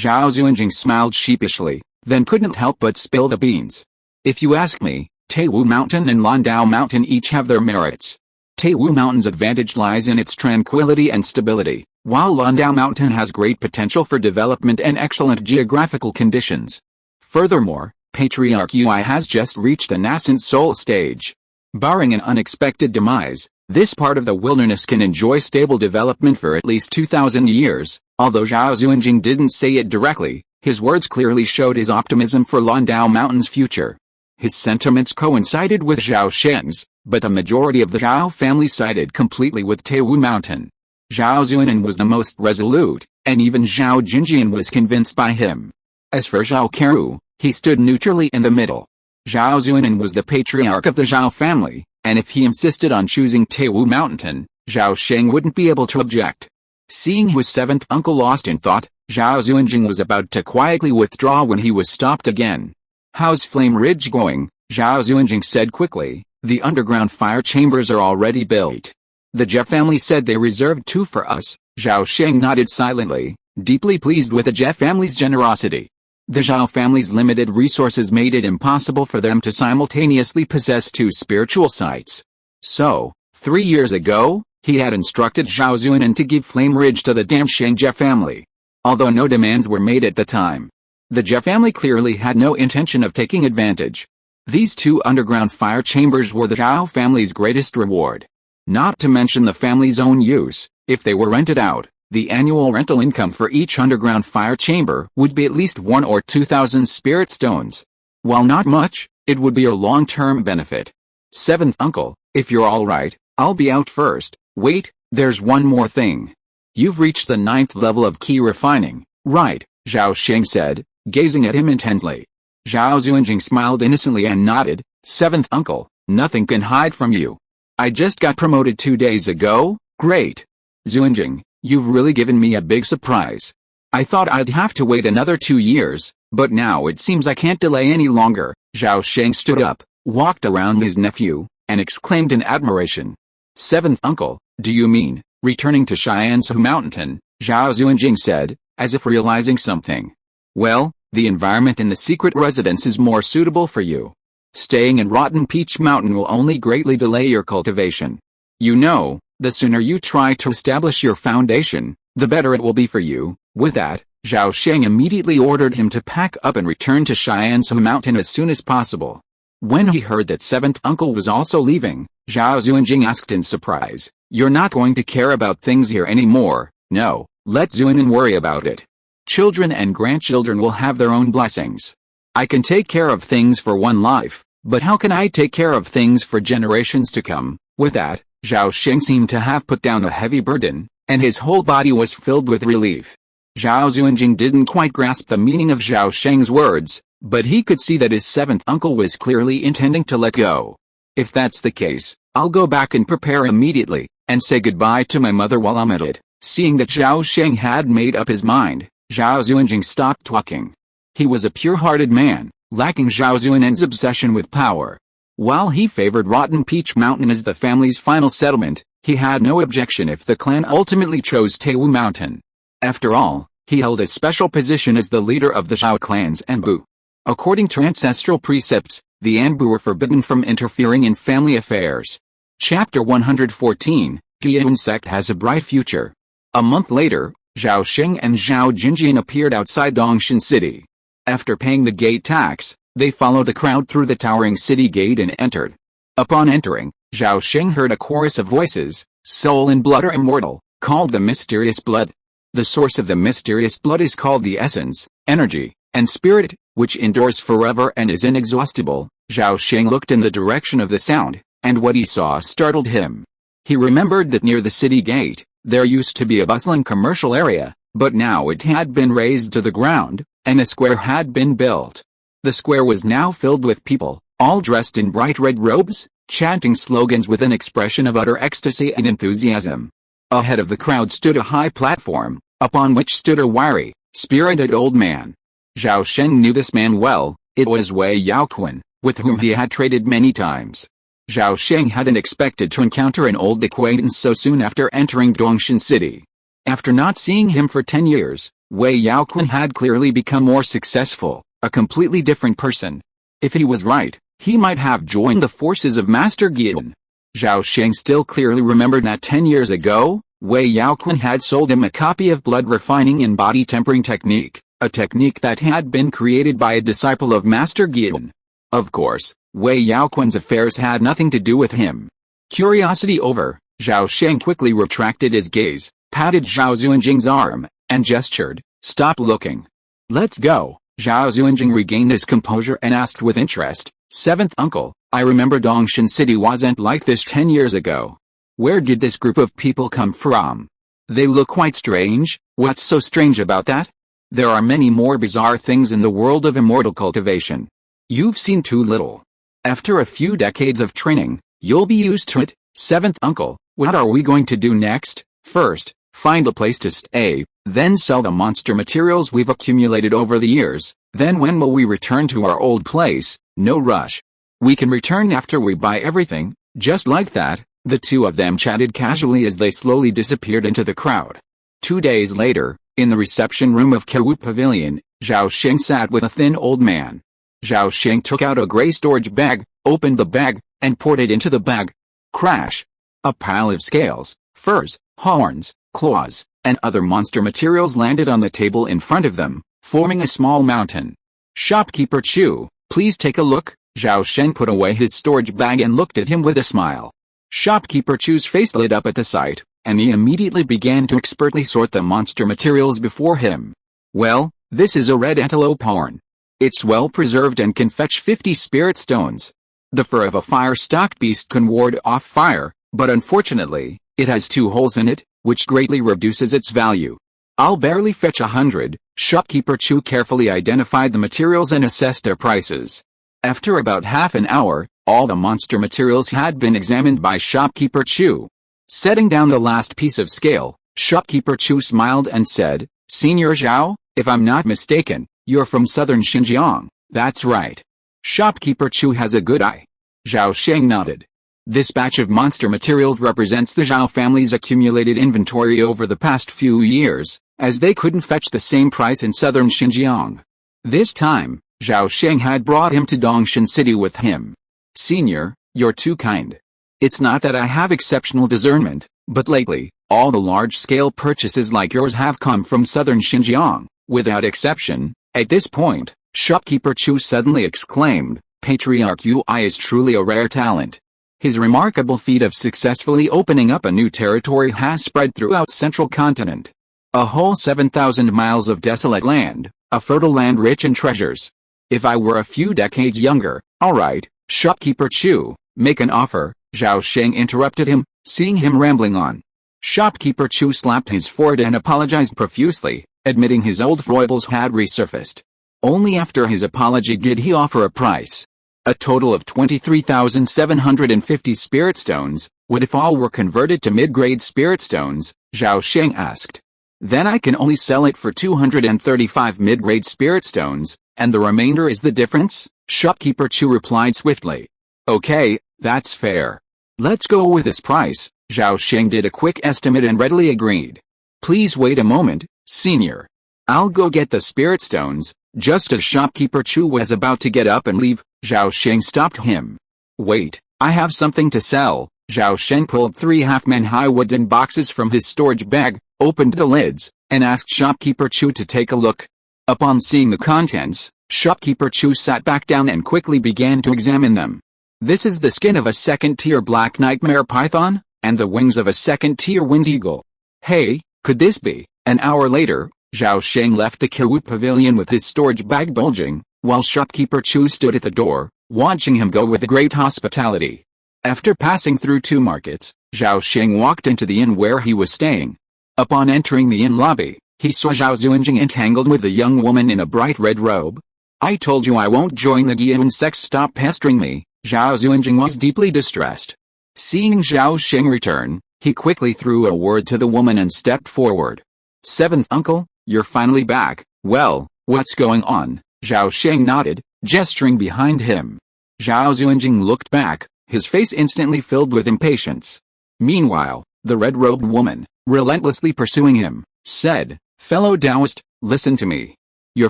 Zhao Xuanjing smiled sheepishly, then couldn't help but spill the beans. "If you ask me, Teiwu Mountain and Landau Mountain each have their merits. Teiwu Mountain's advantage lies in its tranquility and stability, while Landau Mountain has great potential for development and excellent geographical conditions. Furthermore, Patriarch Ui has just reached the nascent soul stage. Barring an unexpected demise, this part of the wilderness can enjoy stable development for at least 2,000 years." Although Zhao Xuanjing didn't say it directly, his words clearly showed his optimism for Landau Mountain's future. His sentiments coincided with Zhao Sheng's, but the majority of the Zhao family sided completely with Teiwu Mountain. Zhao Xuanan was the most resolute, and even Zhao Jinjian was convinced by him. As for Zhao Keru, he stood neutrally in the middle. Zhao Xuanan was the patriarch of the Zhao family, and if he insisted on choosing Teiwu Mountain, Zhao Sheng wouldn't be able to object. Seeing his seventh uncle lost in thought, Zhao Xuanjing was about to quietly withdraw when he was stopped again. "How's Flame Ridge going?" Zhao Xuanjing said quickly. "The underground fire chambers are already built. The Jie family said they reserved 2 for us." Zhao Sheng nodded silently, deeply pleased with the Jie family's generosity. The Zhao family's limited resources made it impossible for them to simultaneously possess 2 spiritual sites. So, 3 years ago, he had instructed Zhao Xuanan to give Flame Ridge to the Damsheng Jie family. Although no demands were made at the time, the Jie family clearly had no intention of taking advantage. These 2 underground fire chambers were the Zhao family's greatest reward. Not to mention the family's own use, if they were rented out, the annual rental income for each underground fire chamber would be at least 1 or 2,000 spirit stones. While not much, it would be a long-term benefit. "Seventh uncle, if you're alright, I'll be out first." "Wait, there's one more thing. You've reached the 9th level of key refining, right?" Zhao Sheng said, gazing at him intently. Zhao Xuanjing smiled innocently and nodded. "Seventh uncle, nothing can hide from you. I just got promoted 2 days ago." "Great. Xuanjing, you've really given me a big surprise. I thought I'd have to wait another 2 years, but now it seems I can't delay any longer." Zhao Sheng stood up, walked around his nephew, and exclaimed in admiration. "Seventh uncle, do you mean returning to Xianzhou Mountain?" Zhao Xuanjing said, as if realizing something. Well, the environment in the secret residence is more suitable for you. Staying in Rotten Peach Mountain will only greatly delay your cultivation. You know, the sooner you try to establish your foundation, the better it will be for you. With that, Zhao Sheng immediately ordered him to pack up and return to Xianzhou Mountain as soon as possible. When he heard that seventh uncle was also leaving, Zhao Xuanjing asked in surprise, "You're not going to care about things here anymore?" "No, let Zuanan worry about it. Children and grandchildren will have their own blessings. I can take care of things for one life, but how can I take care of things for generations to come?" With that, Zhao Sheng seemed to have put down a heavy burden, and his whole body was filled with relief. Zhao Xuanjing didn't quite grasp the meaning of Zhao Sheng's words, but he could see that his seventh uncle was clearly intending to let go. "If that's the case, I'll go back and prepare immediately, and say goodbye to my mother while I'm at it." Seeing that Zhao Sheng had made up his mind, Zhao Xuanjing stopped talking. He was a pure-hearted man, lacking Zhao Xuanen's obsession with power. While he favored Rotten Peach Mountain as the family's final settlement, he had no objection if the clan ultimately chose Taiwu Mountain. After all, he held a special position as the leader of the Zhao clan's Anbu. According to ancestral precepts, the Anbu were forbidden from interfering in family affairs. Chapter 114, Guiyun sect has a bright future. A month later, Zhao Sheng and Zhao Jinjian appeared outside Dongshan City. After paying the gate tax, they followed the crowd through the towering city gate and entered. Upon entering, Zhao Sheng heard a chorus of voices. "Soul and blood are immortal, called the mysterious blood. The source of the mysterious blood is called the essence, energy, and spirit, which endures forever and is inexhaustible." Zhao Sheng looked in the direction of the sound, and what he saw startled him. He remembered that near the city gate, there used to be a bustling commercial area, but now it had been razed to the ground, and a square had been built. The square was now filled with people, all dressed in bright red robes, chanting slogans with an expression of utter ecstasy and enthusiasm. Ahead of the crowd stood a high platform, upon which stood a wiry, spirited old man. Zhao Sheng knew this man well. It was Wei Yaoquan, with whom he had traded many times. Zhao Sheng hadn't expected to encounter an old acquaintance so soon after entering Dongshan City. After not seeing him for 10 years, Wei Yaoquan had clearly become more successful, a completely different person. If he was right, he might have joined the forces of Master Guiyun. Zhao Sheng still clearly remembered that 10 years ago, Wei Yaoquan had sold him a copy of blood refining and body tempering technique, a technique that had been created by a disciple of Master Guiyun. Of course, Wei Yaoquan's affairs had nothing to do with him. Curiosity over, Zhao Sheng quickly retracted his gaze, patted Zhao Xuanjing's arm, and gestured, "Stop looking. Let's go." Zhao Xuanjing regained his composure and asked with interest, "Seventh uncle, I remember Dongshan City wasn't like this 10 years ago. Where did this group of people come from? They look quite strange." "What's so strange about that? There are many more bizarre things in the world of immortal cultivation. You've seen too little. After a few decades of training, you'll be used to it." "Seventh uncle, what are we going to do next?" "First, find a place to stay, then sell the monster materials we've accumulated over the years. Then when will we return to our old place?" "No rush. We can return after we buy everything." Just like that, the two of them chatted casually as they slowly disappeared into the crowd. 2 days later, in the reception room of Kewu Pavilion, Zhao Sheng sat with a thin old man. Zhao Sheng took out a gray storage bag, opened the bag, and poured it into the bag. Crash! A pile of scales, furs, horns, claws, and other monster materials landed on the table in front of them, forming a small mountain. "Shopkeeper Chu, please take a look." Zhao Sheng put away his storage bag and looked at him with a smile. Shopkeeper Chu's face lit up at the sight, and he immediately began to expertly sort the monster materials before him. "Well, this is a red antelope horn. It's well preserved and can fetch 50 spirit stones. The fur of a fire-stalked beast can ward off fire, but unfortunately, it has 2 holes in it, which greatly reduces its value. I'll barely fetch 100. Shopkeeper Chu carefully identified the materials and assessed their prices. After about half an hour, all the monster materials had been examined by Shopkeeper Chu. Setting down the last piece of scale, Shopkeeper Chu smiled and said, "Senior Zhao, if I'm not mistaken, you're from southern Xinjiang." "That's right." Shopkeeper Chu has a good eye. Zhao Sheng nodded. This batch of monster materials represents the Zhao family's accumulated inventory over the past few years, as they couldn't fetch the same price in southern Xinjiang. This time, Zhao Sheng had brought him to Dongshan City with him. "Senior, you're too kind. It's not that I have exceptional discernment, but lately, all the large-scale purchases like yours have come from southern Xinjiang, without exception." At this point, shopkeeper Chu suddenly exclaimed, "Patriarch Ui is truly a rare talent." His remarkable feat of successfully opening up a new territory has spread throughout central continent. A whole 7,000 miles of desolate land, a fertile land rich in treasures. If I were a few decades younger, alright, shopkeeper Chu, make an offer, Zhao Sheng interrupted him, seeing him rambling on. Shopkeeper Chu slapped his forehead and apologized profusely, admitting his old foibles had resurfaced. Only after his apology did he offer a price. A total of 23,750 spirit stones. What if all were converted to mid-grade spirit stones? Zhao Sheng asked. Then I can only sell it for 235 mid-grade spirit stones, and the remainder is the difference? Shopkeeper Chu replied swiftly. Okay, that's fair. Let's go with this price. Zhao Sheng did a quick estimate and readily agreed. Please wait a moment, senior. I'll go get the spirit stones. Just as shopkeeper Chu was about to get up and leave, Zhao Sheng stopped him. Wait, I have something to sell. Zhao Sheng pulled 3 half-man-high wooden boxes from his storage bag, opened the lids, and asked shopkeeper Chu to take a look. Upon seeing the contents, shopkeeper Chu sat back down and quickly began to examine them. This is the skin of a second-tier black nightmare python, and the wings of a second-tier wind eagle. Hey, could this be? An hour later, Zhao Sheng left the Kiwu pavilion with his storage bag bulging, while shopkeeper Chu stood at the door, watching him go with great hospitality. After passing through 2 markets, Zhao Sheng walked into the inn where he was staying. Upon entering the inn lobby, he saw Zhao Xuanjing entangled with a young woman in a bright red robe. I told you I won't join the Gian sects, stop pestering me. Zhao Xuanjing was deeply distressed. Seeing Zhao Sheng return, he quickly threw a word to the woman and stepped forward. "Seventh uncle, you're finally back. Well, what's going on?" Zhao Sheng nodded, gesturing behind him. Zhao Xuanjing looked back, his face instantly filled with impatience. Meanwhile, the red-robed woman, relentlessly pursuing him, said, "Fellow Taoist, listen to me. Your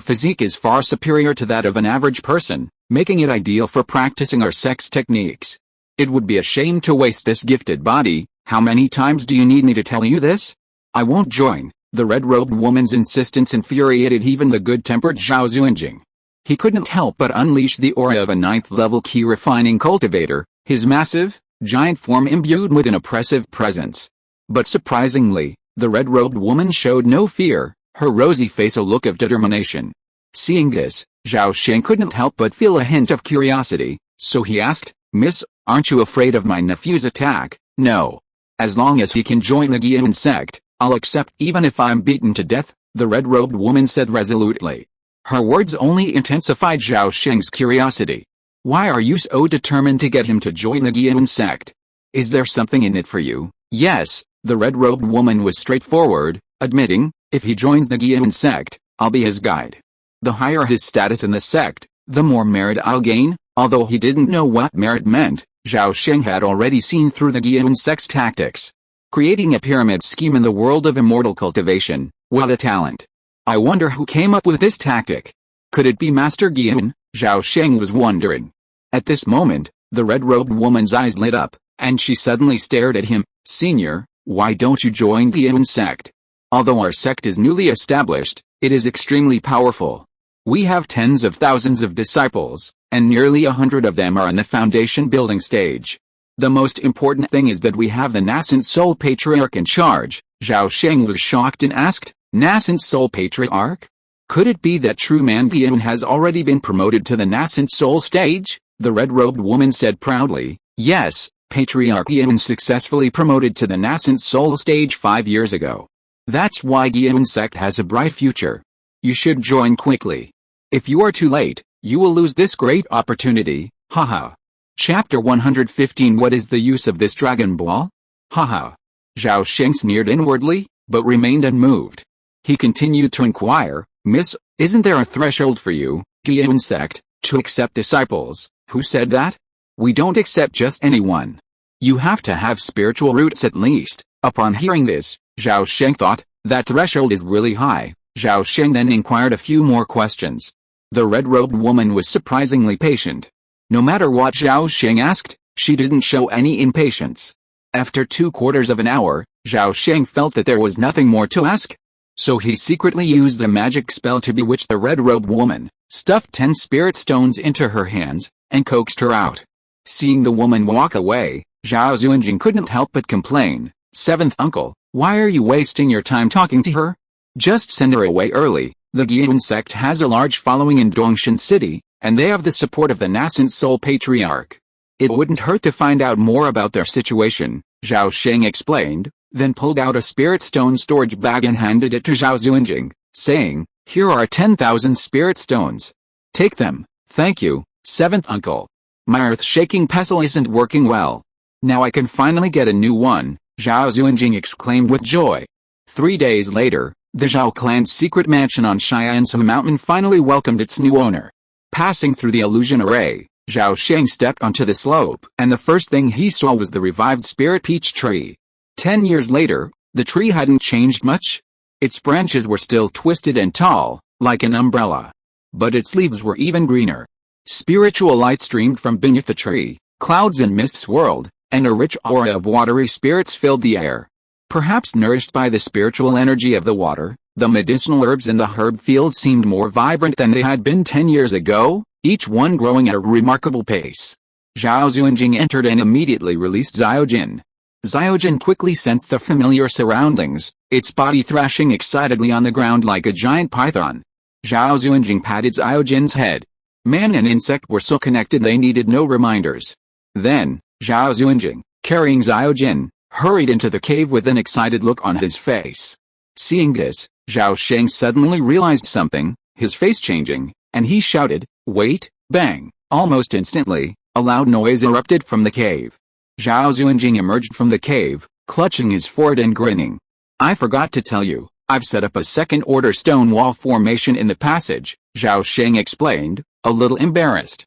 physique is far superior to that of an average person, making it ideal for practicing our sex techniques. It would be a shame to waste this gifted body. How many times do you need me to tell you this? I won't join." The red-robed woman's insistence infuriated even the good-tempered Zhao Xuanjing. He couldn't help but unleash the aura of a 9th-level key refining cultivator, his massive, giant form imbued with an oppressive presence. But surprisingly, the red-robed woman showed no fear, her rosy face a look of determination. Seeing this, Zhao Sheng couldn't help but feel a hint of curiosity, so he asked, "Miss, aren't you afraid of my nephew's attack?" "No. As long as he can join the Gian sect, I'll accept even if I'm beaten to death," the red-robed woman said resolutely. Her words only intensified Zhao Sheng's curiosity. Why are you so determined to get him to join the Gian sect? Is there something in it for you? Yes, the red-robed woman was straightforward, admitting, if he joins the Gian sect, I'll be his guide. The higher his status in the sect, the more merit I'll gain. Although he didn't know what merit meant, Zhao Sheng had already seen through the Gian sect's tactics. Creating a pyramid scheme in the world of immortal cultivation, what a talent. I wonder who came up with this tactic. Could it be Master Gian? Zhao Sheng was wondering. At this moment, the red-robed woman's eyes lit up, and she suddenly stared at him. "Senior, why don't you join the Gian sect? Although our sect is newly established, it is extremely powerful. We have tens of thousands of disciples, and nearly 100 of them are in the foundation building stage. The most important thing is that we have the nascent soul patriarch in charge." Zhao Sheng was shocked and asked, "Nascent soul patriarch? Could it be that true man Gian has already been promoted to the nascent soul stage?" The red-robed woman said proudly, "Yes, Patriarch Gian successfully promoted to the nascent soul stage 5 years ago. That's why Gian sect has a bright future. You should join quickly. If you are too late, you will lose this great opportunity, haha." Chapter 115 What is the use of this Dragon Ball? Haha. Zhao Sheng sneered inwardly, but remained unmoved. He continued to inquire, "Miss, isn't there a threshold for you, Gian sect, to accept disciples?" "Who said that? We don't accept just anyone. You have to have spiritual roots at least." Upon hearing this, Zhao Sheng thought, that threshold is really high. Zhao Sheng then inquired a few more questions. The red-robed woman was surprisingly patient. No matter what Zhao Sheng asked, she didn't show any impatience. After 2/4 of an hour, Zhao Sheng felt that there was nothing more to ask. So he secretly used a magic spell to bewitch the red-robed woman, stuffed 10 spirit stones into her hands, and coaxed her out. Seeing the woman walk away, Zhao Xuanjing couldn't help but complain, "Seventh uncle, why are you wasting your time talking to her? Just send her away early." The Guiyun sect has a large following in Dongshan City, and they have the support of the nascent Soul Patriarch. It wouldn't hurt to find out more about their situation, Zhao Sheng explained, then pulled out a spirit stone storage bag and handed it to Zhao Xuanjing, saying, "Here are 10,000 spirit stones. Take them, thank you, seventh uncle. My earth-shaking pestle isn't working well. Now I can finally get a new one," Zhao Xuanjing exclaimed with joy. 3 days later, the Zhao clan's secret mansion on Shiansu Mountain finally welcomed its new owner. Passing through the illusion array, Zhao Sheng stepped onto the slope, and the first thing he saw was the revived spirit peach tree. 10 years later, the tree hadn't changed much. Its branches were still twisted and tall, like an umbrella. But its leaves were even greener. Spiritual light streamed from beneath the tree, clouds and mist swirled, and a rich aura of watery spirits filled the air. Perhaps nourished by the spiritual energy of the water, the medicinal herbs in the herb field seemed more vibrant than they had been 10 years ago, each one growing at a remarkable pace. Zhao Xuanjing entered and immediately released Xiaojin. Xiaojin quickly sensed the familiar surroundings, its body thrashing excitedly on the ground like a giant python. Zhao Xuanjing patted Xiaojin's head. Man and insect were so connected they needed no reminders. Then, Zhao Xuanjing, carrying Xiaojin, hurried into the cave with an excited look on his face. Seeing this, Zhao Sheng suddenly realized something, his face changing, and he shouted, "Wait!" Bang! Almost instantly, a loud noise erupted from the cave. Zhao Xuanjing emerged from the cave, clutching his forehead and grinning. "I forgot to tell you, I've set up a second-order stone wall formation in the passage," Zhao Sheng explained, a little embarrassed.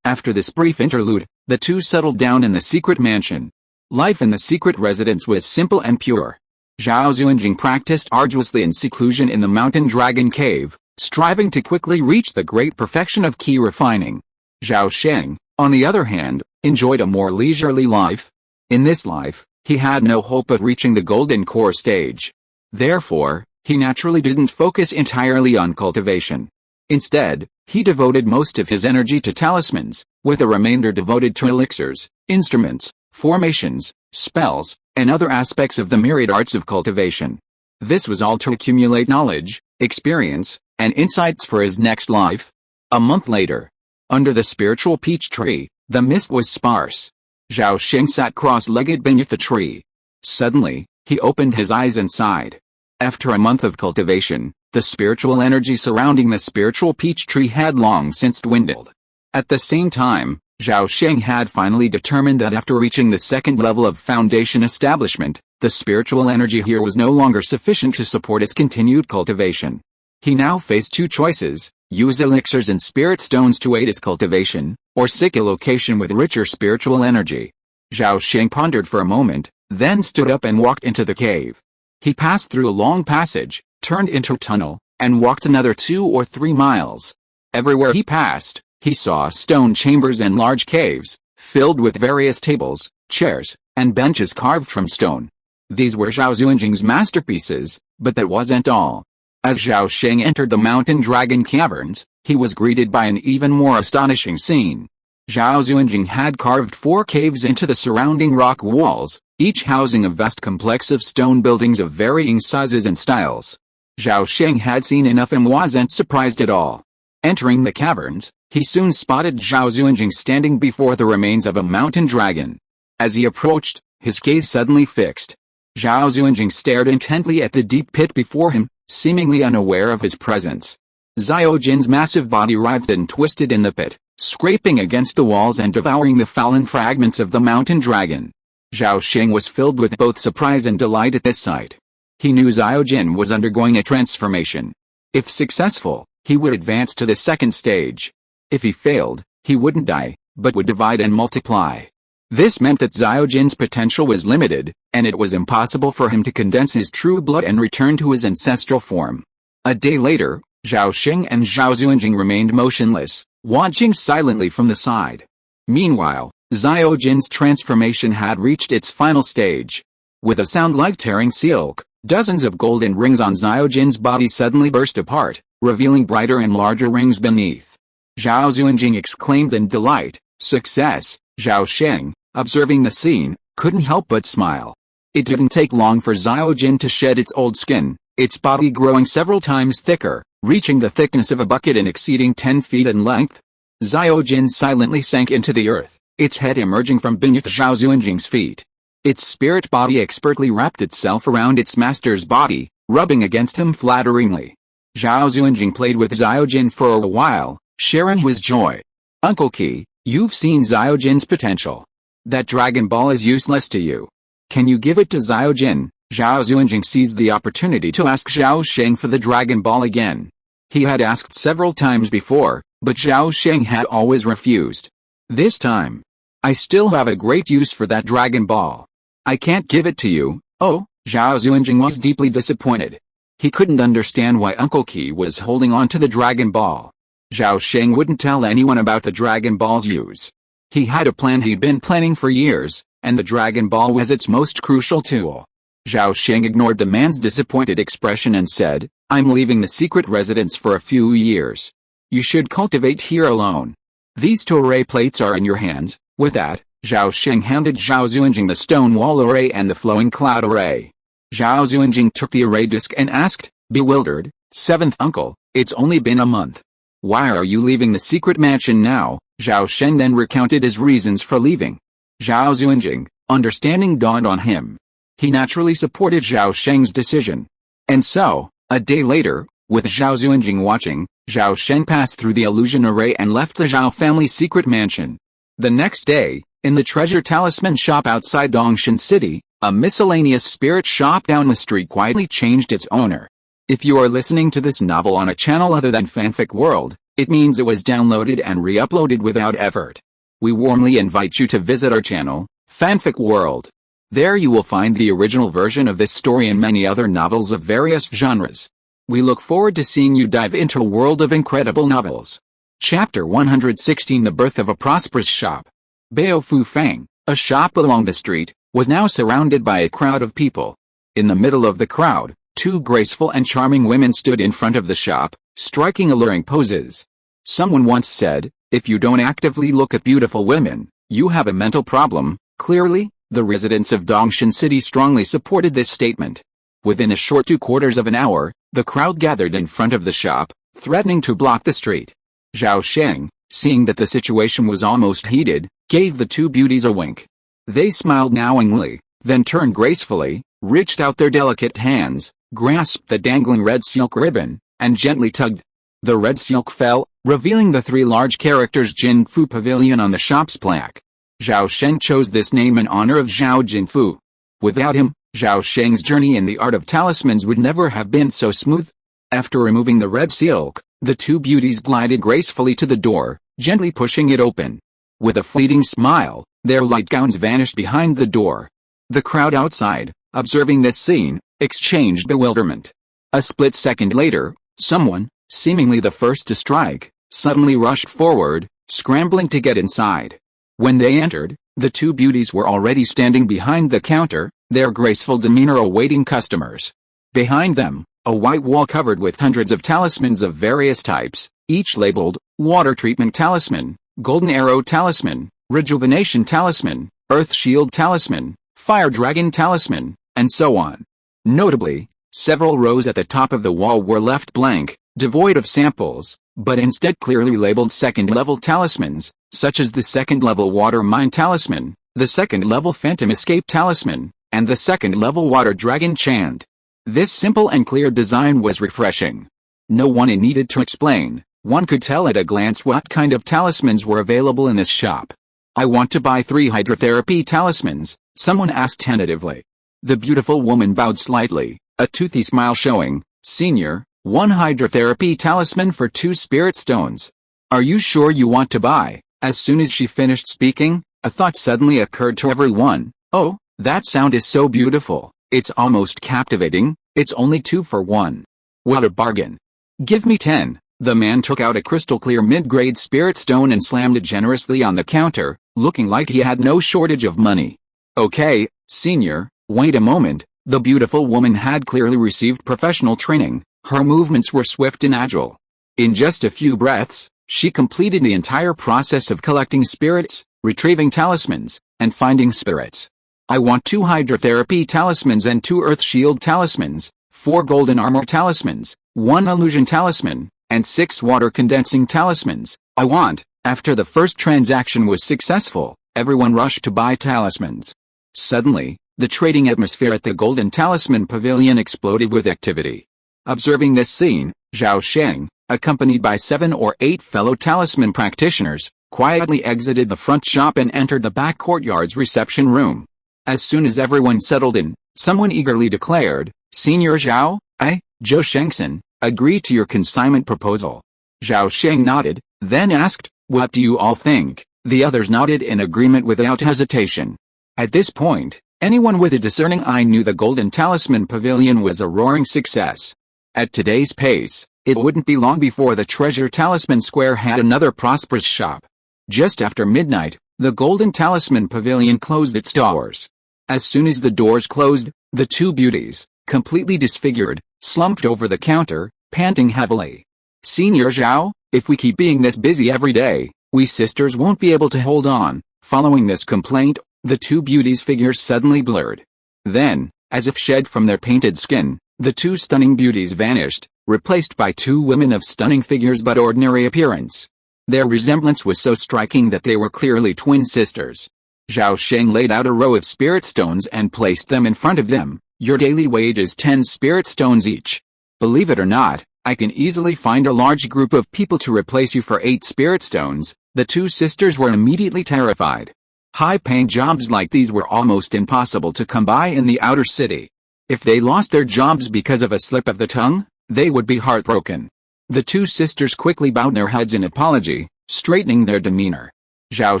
After this brief interlude, the two settled down in the secret mansion. Life in the secret residence was simple and pure. Zhao Xuanjing practiced arduously in seclusion in the mountain dragon cave, striving to quickly reach the great perfection of key refining. Zhao Sheng, on the other hand, enjoyed a more leisurely life. In this life, he had no hope of reaching the golden core stage. Therefore, he naturally didn't focus entirely on cultivation. Instead, he devoted most of his energy to talismans, with the remainder devoted to elixirs, instruments, formations, spells, and other aspects of the myriad arts of cultivation. This was all to accumulate knowledge, experience, and insights for his next life. A month later, under the spiritual peach tree, the mist was sparse. Zhao Sheng sat cross-legged beneath the tree. Suddenly, he opened his eyes and sighed. After a month of cultivation, the spiritual energy surrounding the spiritual peach tree had long since dwindled. At the same time, Zhao Sheng had finally determined that after reaching the second level of foundation establishment, the spiritual energy here was no longer sufficient to support his continued cultivation. He now faced two choices: use elixirs and spirit stones to aid his cultivation, or seek a location with richer spiritual energy. Zhao Sheng pondered for a moment, then stood up and walked into the cave. He passed through a long passage, turned into a tunnel, and walked another 2 or 3 miles. Everywhere he passed, he saw stone chambers and large caves, filled with various tables, chairs, and benches carved from stone. These were Zhao Xuanjing's masterpieces, but that wasn't all. As Zhao Sheng entered the mountain dragon caverns, he was greeted by an even more astonishing scene. Zhao Xuanjing had carved 4 caves into the surrounding rock walls, each housing a vast complex of stone buildings of varying sizes and styles. Zhao Sheng had seen enough and wasn't surprised at all. Entering the caverns, he soon spotted Zhao Xuanjing standing before the remains of a mountain dragon. As he approached, his gaze suddenly fixed. Zhao Xuanjing stared intently at the deep pit before him, seemingly unaware of his presence. Xiaojin's massive body writhed and twisted in the pit, scraping against the walls and devouring the fallen fragments of the mountain dragon. Zhao Sheng was filled with both surprise and delight at this sight. He knew Xiaojin was undergoing a transformation. If successful, he would advance to the second stage. If he failed, he wouldn't die, but would divide and multiply. This meant that Xiaojin's potential was limited, and it was impossible for him to condense his true blood and return to his ancestral form. A day later, Zhao Sheng and Zhao Zunjing remained motionless, watching silently from the side. Meanwhile, Zhao Jin's transformation had reached its final stage. With a sound like tearing silk, dozens of golden rings on Zhao Jin's body suddenly burst apart, revealing brighter and larger rings beneath. Zhao Zunjing exclaimed in delight, "Success!" Zhao Sheng, observing the scene, couldn't help but smile. It didn't take long for Zhao Jin to shed its old skin, its body growing several times thicker, reaching the thickness of a bucket and exceeding 10 feet in length. Zhao Jin silently sank into the earth, its head emerging from beneath Zhao Zunjing's feet. Its spirit body expertly wrapped itself around its master's body, rubbing against him flatteringly. Zhao Zunjing played with Zhao Jin for a while, sharing his joy. "Uncle Qi, you've seen Zhao Jin's potential. That Dragon Ball is useless to you. Can you give it to Zhao Jin?" Zhao Zunjing seized the opportunity to ask Zhao Sheng for the Dragon Ball again. He had asked several times before, but Zhao Sheng had always refused. This time, "I still have a great use for that Dragon Ball. I can't give it to you." Oh, Zhao Zunjing was deeply disappointed. He couldn't understand why Uncle Qi was holding on to the Dragon Ball. Zhao Sheng wouldn't tell anyone about the Dragon Ball's use. He had a plan he'd been planning for years, and the Dragon Ball was its most crucial tool. Zhao Sheng ignored the man's disappointed expression and said, "I'm leaving the secret residence for a few years. You should cultivate here alone. These two array plates are in your hands." With that, Zhao Sheng handed Zhao Zunjing the stone wall array and the flowing cloud array. Zhao Zunjing took the array disc and asked, bewildered, "Seventh uncle, it's only been a month. Why are you leaving the secret mansion now?" Zhao Sheng then recounted his reasons for leaving. Zhao Zunjing, understanding dawned on him. He naturally supported Zhao Sheng's decision. And so, a day later, with Zhao Zunjing watching, Zhao Sheng passed through the illusion array and left the Zhao family's secret mansion. The next day, in the treasure talisman shop outside Dongshan City, a miscellaneous spirit shop down the street quietly changed its owner. If you are listening to this novel on a channel other than Fanfic World, it means it was downloaded and re-uploaded without effort. We warmly invite you to visit our channel, Fanfic World. There you will find the original version of this story and many other novels of various genres. We look forward to seeing you dive into a world of incredible novels. Chapter 116: The Birth of a Prosperous Shop. Bao Fu Fang, a shop along the street, was now surrounded by a crowd of people. In the middle of the crowd, two graceful and charming women stood in front of the shop, striking alluring poses. Someone once said, "If you don't actively look at beautiful women, you have a mental problem." Clearly, the residents of Dongshan City strongly supported this statement. Within a short 2/4 of an hour, the crowd gathered in front of the shop, threatening to block the street. Zhao Sheng, seeing that the situation was almost heated, gave the two beauties a wink. They smiled knowingly, then turned gracefully, reached out their delicate hands, grasped the dangling red silk ribbon, and gently tugged. The red silk fell, revealing the three large characters Jin Fu Pavilion on the shop's plaque. Zhao Sheng chose this name in honor of Zhao Jinfu. Without him, Zhao Sheng's journey in the art of talismans would never have been so smooth. After removing the red silk, the two beauties glided gracefully to the door, gently pushing it open. With a fleeting smile, their light gowns vanished behind the door. The crowd outside, observing this scene, exchanged bewilderment. A split second later, someone, seemingly the first to strike, suddenly rushed forward, scrambling to get inside. When they entered, the two beauties were already standing behind the counter, their graceful demeanor awaiting customers. Behind them, a white wall covered with hundreds of talismans of various types, each labeled, Water Treatment Talisman, Golden Arrow Talisman, Rejuvenation Talisman, Earth Shield Talisman, Fire Dragon Talisman, and so on. Notably, several rows at the top of the wall were left blank, devoid of samples, but instead clearly labeled second-level talismans, such as the second-level Water Mine Talisman, the second-level Phantom Escape Talisman, and the second-level Water Dragon Chant. This simple and clear design was refreshing. No one needed to explain, one could tell at a glance what kind of talismans were available in this shop. "I want to buy 3 hydrotherapy talismans," someone asked tentatively. The beautiful woman bowed slightly, a toothy smile showing. "Senior, 1 hydrotherapy talisman for 2 spirit stones. Are you sure you want to buy?" As soon as she finished speaking, a thought suddenly occurred to everyone. "Oh, that sound is so beautiful, it's almost captivating, it's only 2 for 1. What a bargain." Give me 10. The man took out a crystal-clear mid-grade spirit stone and slammed it generously on the counter, looking like he had no shortage of money. Okay, senior, wait a moment. The beautiful woman had clearly received professional training. Her movements were swift and agile. In just a few breaths, she completed the entire process of collecting spirits, retrieving talismans, and finding spirits. I want 2 hydrotherapy talismans and 2 earth shield talismans, 4 golden armor talismans, 1 illusion talisman, and 6 water condensing talismans. I want. After the first transaction was successful, everyone rushed to buy talismans. Suddenly, the trading atmosphere at the Golden Talisman Pavilion exploded with activity. Observing this scene, Zhao Sheng, accompanied by 7 or 8 fellow talisman practitioners, quietly exited the front shop and entered the back courtyard's reception room. As soon as everyone settled in, someone eagerly declared, "Senior Zhao, Zhao Shengson, agree to your consignment proposal." Zhao Sheng nodded, then asked, "What do you all think?" The others nodded in agreement without hesitation. At this point, anyone with a discerning eye knew the Golden Talisman Pavilion was a roaring success. At today's pace, it wouldn't be long before the Treasure Talisman Square had another prosperous shop. Just after midnight, the Golden Talisman Pavilion closed its doors. As soon as the doors closed, the 2 beauties, completely disfigured, slumped over the counter, panting heavily. "Senior Zhao, if we keep being this busy every day, we sisters won't be able to hold on." Following this complaint, the 2 beauties' figures suddenly blurred. Then, as if shed from their painted skin, the 2 stunning beauties vanished, replaced by 2 women of stunning figures but ordinary appearance. Their resemblance was so striking that they were clearly twin sisters. Zhao Sheng laid out a row of spirit stones and placed them in front of them. "Your daily wage is 10 spirit stones each. Believe it or not, I can easily find a large group of people to replace you for 8 spirit stones." The 2 sisters were immediately terrified. High-paying jobs like these were almost impossible to come by in the outer city. If they lost their jobs because of a slip of the tongue, they would be heartbroken. The 2 sisters quickly bowed their heads in apology, straightening their demeanor. Zhao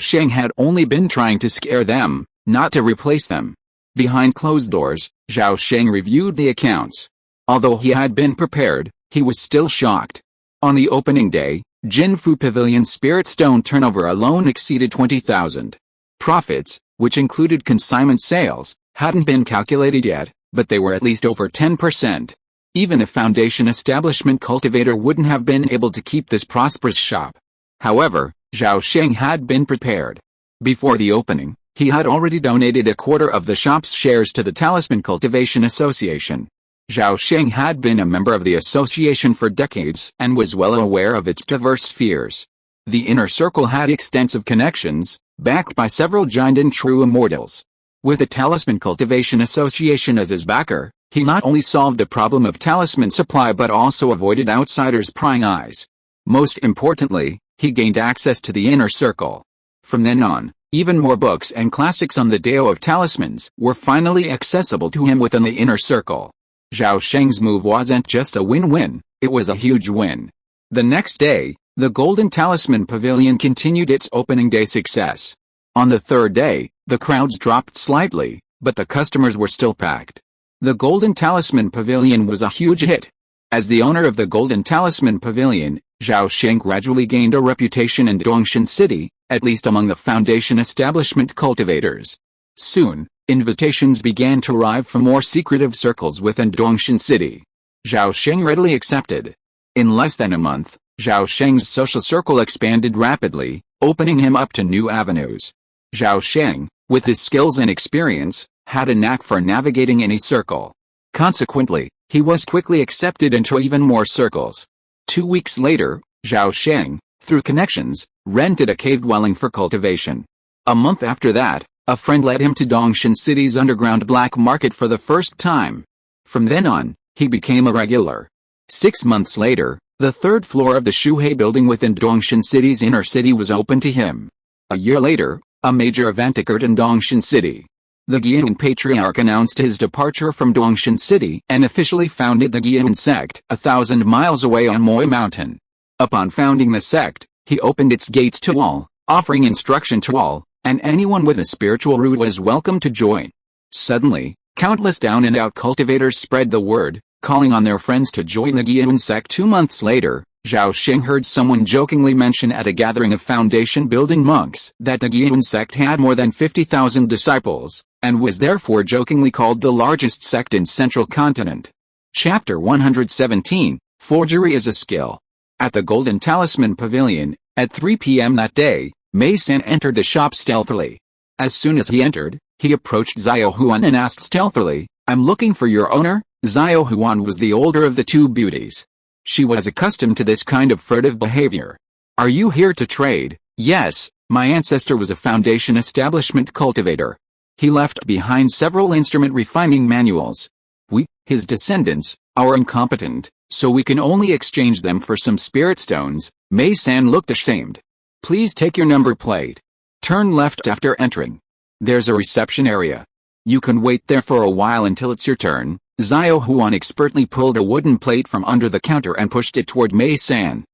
Sheng had only been trying to scare them, not to replace them. Behind closed doors, Zhao Sheng reviewed the accounts. Although he had been prepared, he was still shocked. On the opening day, Jinfu Pavilion Spirit Stone turnover alone exceeded 20,000. Profits, which included consignment sales, hadn't been calculated yet, but they were at least over 10%. Even a foundation establishment cultivator wouldn't have been able to keep this prosperous shop. However, Zhao Sheng had been prepared. Before the opening, he had already donated a quarter of the shop's shares to the Talisman Cultivation Association. Zhao Sheng had been a member of the association for decades and was well aware of its diverse spheres. The inner circle had extensive connections, backed by several giant and true immortals. With the Talisman Cultivation Association as his backer, he not only solved the problem of talisman supply but also avoided outsiders' prying eyes. Most importantly, he gained access to the inner circle. From then on, even more books and classics on the Dao of Talismans were finally accessible to him within the inner circle. Zhao Sheng's move wasn't just a win-win, it was a huge win. The next day, the Golden Talisman Pavilion continued its opening day success. On the 3rd day, the crowds dropped slightly, but the customers were still packed. The Golden Talisman Pavilion was a huge hit. As the owner of the Golden Talisman Pavilion, Zhao Sheng gradually gained a reputation in Dongshan City, at least among the Foundation establishment cultivators. Soon, invitations began to arrive from more secretive circles within Dongshan City. Zhao Sheng readily accepted. In less than a month, Zhao Sheng's social circle expanded rapidly, opening him up to new avenues. Zhao Sheng, with his skills and experience, had a knack for navigating any circle. Consequently, he was quickly accepted into even more circles. 2 weeks later, Zhao Sheng, through connections, rented a cave dwelling for cultivation. A month after that, a friend led him to Dongshan City's underground black market for the first time. From then on, he became a regular. 6 months later, the 3rd floor of the Shuhei building within Dongshan City's inner city was open to him. A year later, a major event occurred in Dongshan City. The Guiyan Patriarch announced his departure from Dongshan City and officially founded the Guiyan sect 1,000 miles away on Moi Mountain. Upon founding the sect, he opened its gates to all, offering instruction to all, and anyone with a spiritual root was welcome to join. Suddenly, countless down-and-out cultivators spread the word, calling on their friends to join the Gyun sect. 2 months later, Zhao Sheng heard someone jokingly mention at a gathering of foundation-building monks that the Gyun sect had more than 50,000 disciples, and was therefore jokingly called the largest sect in Central Continent. Chapter 117, Forgery is a Skill. At the Golden Talisman Pavilion, at 3 p.m. that day, Mei San entered the shop stealthily. As soon as he entered, he approached Zhao Huan and asked stealthily, "I'm looking for your owner?" Zhao Huan was the older of the two beauties. She was accustomed to this kind of furtive behavior. "Are you here to trade?" "Yes, my ancestor was a foundation establishment cultivator. He left behind several instrument refining manuals. We, his descendants, are incompetent, so we can only exchange them for some spirit stones." Mei San looked ashamed. "Please take your number plate. Turn left after entering. There's a reception area. You can wait there for a while until it's your turn." Zhao Huan expertly pulled a wooden plate from under the counter and pushed it toward Mei San.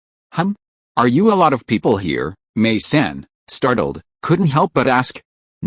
Are you a lot of people here?" Mei San, startled, couldn't help but ask.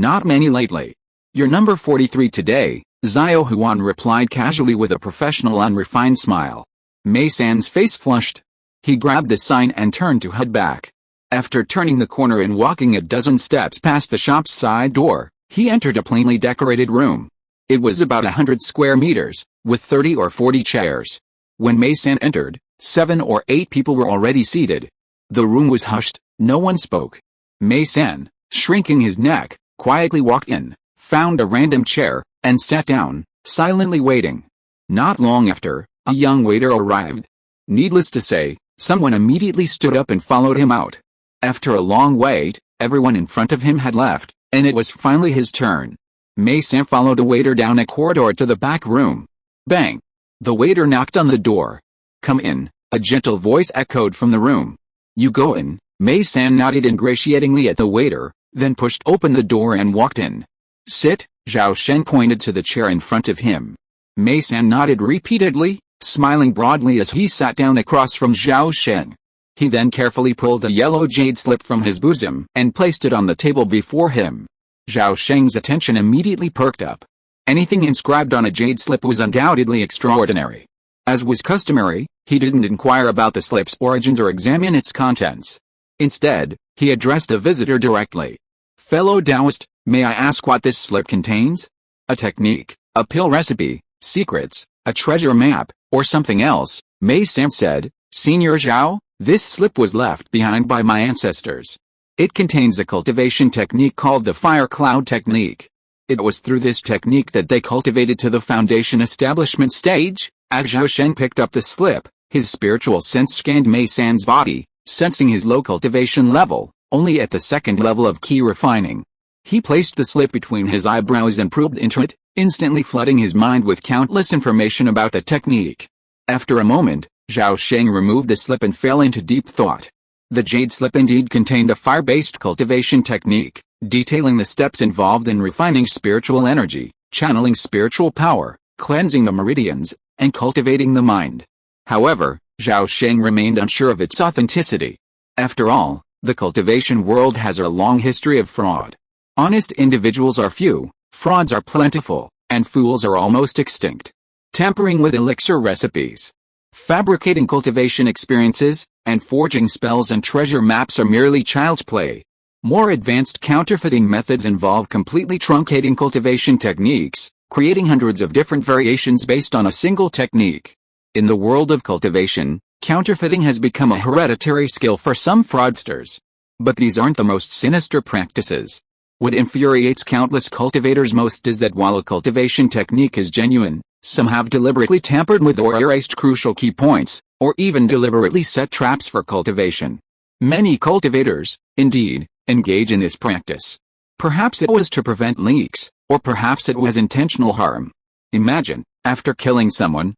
"Not many lately. You're number 43 today," Zhao Huan replied casually with a professional unrefined smile. Mei San's face flushed. He grabbed the sign and turned to head back. After turning the corner and walking a dozen steps past the shop's side door, he entered a plainly decorated room. It was about 100 square meters, with 30 or 40 chairs. When Mei San entered, 7 or 8 people were already seated. The room was hushed, no one spoke. Mei San, shrinking his neck, quietly walked in, found a random chair, and sat down, silently waiting. Not long after, a young waiter arrived. Needless to say, someone immediately stood up and followed him out. After a long wait, everyone in front of him had left, and it was finally his turn. Mei San followed the waiter down a corridor to the back room. Bang! The waiter knocked on the door. "Come in," a gentle voice echoed from the room. "You go in." Mei San nodded ingratiatingly at the waiter, then pushed open the door and walked in. "Sit," Zhao Sheng pointed to the chair in front of him. Mei San nodded repeatedly, smiling broadly as he sat down across from Zhao Sheng. He then carefully pulled a yellow jade slip from his bosom and placed it on the table before him. Zhao Sheng's attention immediately perked up. Anything inscribed on a jade slip was undoubtedly extraordinary. As was customary, he didn't inquire about the slip's origins or examine its contents. Instead, he addressed the visitor directly. "Fellow Taoist, may I ask what this slip contains? A technique, a pill recipe, secrets, a treasure map, or something else?" Mei San said. "Senior Zhao, this slip was left behind by my ancestors. It contains a cultivation technique called the fire cloud technique. It was through this technique that they cultivated to the foundation establishment stage." As Zhao Sheng picked up the slip, his spiritual sense scanned Mei San's body, sensing his low cultivation level, only at the second level of key refining. He placed the slip between his eyebrows and probed into it, instantly flooding his mind with countless information about the technique. After a moment, Zhao Sheng removed the slip and fell into deep thought. The jade slip indeed contained a fire-based cultivation technique, detailing the steps involved in refining spiritual energy, channeling spiritual power, cleansing the meridians, and cultivating the mind. However, Zhao Sheng remained unsure of its authenticity. After all, the cultivation world has a long history of fraud. Honest individuals are few, frauds are plentiful, and fools are almost extinct. Tampering with elixir recipes, fabricating cultivation experiences, and forging spells and treasure maps are merely child's play. More advanced counterfeiting methods involve completely truncating cultivation techniques, creating hundreds of different variations based on a single technique. In the world of cultivation, counterfeiting has become a hereditary skill for some fraudsters. But these aren't the most sinister practices. What infuriates countless cultivators most is that while a cultivation technique is genuine, some have deliberately tampered with or erased crucial key points, or even deliberately set traps for cultivation. Many cultivators, indeed, engage in this practice. Perhaps it was to prevent leaks, or perhaps it was intentional harm. Imagine, after killing someone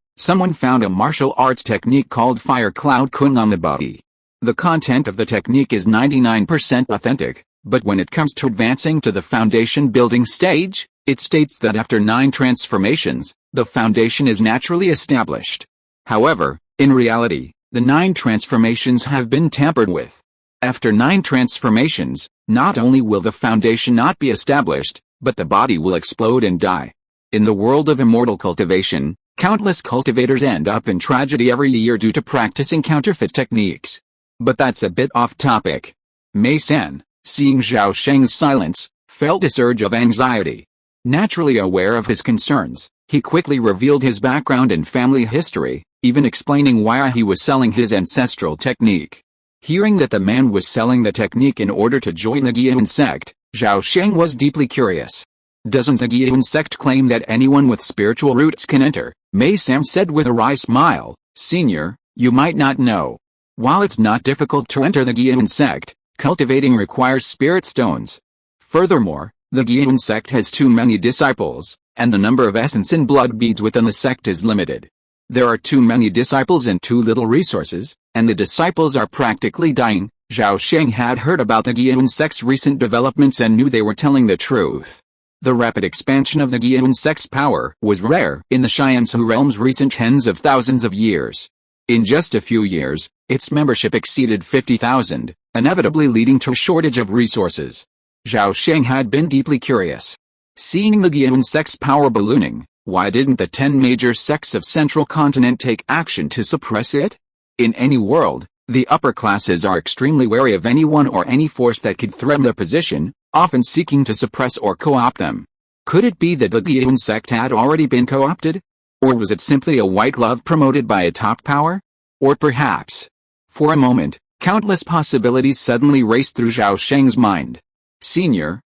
found a martial arts technique called Fire Cloud Kun on the body. The content of the technique is 99% authentic, but when it comes to advancing to the foundation building stage, it states that after 9 transformations, the foundation is naturally established. However, in reality, the 9 transformations have been tampered with. After 9 transformations, not only will the foundation not be established, but the body will explode and die. In the world of immortal cultivation, Countless cultivators end up in tragedy every year due to practicing counterfeit techniques. But that's a bit off topic. Mei San, seeing Zhao Sheng's silence, felt a surge of anxiety. Naturally aware of his concerns, he quickly revealed his background and family history, even explaining why he was selling his ancestral technique. Hearing that the man was selling the technique in order to join the Guiyun sect, Zhao Sheng was deeply curious. Doesn't the Guiyun sect claim that anyone with spiritual roots can enter? Mei Sam said with a wry smile. Senior, you might not know. While it's not difficult to enter the Guiyun sect, cultivating requires spirit stones. Furthermore, the Guiyun sect has too many disciples, and the number of essence and blood beads within the sect is limited. There are too many disciples and too little resources, and the disciples are practically dying. Zhao Sheng had heard about the Guiyun sect's recent developments and knew they were telling the truth. The rapid expansion of the Guiyun sect's power was rare in the Xianzhu realm's recent tens of thousands of years. In just a few years, its membership exceeded 50,000, inevitably leading to a shortage of resources. Zhao Sheng had been deeply curious. Seeing the Guiyun sect's power ballooning, why didn't the 10 major sects of Central Continent take action to suppress it? In any world, the upper classes are extremely wary of anyone or any force that could threaten their position, often seeking to suppress or co-opt them. Could it be that the Guiyun sect had already been co-opted? Or was it simply a white glove promoted by a top power? Or perhaps, for a moment, countless possibilities suddenly raced through Zhao Sheng's mind. Senior,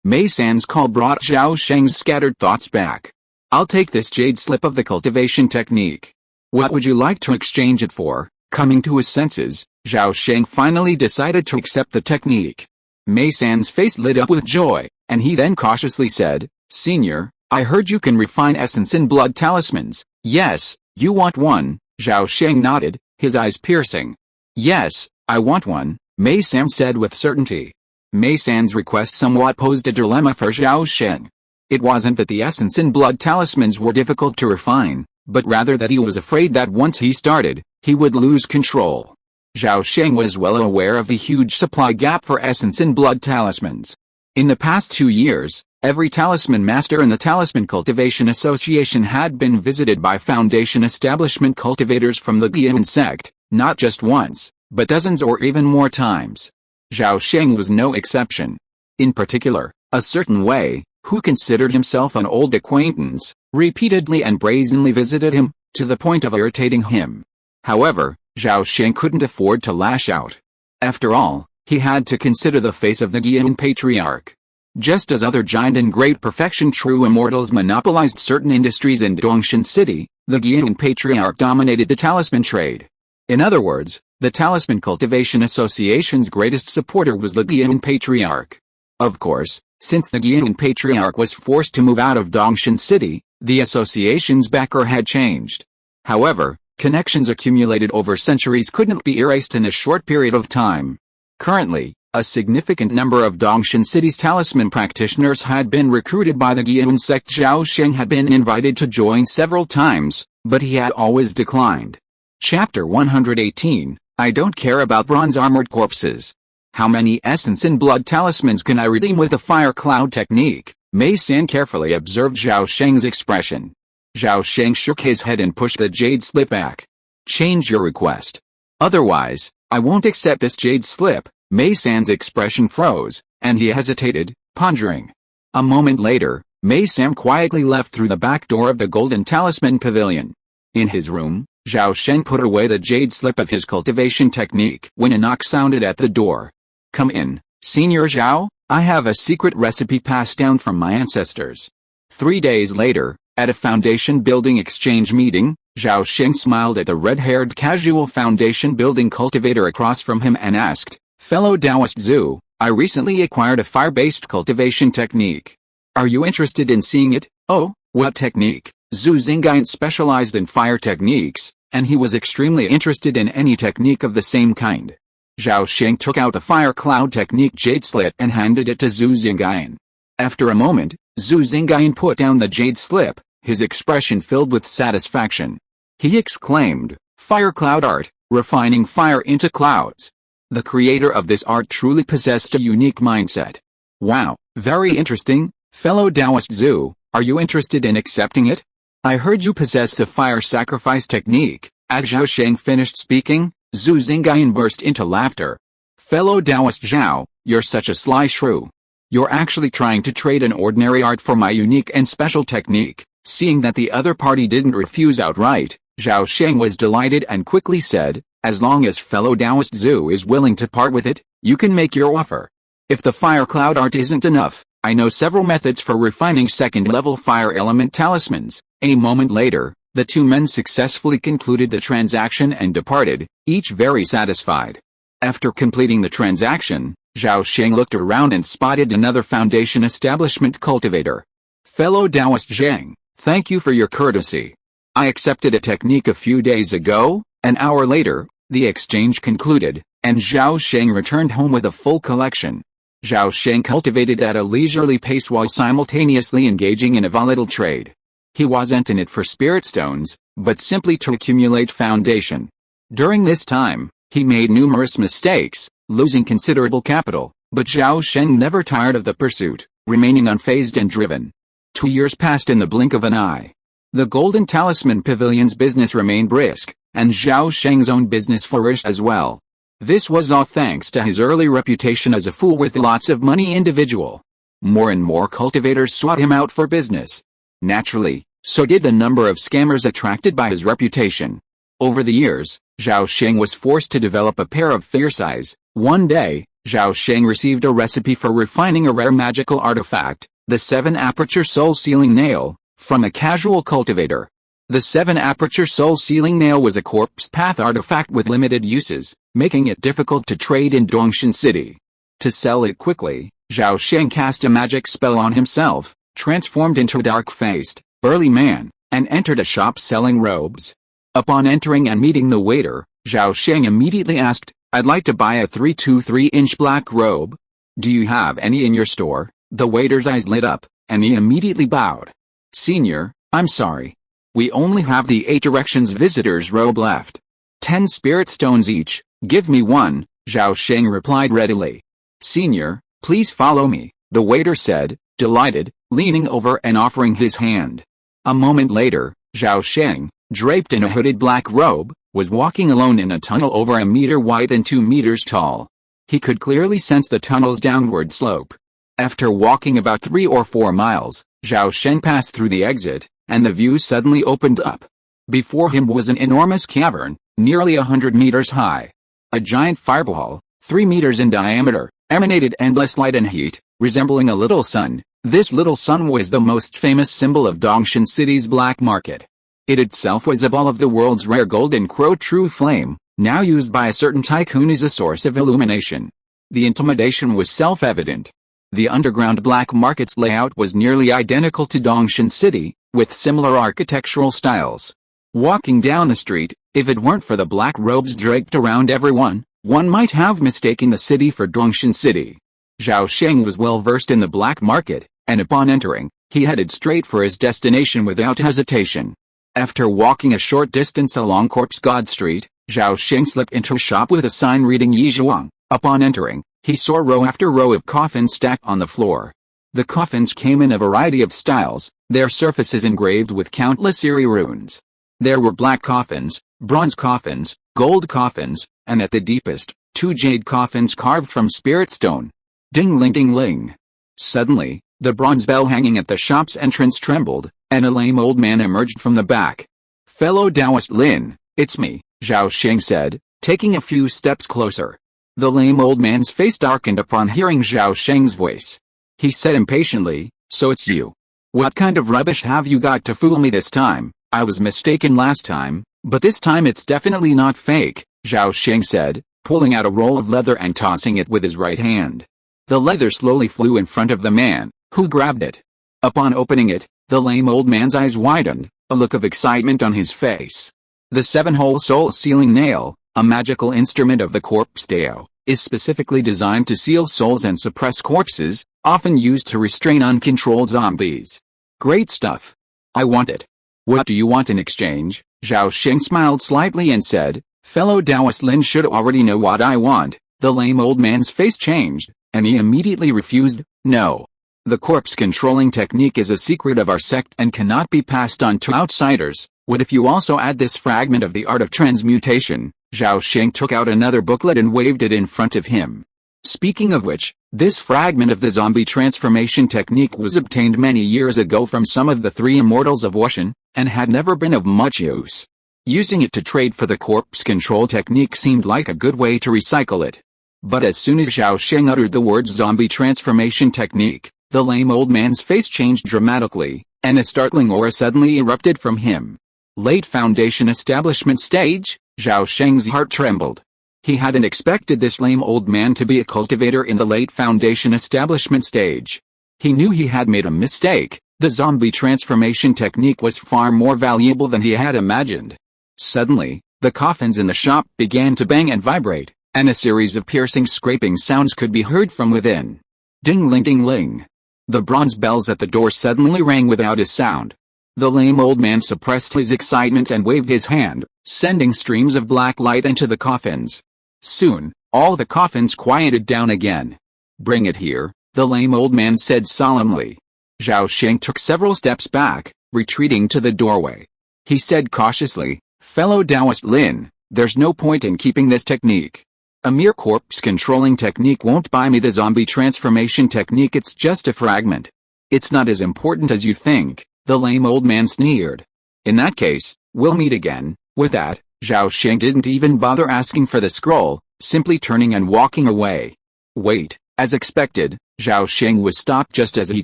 Mei San's call brought Zhao Sheng's scattered thoughts back. I'll take this jade slip of the cultivation technique. What would you like to exchange it for? Coming to his senses, Zhao Sheng finally decided to accept the technique. Mei San's face lit up with joy, and he then cautiously said, Senior, I heard you can refine essence in blood talismans. Yes, you want one? Zhao Sheng nodded, his eyes piercing. Yes, I want one, Mei San said with certainty. Mei San's request somewhat posed a dilemma for Zhao Sheng. It wasn't that the essence in blood talismans were difficult to refine, but rather that he was afraid that once he started, he would lose control. Zhao Sheng was well aware of the huge supply gap for essence in blood talismans. In the past 2 years, every talisman master in the Talisman Cultivation Association had been visited by Foundation establishment cultivators from the Guiyun sect, not just once, but dozens or even more times. Zhao Sheng was no exception. In particular, a certain Wei, who considered himself an old acquaintance, repeatedly and brazenly visited him, to the point of irritating him. However, Zhao Sheng couldn't afford to lash out. After all, he had to consider the face of the Guiyun patriarch. Just as other giant and great perfection true immortals monopolized certain industries in Dongshan City, the Guiyun patriarch dominated the talisman trade. In other words, the Talisman Cultivation Association's greatest supporter was the Guiyun patriarch. Of course, since the Guiyun patriarch was forced to move out of Dongshan City, the association's backer had changed. However, connections accumulated over centuries couldn't be erased in a short period of time. Currently, a significant number of Dongshan City's talisman practitioners had been recruited by the Guiyun sect. Zhao Sheng had been invited to join several times, but he had always declined. Chapter 118, I don't care about bronze-armored corpses. How many essence and blood talismans can I redeem with the fire cloud technique? Mei San carefully observed Zhao Sheng's expression. Zhao Sheng shook his head and pushed the jade slip back. Change your request. Otherwise, I won't accept this jade slip. Mei San's expression froze, and he hesitated, pondering. A moment later, Mei San quietly left through the back door of the Golden Talisman Pavilion. In his room, Zhao Sheng put away the jade slip of his cultivation technique when a knock sounded at the door. Come in, Senior Zhao, I have a secret recipe passed down from my ancestors. 3 days later, at a foundation building exchange meeting, Zhao Sheng smiled at the red-haired casual foundation building cultivator across from him and asked, Fellow Taoist Zhu, I recently acquired a fire-based cultivation technique. Are you interested in seeing it? Oh, what technique? Zhu Xingyan specialized in fire techniques, and he was extremely interested in any technique of the same kind. Zhao Sheng took out the fire cloud technique jade slip and handed it to Zhu Xingyan. After a moment, Zhu Xingyan put down the jade slip, his expression filled with satisfaction. He exclaimed, Fire cloud art, refining fire into clouds. The creator of this art truly possessed a unique mindset. Wow, very interesting, fellow Taoist Zhu, are you interested in accepting it? I heard you possess a fire sacrifice technique. As Zhao Sheng finished speaking, Zhu Xingyan burst into laughter. Fellow Taoist Zhao, you're such a sly shrew. You're actually trying to trade an ordinary art for my unique and special technique. Seeing that the other party didn't refuse outright, Zhao Sheng was delighted and quickly said, as long as fellow Taoist Zhu is willing to part with it, you can make your offer. If the fire cloud art isn't enough, I know several methods for refining second-level fire element talismans. A moment later, the two men successfully concluded the transaction and departed, each very satisfied. After completing the transaction, Zhao Sheng looked around and spotted another foundation establishment cultivator. Fellow Taoist Zheng, thank you for your courtesy. I accepted a technique a few days ago. An hour later, the exchange concluded, and Zhao Sheng returned home with a full collection. Zhao Sheng cultivated at a leisurely pace while simultaneously engaging in a volatile trade. He wasn't in it for spirit stones, but simply to accumulate foundation. During this time, he made numerous mistakes, losing considerable capital, but Zhao Sheng never tired of the pursuit, remaining unfazed and driven. 2 years passed in the blink of an eye. The Golden Talisman Pavilion's business remained brisk, and Zhao Sheng's own business flourished as well. This was all thanks to his early reputation as a fool with lots of money individual. More and more cultivators sought him out for business. Naturally, so did the number of scammers attracted by his reputation. Over the years, Zhao Sheng was forced to develop a pair of fierce eyes. One day, Zhao Sheng received a recipe for refining a rare magical artifact, the 7-aperture soul-sealing nail, from a casual cultivator. The 7-aperture soul-sealing nail was a corpse path artifact with limited uses, making it difficult to trade in Dongshan City. To sell it quickly, Zhao Sheng cast a magic spell on himself, transformed into a dark-faced, burly man, and entered a shop selling robes. Upon entering and meeting the waiter, Zhao Sheng immediately asked, "I'd like to buy a 3-2-3-inch black robe. Do you have any in your store?" The waiter's eyes lit up, and he immediately bowed. "Senior, I'm sorry. We only have the 8 directions visitor's robe left. 10 spirit stones each, give me one," Zhao Sheng replied readily. "Senior, please follow me," the waiter said, delighted, leaning over and offering his hand. A moment later, Zhao Sheng, draped in a hooded black robe, was walking alone in a tunnel over 1 meter wide and 2 meters tall. He could clearly sense the tunnel's downward slope. After walking about 3 or 4 miles, Zhao Sheng passed through the exit, and the view suddenly opened up. Before him was an enormous cavern, nearly 100 meters high. A giant fireball, 3 meters in diameter, emanated endless light and heat, resembling a little sun. This little sun was the most famous symbol of Dongshan City's black market. It itself was a ball of the world's rare golden crow true flame, now used by a certain tycoon as a source of illumination. The intimidation was self-evident. The underground black market's layout was nearly identical to Dongshan City, with similar architectural styles. Walking down the street, if it weren't for the black robes draped around everyone, one might have mistaken the city for Dongshan City. Zhao Sheng was well versed in the black market, and upon entering, he headed straight for his destination without hesitation. After walking a short distance along Corpse God Street, Zhao Sheng slipped into a shop with a sign reading Yi Zhuang. Upon entering, he saw row after row of coffins stacked on the floor. The coffins came in a variety of styles, their surfaces engraved with countless eerie runes. There were black coffins, bronze coffins, gold coffins, and at the deepest, 2 jade coffins carved from spirit stone. Ding-ling-ding-ling. Suddenly, the bronze bell hanging at the shop's entrance trembled, and a lame old man emerged from the back. "Fellow Taoist Lin, it's me," Zhao Sheng said, taking a few steps closer. The lame old man's face darkened upon hearing Zhao Sheng's voice. He said impatiently, "So it's you. What kind of rubbish have you got to fool me this time? I was mistaken last time, but this time it's definitely not fake," Zhao Sheng said, pulling out a roll of leather and tossing it with his right hand. The leather slowly flew in front of the man, who grabbed it. Upon opening it, the lame old man's eyes widened, a look of excitement on his face. The 7-hole soul-sealing nail, a magical instrument of the Corpse Dao, is specifically designed to seal souls and suppress corpses, often used to restrain uncontrolled zombies. "Great stuff. I want it. What do you want in exchange?" Zhao Sheng smiled slightly and said, "Fellow Taoist Lin should already know what I want." The lame old man's face changed, and he immediately refused. "No. The corpse-controlling technique is a secret of our sect and cannot be passed on to outsiders. What if you also add this fragment of the art of transmutation? Zhao Sheng took out another booklet and waved it in front of him. Speaking of which, this fragment of the zombie transformation technique was obtained many years ago from some of the three immortals of Wushan, and had never been of much use. Using it to trade for the corpse control technique seemed like a good way to recycle it. But as soon as Zhao Sheng uttered the words zombie transformation technique, the lame old man's face changed dramatically, and a startling aura suddenly erupted from him. Late foundation establishment stage? Zhao Sheng's heart trembled. He hadn't expected this lame old man to be a cultivator in the late foundation establishment stage. He knew he had made a mistake. The zombie transformation technique was far more valuable than he had imagined. Suddenly, the coffins in the shop began to bang and vibrate, and a series of piercing scraping sounds could be heard from within. Ding-ling-ding-ling. The bronze bells at the door suddenly rang without a sound. The lame old man suppressed his excitement and waved his hand, sending streams of black light into the coffins. Soon, all the coffins quieted down again. "Bring it here," the lame old man said solemnly. Zhao Sheng took several steps back, retreating to the doorway. He said cautiously, "Fellow Taoist Lin, there's no point in keeping this technique. A mere corpse-controlling technique won't buy me the zombie transformation technique. It's just a fragment. It's not as important as you think," the lame old man sneered. "In that case, we'll meet again." With that, Zhao Sheng didn't even bother asking for the scroll, simply turning and walking away. Wait, as expected, Zhao Sheng was stopped just as he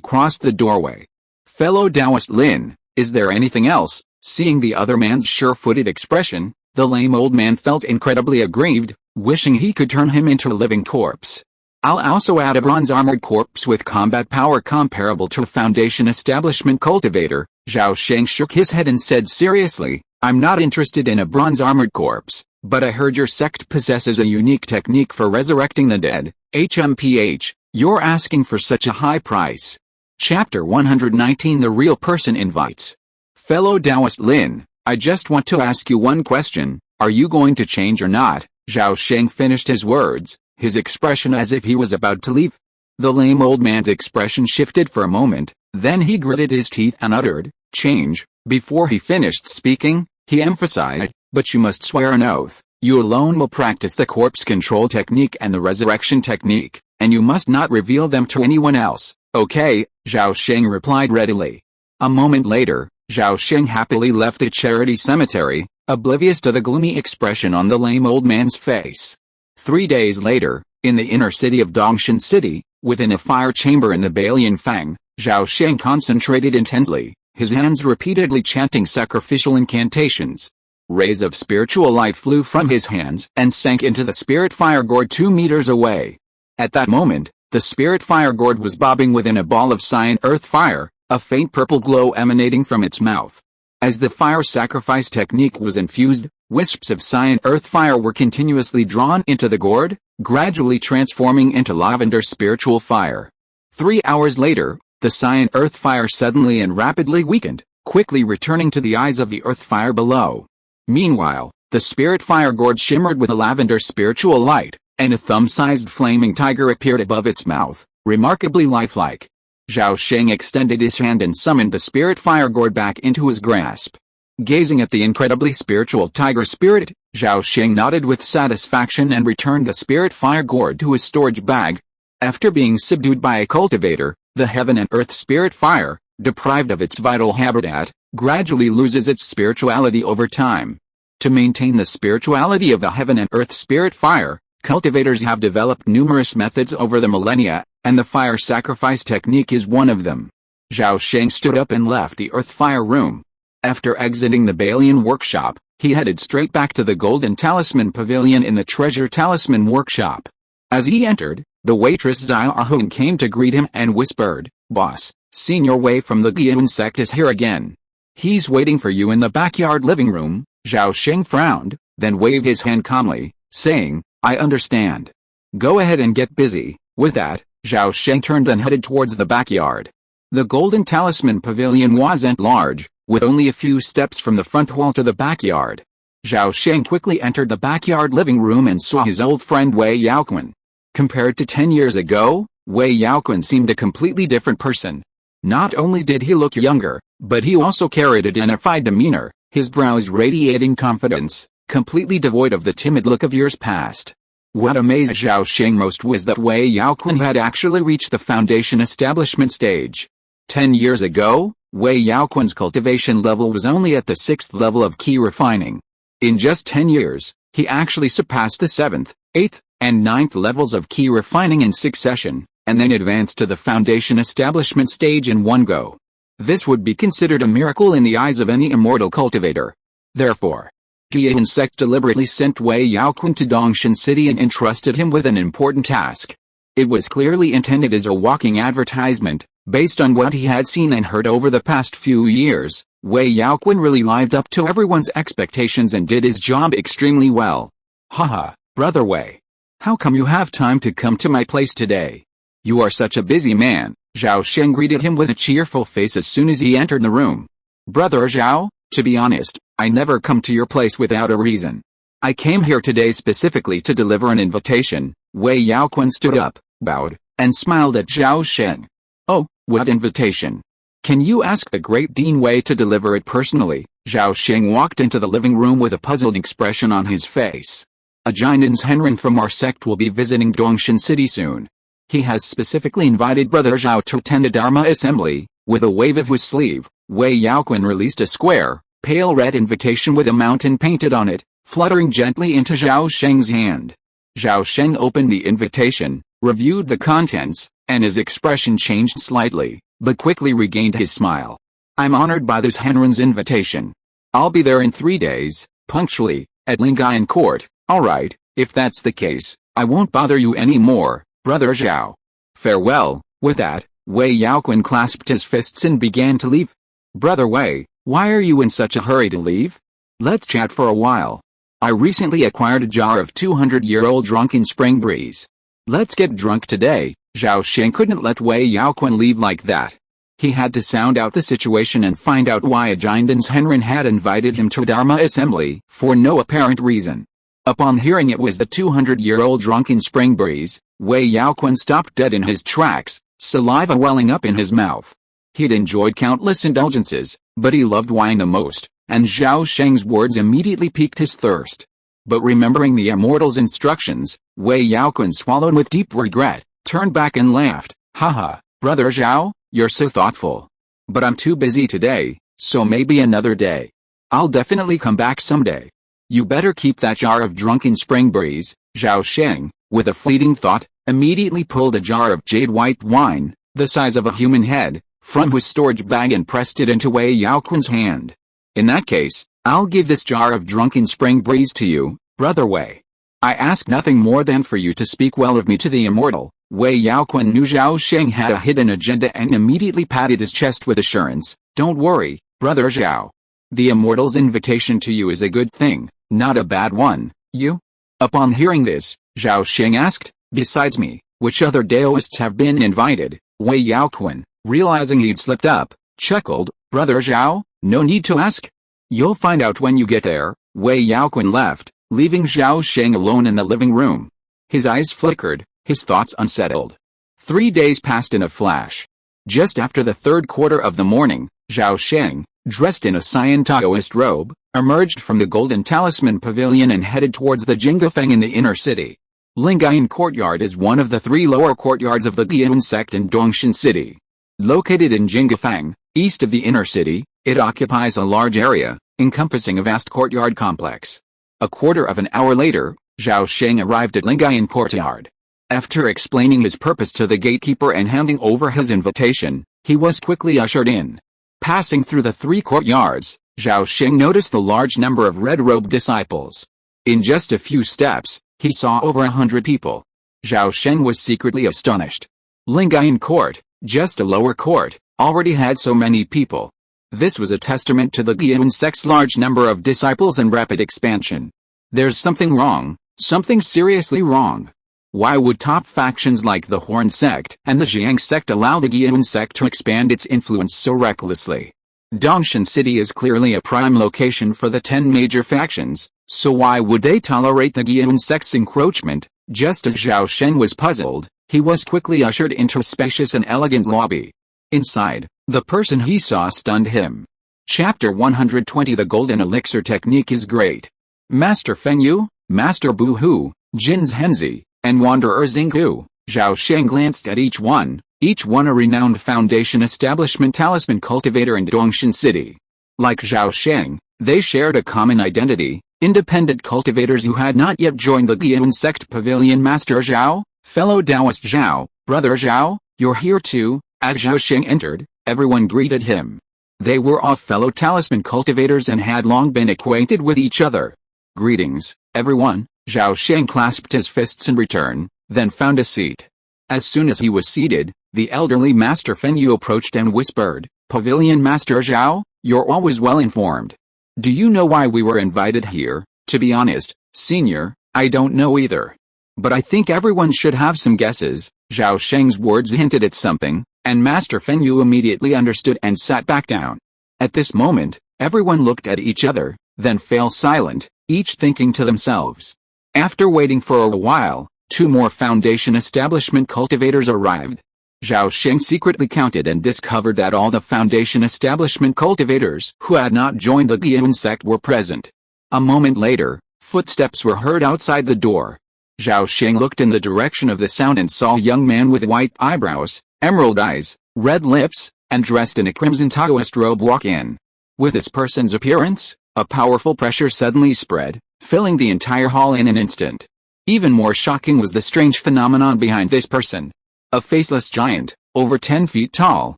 crossed the doorway. "Fellow Taoist Lin, is there anything else?" Seeing the other man's sure-footed expression, the lame old man felt incredibly aggrieved, wishing he could turn him into a living corpse. "I'll also add a bronze-armored corpse with combat power comparable to a foundation establishment cultivator." Zhao Sheng shook his head and said seriously, "I'm not interested in a bronze-armored corpse, but I heard your sect possesses a unique technique for resurrecting the dead. HMPH, you're asking for such a high price." Chapter 119 The Real Person Invites. "Fellow Taoist Lin, I just want to ask you one question. Are you going to change or not?" Zhao Sheng finished his words, his expression as if he was about to leave. The lame old man's expression shifted for a moment, then he gritted his teeth and uttered, "Change." Before he finished speaking, he emphasized, "But you must swear an oath. You alone will practice the corpse control technique and the resurrection technique, and you must not reveal them to anyone else." "Okay," Zhao Sheng replied readily. A moment later, Zhao Sheng happily left the charity cemetery, oblivious to the gloomy expression on the lame old man's face. 3 days later, in the inner city of Dongshan City, within a fire chamber in the Balian Fang, Zhao Sheng concentrated intently, his hands repeatedly chanting sacrificial incantations. Rays of spiritual light flew from his hands and sank into the spirit fire gourd 2 meters away. At that moment, the spirit fire gourd was bobbing within a ball of cyan earth fire, a faint purple glow emanating from its mouth. As the fire sacrifice technique was infused, wisps of cyan earth fire were continuously drawn into the gourd, gradually transforming into lavender spiritual fire. 3 hours later, the cyan earth fire suddenly and rapidly weakened, quickly returning to the eyes of the earth fire below. Meanwhile, the spirit fire gourd shimmered with a lavender spiritual light, and a thumb-sized flaming tiger appeared above its mouth, remarkably lifelike. Zhao Sheng extended his hand and summoned the spirit fire gourd back into his grasp. Gazing at the incredibly spiritual tiger spirit, Zhao Sheng nodded with satisfaction and returned the spirit fire gourd to his storage bag. After being subdued by a cultivator, the heaven and earth spirit fire, deprived of its vital habitat, gradually loses its spirituality over time. To maintain the spirituality of the heaven and earth spirit fire, cultivators have developed numerous methods over the millennia, and the fire sacrifice technique is one of them. Zhao Sheng stood up and left the earth fire room. After exiting the Balian workshop, he headed straight back to the Golden Talisman Pavilion in the Treasure Talisman workshop. As he entered, the waitress Zhao Sheng came to greet him and whispered, "Boss, Senior Wei from the Guiyun sect is here again. He's waiting for you in the backyard living room." Zhao Sheng frowned, then waved his hand calmly, saying, "I understand. Go ahead and get busy." With that, Zhao Sheng turned and headed towards the backyard. The Golden Talisman Pavilion wasn't large, with only a few steps from the front wall to the backyard. Zhao Sheng quickly entered the backyard living room and saw his old friend Wei Yaoquan. Compared to 10 years ago, Wei Yaoquan seemed a completely different person. Not only did he look younger, but he also carried a dignified demeanor, his brows radiating confidence, completely devoid of the timid look of years past. What amazed Zhao Sheng most was that Wei Yaoquan had actually reached the foundation establishment stage. 10 years ago, Wei Yaoquan's cultivation level was only at the 6th level of key refining. In just 10 years, he actually surpassed the 7th, 8th, and 9th levels of key refining in succession, and then advanced to the foundation establishment stage in one go. This would be considered a miracle in the eyes of any immortal cultivator. Therefore, Dian sect deliberately sent Wei Yaoquan to Dongshan City and entrusted him with an important task. It was clearly intended as a walking advertisement, based on what he had seen and heard over the past few years. Wei Yaoquan really lived up to everyone's expectations and did his job extremely well. Haha, brother Wei. How come you have time to come to my place today? You are such a busy man. Zhao Sheng greeted him with a cheerful face as soon as he entered the room. Brother Zhao, to be honest, I never come to your place without a reason. I came here today specifically to deliver an invitation. Wei Yaoquan stood up, bowed, and smiled at Zhao Sheng. Oh, what invitation? Can you ask the great Dean Wei to deliver it personally? Zhao Sheng walked into the living room with a puzzled expression on his face. Ajainan's Henren from our sect will be visiting Dongshan City soon. He has specifically invited Brother Zhao to attend a Dharma assembly. With a wave of his sleeve, Wei Yaoquan released a square, pale red invitation with a mountain painted on it, fluttering gently into Zhao Sheng's hand. Zhao Sheng opened the invitation, reviewed the contents, and his expression changed slightly, but quickly regained his smile. I'm honored by this Henren's invitation. I'll be there in 3 days, punctually, at Lingayan Court. Alright, if that's the case, I won't bother you anymore, Brother Zhao. Farewell. With that, Wei Yaoquan clasped his fists and began to leave. Brother Wei, why are you in such a hurry to leave? Let's chat for a while. I recently acquired a jar of 200-year-old drunken spring breeze. Let's get drunk today. Zhao Sheng couldn't let Wei Yaoquan leave like that. He had to sound out the situation and find out why Ajainan's Henren had invited him to a Dharma assembly for no apparent reason. Upon hearing it was the 200-year-old drunken spring breeze, Wei Yaoquan stopped dead in his tracks, saliva welling up in his mouth. He'd enjoyed countless indulgences, but he loved wine the most, and Zhao Sheng's words immediately piqued his thirst. But remembering the Immortal's instructions, Wei Yaoquan swallowed with deep regret, turned back and laughed. Haha, Brother Zhao, you're so thoughtful. But I'm too busy today, so maybe another day. I'll definitely come back someday. You better keep that jar of drunken spring breeze. Zhao Sheng, with a fleeting thought, immediately pulled a jar of jade white wine, the size of a human head, from his storage bag and pressed it into Wei Yaoquan's hand. In that case, I'll give this jar of drunken spring breeze to you, Brother Wei. I ask nothing more than for you to speak well of me to the Immortal. Wei Yaoquan knew Zhao Sheng had a hidden agenda and immediately patted his chest with assurance. Don't worry, Brother Zhao. The Immortal's invitation to you is a good thing, not a bad one. You? Upon hearing this, Zhao Sheng asked, besides me, which other Daoists have been invited? Wei Yaoquan, realizing he'd slipped up, chuckled. Brother Zhao, no need to ask. You'll find out when you get there. Wei Yaoquan left, leaving Zhao Sheng alone in the living room. His eyes flickered, his thoughts unsettled. 3 days passed in a flash. Just after the 3rd quarter of the morning, Zhao Sheng, dressed in a Cyan Taoist robe, emerged from the Golden Talisman Pavilion and headed towards the Jingafeng in the inner city. Lingayan Courtyard is one of the 3 lower courtyards of the Dian sect in Dongshan City. Located in Jingafeng, east of the inner city, it occupies a large area, encompassing a vast courtyard complex. A quarter of an hour later, Zhao Sheng arrived at Lingayan Courtyard. After explaining his purpose to the gatekeeper and handing over his invitation, he was quickly ushered in. Passing through the 3 courtyards, Zhao Sheng noticed the large number of red-robed disciples. In just a few steps, he saw over 100 people. Zhao Sheng was secretly astonished. Lingayan Court, just a lower court, already had so many people. This was a testament to the Dian sect's large number of disciples and rapid expansion. There's something wrong, something seriously wrong. Why would top factions like the Horn sect and the Jiang sect allow the Dian sect to expand its influence so recklessly? Dongshan City is clearly a prime location for the 10 major factions, so why would they tolerate the Dian sect's encroachment? Just as Zhao Sheng was puzzled, He was quickly ushered into a spacious and elegant lobby. Inside, the person he saw stunned him. Chapter 120 The Golden Elixir Technique is Great. Master Fengyu, Master Bu Hu, Jin Zhenzi, and Wanderer Xinggu, Zhao Sheng glanced at each one a renowned Foundation Establishment talisman cultivator in Dongshan City. Like Zhao Sheng, they shared a common identity, independent cultivators who had not yet joined the Guiyun sect pavilion. Master Zhao, fellow Taoist Zhao, brother Zhao, you're here too. As Zhao Sheng entered, everyone greeted him. They were all fellow talisman cultivators and had long been acquainted with each other. Greetings, everyone, Zhao Sheng clasped his fists in return, then found a seat. As soon as he was seated, the elderly Master Fengyu approached and whispered, Pavilion Master Zhao, you're always well informed. Do you know why we were invited here? To be honest, Senior, I don't know either. But I think everyone should have some guesses. Zhao Sheng's words hinted at something, and Master Fengyu immediately understood and sat back down. At this moment, everyone looked at each other, then fell silent, each thinking to themselves. After waiting for a while, 2 more Foundation Establishment cultivators arrived. Zhao Sheng secretly counted and discovered that all the Foundation Establishment cultivators who had not joined the Guiyun sect were present. A moment later, footsteps were heard outside the door. Zhao Sheng looked in the direction of the sound and saw a young man with white eyebrows, emerald eyes, red lips, and dressed in a crimson Taoist robe walk in. With this person's appearance, a powerful pressure suddenly spread, filling the entire hall in an instant. Even more shocking was the strange phenomenon behind this person. A faceless giant, over 10 feet tall,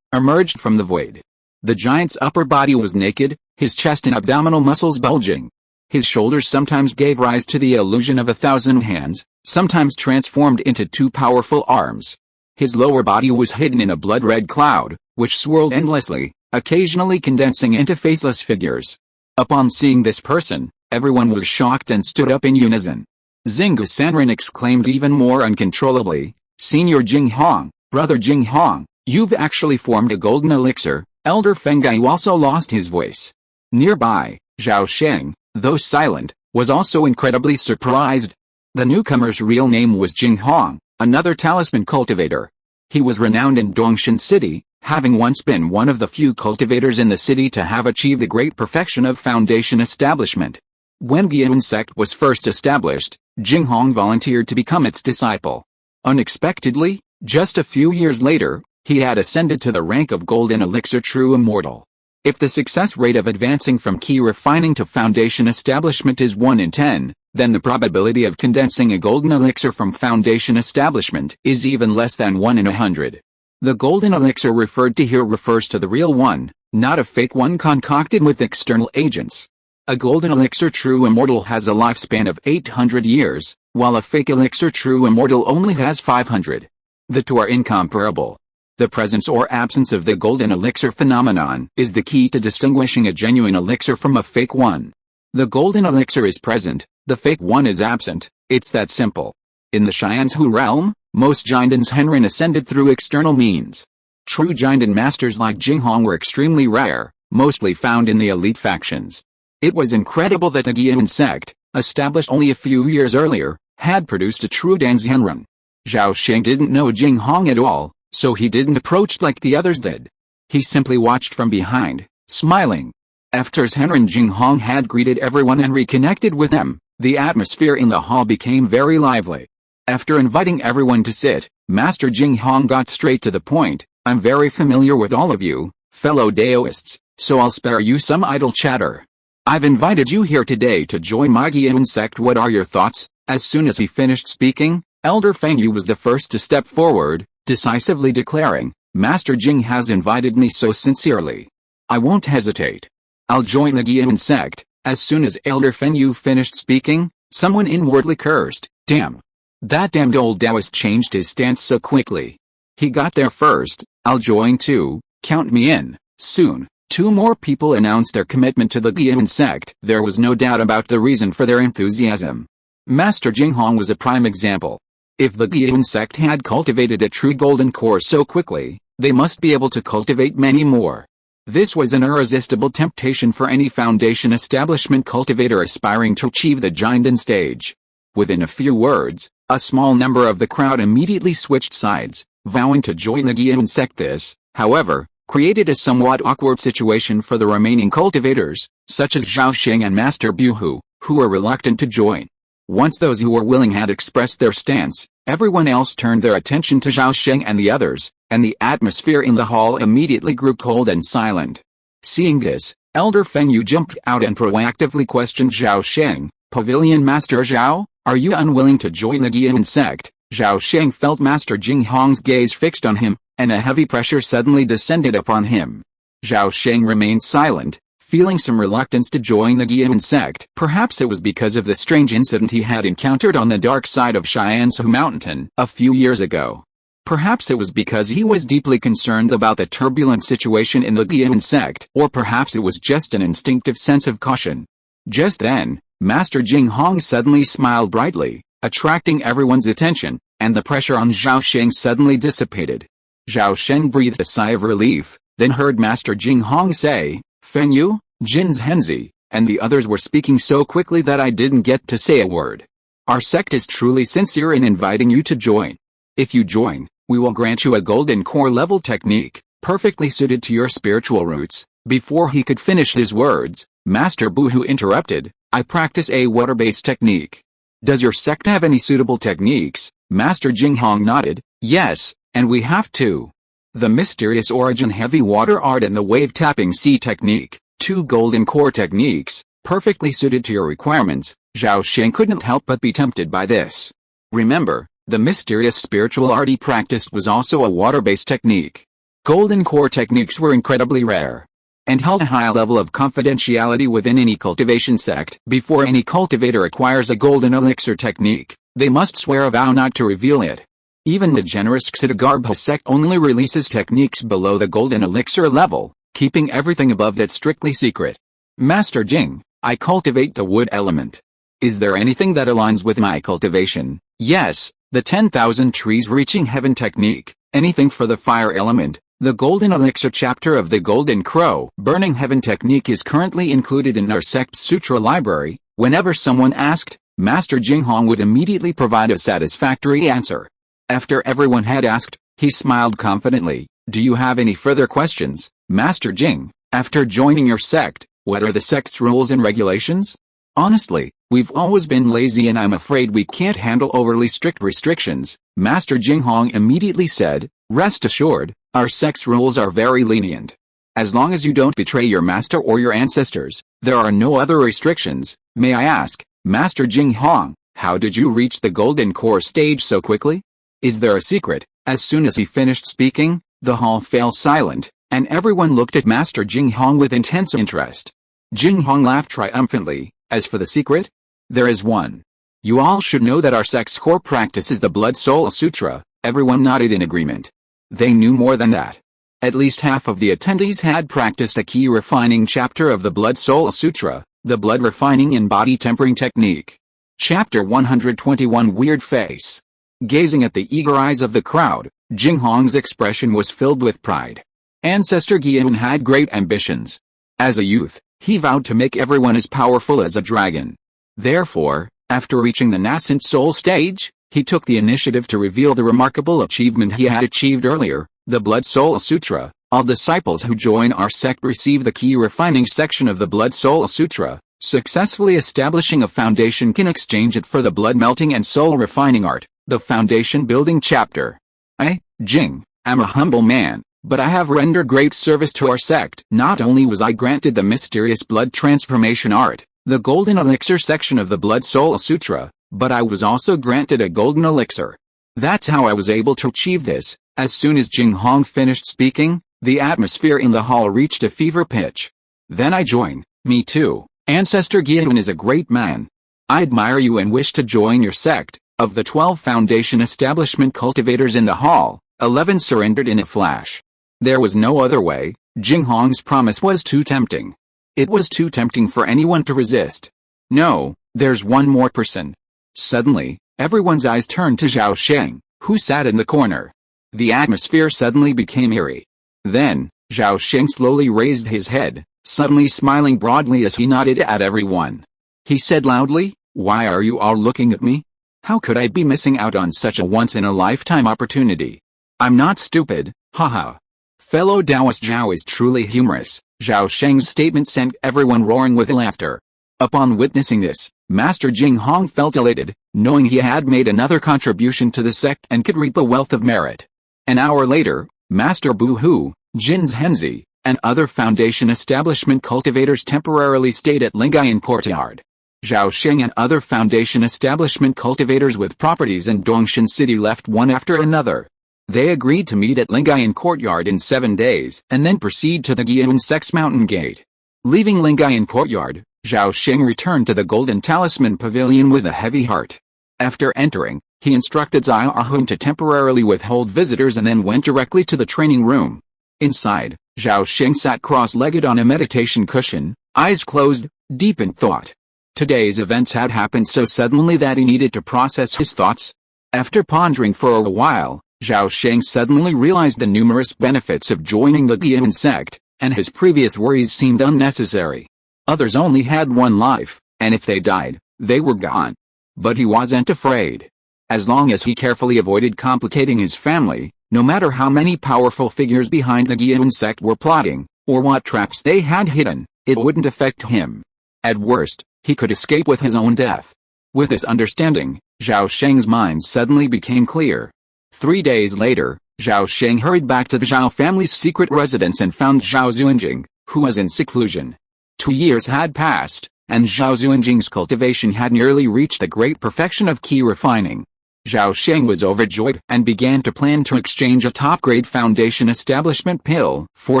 emerged from the void. The giant's upper body was naked, his chest and abdominal muscles bulging. His shoulders sometimes gave rise to the illusion of 1,000 hands, sometimes transformed into 2 powerful arms. His lower body was hidden in a blood-red cloud, which swirled endlessly, occasionally condensing into faceless figures. Upon seeing this person, everyone was shocked and stood up in unison. Xinggu Sanren exclaimed even more uncontrollably, Senior Jing Hong, Brother Jing Hong, you've actually formed a golden elixir. Elder Fengyu also lost his voice. Nearby, Zhao Sheng, though silent, was also incredibly surprised. The newcomer's real name was Jing Hong, another talisman cultivator. He was renowned in Dongshan City, having once been one of the few cultivators in the city to have achieved the great perfection of Foundation Establishment. When Guiyun sect was first established, Jing Hong volunteered to become its disciple. Unexpectedly, just a few years later, he had ascended to the rank of Golden Elixir True Immortal. If the success rate of advancing from key refining to Foundation Establishment is 1 in 10, then the probability of condensing a Golden Elixir from Foundation Establishment is even less than 1 in 100. The Golden Elixir referred to here refers to the real one, not a fake one concocted with external agents. A Golden Elixir True Immortal has a lifespan of 800 years, while a fake Elixir True Immortal only has 500. The 2 are incomparable. The presence or absence of the Golden Elixir phenomenon is the key to distinguishing a genuine elixir from a fake one. The Golden Elixir is present, the fake one is absent, it's that simple. In the Xianzhu realm, most Jinden Henren ascended through external means. True Jinden masters like Jing Hong were extremely rare, mostly found in the elite factions. It was incredible that the Guiyun sect, established only a few years earlier, had produced a true Danzhenren. Zhao Sheng didn't know Jing Hong at all, so he didn't approach like the others did. He simply watched from behind, smiling. After Zhenren Jing Hong had greeted everyone and reconnected with them, the atmosphere in the hall became very lively. After inviting everyone to sit, Master Jing Hong got straight to the point. I'm very familiar with all of you, fellow Daoists, so I'll spare you some idle chatter. I've invited you here today to join my Guiyun sect. What are your thoughts? As soon as he finished speaking, Elder Fengyu was the first to step forward, decisively declaring, Master Jing has invited me so sincerely. I won't hesitate. I'll join the Guiyun sect. As soon as Elder Fengyu finished speaking, someone inwardly cursed, damn. That damned old Taoist changed his stance so quickly. He got there first, I'll join too, count me in. Soon, 2 more people announced their commitment to the Guiyun sect. There was no doubt about the reason for their enthusiasm. Master Jing Hong was a prime example. If the Guiyun sect had cultivated a true golden core so quickly, they must be able to cultivate many more. This was an irresistible temptation for any Foundation Establishment cultivator aspiring to achieve the Jinden stage. Within a few words, A small number of the crowd immediately switched sides, vowing to join the Giyan sect. This, however, created a somewhat awkward situation for the remaining cultivators, such as Zhao Sheng and Master Bu who were reluctant to join. Once those who were willing had expressed their stance, everyone else turned their attention to Zhao Sheng and the others, and the atmosphere in the hall immediately grew cold and silent. Seeing this, Elder Feng Yu jumped out and proactively questioned Zhao Sheng. "Pavilion Master Zhao, are you unwilling to join the Giyan sect?" Zhao Sheng felt Master Jing Hong's gaze fixed on him, and a heavy pressure suddenly descended upon him. Zhao Sheng remained silent, feeling some reluctance to join the Giyan sect. Perhaps it was because of the strange incident he had encountered on the dark side of Xianzhou Mountain a few years ago. Perhaps it was because he was deeply concerned about the turbulent situation in the Giyan sect. Or perhaps it was just an instinctive sense of caution. Just then, Master Jing Hong suddenly smiled brightly, attracting everyone's attention, and the pressure on Zhao Sheng suddenly dissipated. Zhao Sheng breathed a sigh of relief, then heard Master Jing Hong say, "Feng Yu, Jin's Henzi, and the others were speaking so quickly that I didn't get to say a word. Our sect is truly sincere in inviting you to join. If you join, we will grant you a golden core level technique, perfectly suited to your spiritual roots." Before he could finish his words, Master Bu interrupted, "I practice a water-based technique. Does your sect have any suitable techniques?" Master Jing Hong nodded, "Yes, and we have two. The mysterious origin heavy water art and the wave-tapping sea technique, two golden core techniques, perfectly suited to your requirements." Zhao Sheng couldn't help but be tempted by this. Remember, the mysterious spiritual art he practiced was also a water-based technique. Golden core techniques were incredibly rare, and held a high level of confidentiality within any cultivation sect. Before any cultivator acquires a golden elixir technique, they must swear a vow not to reveal it. Even the generous Xitigarbha sect only releases techniques below the golden elixir level, keeping everything above that strictly secret. "Master Jing, I cultivate the wood element. Is there anything that aligns with my cultivation?" "Yes, the 10,000 trees reaching heaven technique, anything for the fire element. The Golden Elixir chapter of the Golden Crow Burning Heaven technique is currently included in our sect's sutra library." Whenever someone asked, Master Jing Hong would immediately provide a satisfactory answer. After everyone had asked, he smiled confidently. "Do you have any further questions, Master Jing? After joining your sect, what are the sect's rules and regulations?" "Honestly, we've always been lazy and I'm afraid we can't handle overly strict restrictions," Master Jing Hong immediately said. "Rest assured, our sect's rules are very lenient. As long as you don't betray your master or your ancestors, there are no other restrictions." "May I ask, Master Jing Hong, how did you reach the Golden Core stage so quickly? Is there a secret?" As soon as he finished speaking, the hall fell silent, and everyone looked at Master Jing Hong with intense interest. Jing Hong laughed triumphantly. "As for the secret, there is one. You all should know that our sect's core practice is the Blood Soul Sutra." Everyone nodded in agreement. They knew more than that. At least half of the attendees had practiced a key refining chapter of the Blood Soul Sutra, the blood refining and body tempering technique. Chapter 121 Weird Face. Gazing at the eager eyes of the crowd, Jing Hong's expression was filled with pride. Ancestor Giyan had great ambitions. As a youth, he vowed to make everyone as powerful as a dragon. Therefore, after reaching the nascent soul stage, he took the initiative to reveal the remarkable achievement he had achieved earlier, the Blood Soul Sutra. All disciples who join our sect receive the key refining section of the Blood Soul Sutra. Successfully establishing a foundation can exchange it for the blood melting and soul refining art, the foundation building chapter. I, Jing, am a humble man, but I have rendered great service to our sect. Not only was I granted the mysterious blood transformation art, the golden elixir section of the Blood Soul Sutra, but I was also granted a golden elixir. That's how I was able to achieve this. As soon as Jing Hong finished speaking, the atmosphere in the hall reached a fever pitch. "Then I join." "Me too. Ancestor Giyan is a great man. I admire you and wish to join your sect." Of the 12 foundation establishment cultivators in the hall, 11 surrendered in a flash. There was no other way. Jing Hong's promise was too tempting. It was too tempting for anyone to resist. "No, there's one more person." Suddenly, everyone's eyes turned to Zhao Sheng, who sat in the corner. The atmosphere suddenly became eerie. Then, Zhao Sheng slowly raised his head, suddenly smiling broadly as he nodded at everyone. He said loudly, "Why are you all looking at me? How could I be missing out on such a once-in-a-lifetime opportunity? I'm not stupid, haha. Fellow Taoist Zhao is truly humorous. Zhao Sheng's statement sent everyone roaring with laughter. Upon witnessing this, Master Jing Hong felt elated, knowing he had made another contribution to the sect and could reap a wealth of merit. An hour later, Master Bu Hu, Jin's Henzi, and other Foundation establishment cultivators temporarily stayed at Lingayan Courtyard. Zhao Sheng and other Foundation establishment cultivators with properties in Dongshan City left one after another. They agreed to meet at Lingayan Courtyard in 7 days and then proceed to the Giyan Sect's Mountain Gate. Leaving Lingayan Courtyard, Zhao Sheng returned to the Golden Talisman Pavilion with a heavy heart. After entering, he instructed Zhao Hun to temporarily withhold visitors and then went directly to the training room. Inside, Zhao Sheng sat cross-legged on a meditation cushion, eyes closed, deep in thought. Today's events had happened so suddenly that he needed to process his thoughts. After pondering for a while, Zhao Sheng suddenly realized the numerous benefits of joining the Giyan sect, and his previous worries seemed unnecessary. Others only had one life, and if they died, they were gone. But he wasn't afraid. As long as he carefully avoided complicating his family, no matter how many powerful figures behind the Giyan sect were plotting, or what traps they had hidden, it wouldn't affect him. At worst, he could escape with his own death. With this understanding, Zhao Sheng's mind suddenly became clear. 3 days later, Zhao Sheng hurried back to the Zhao family's secret residence and found Zhao Xuanjing, who was in seclusion. 2 years had passed, and Zhao Xuanjing's cultivation had nearly reached the great perfection of key refining. Zhao Sheng was overjoyed and began to plan to exchange a top-grade Foundation establishment pill for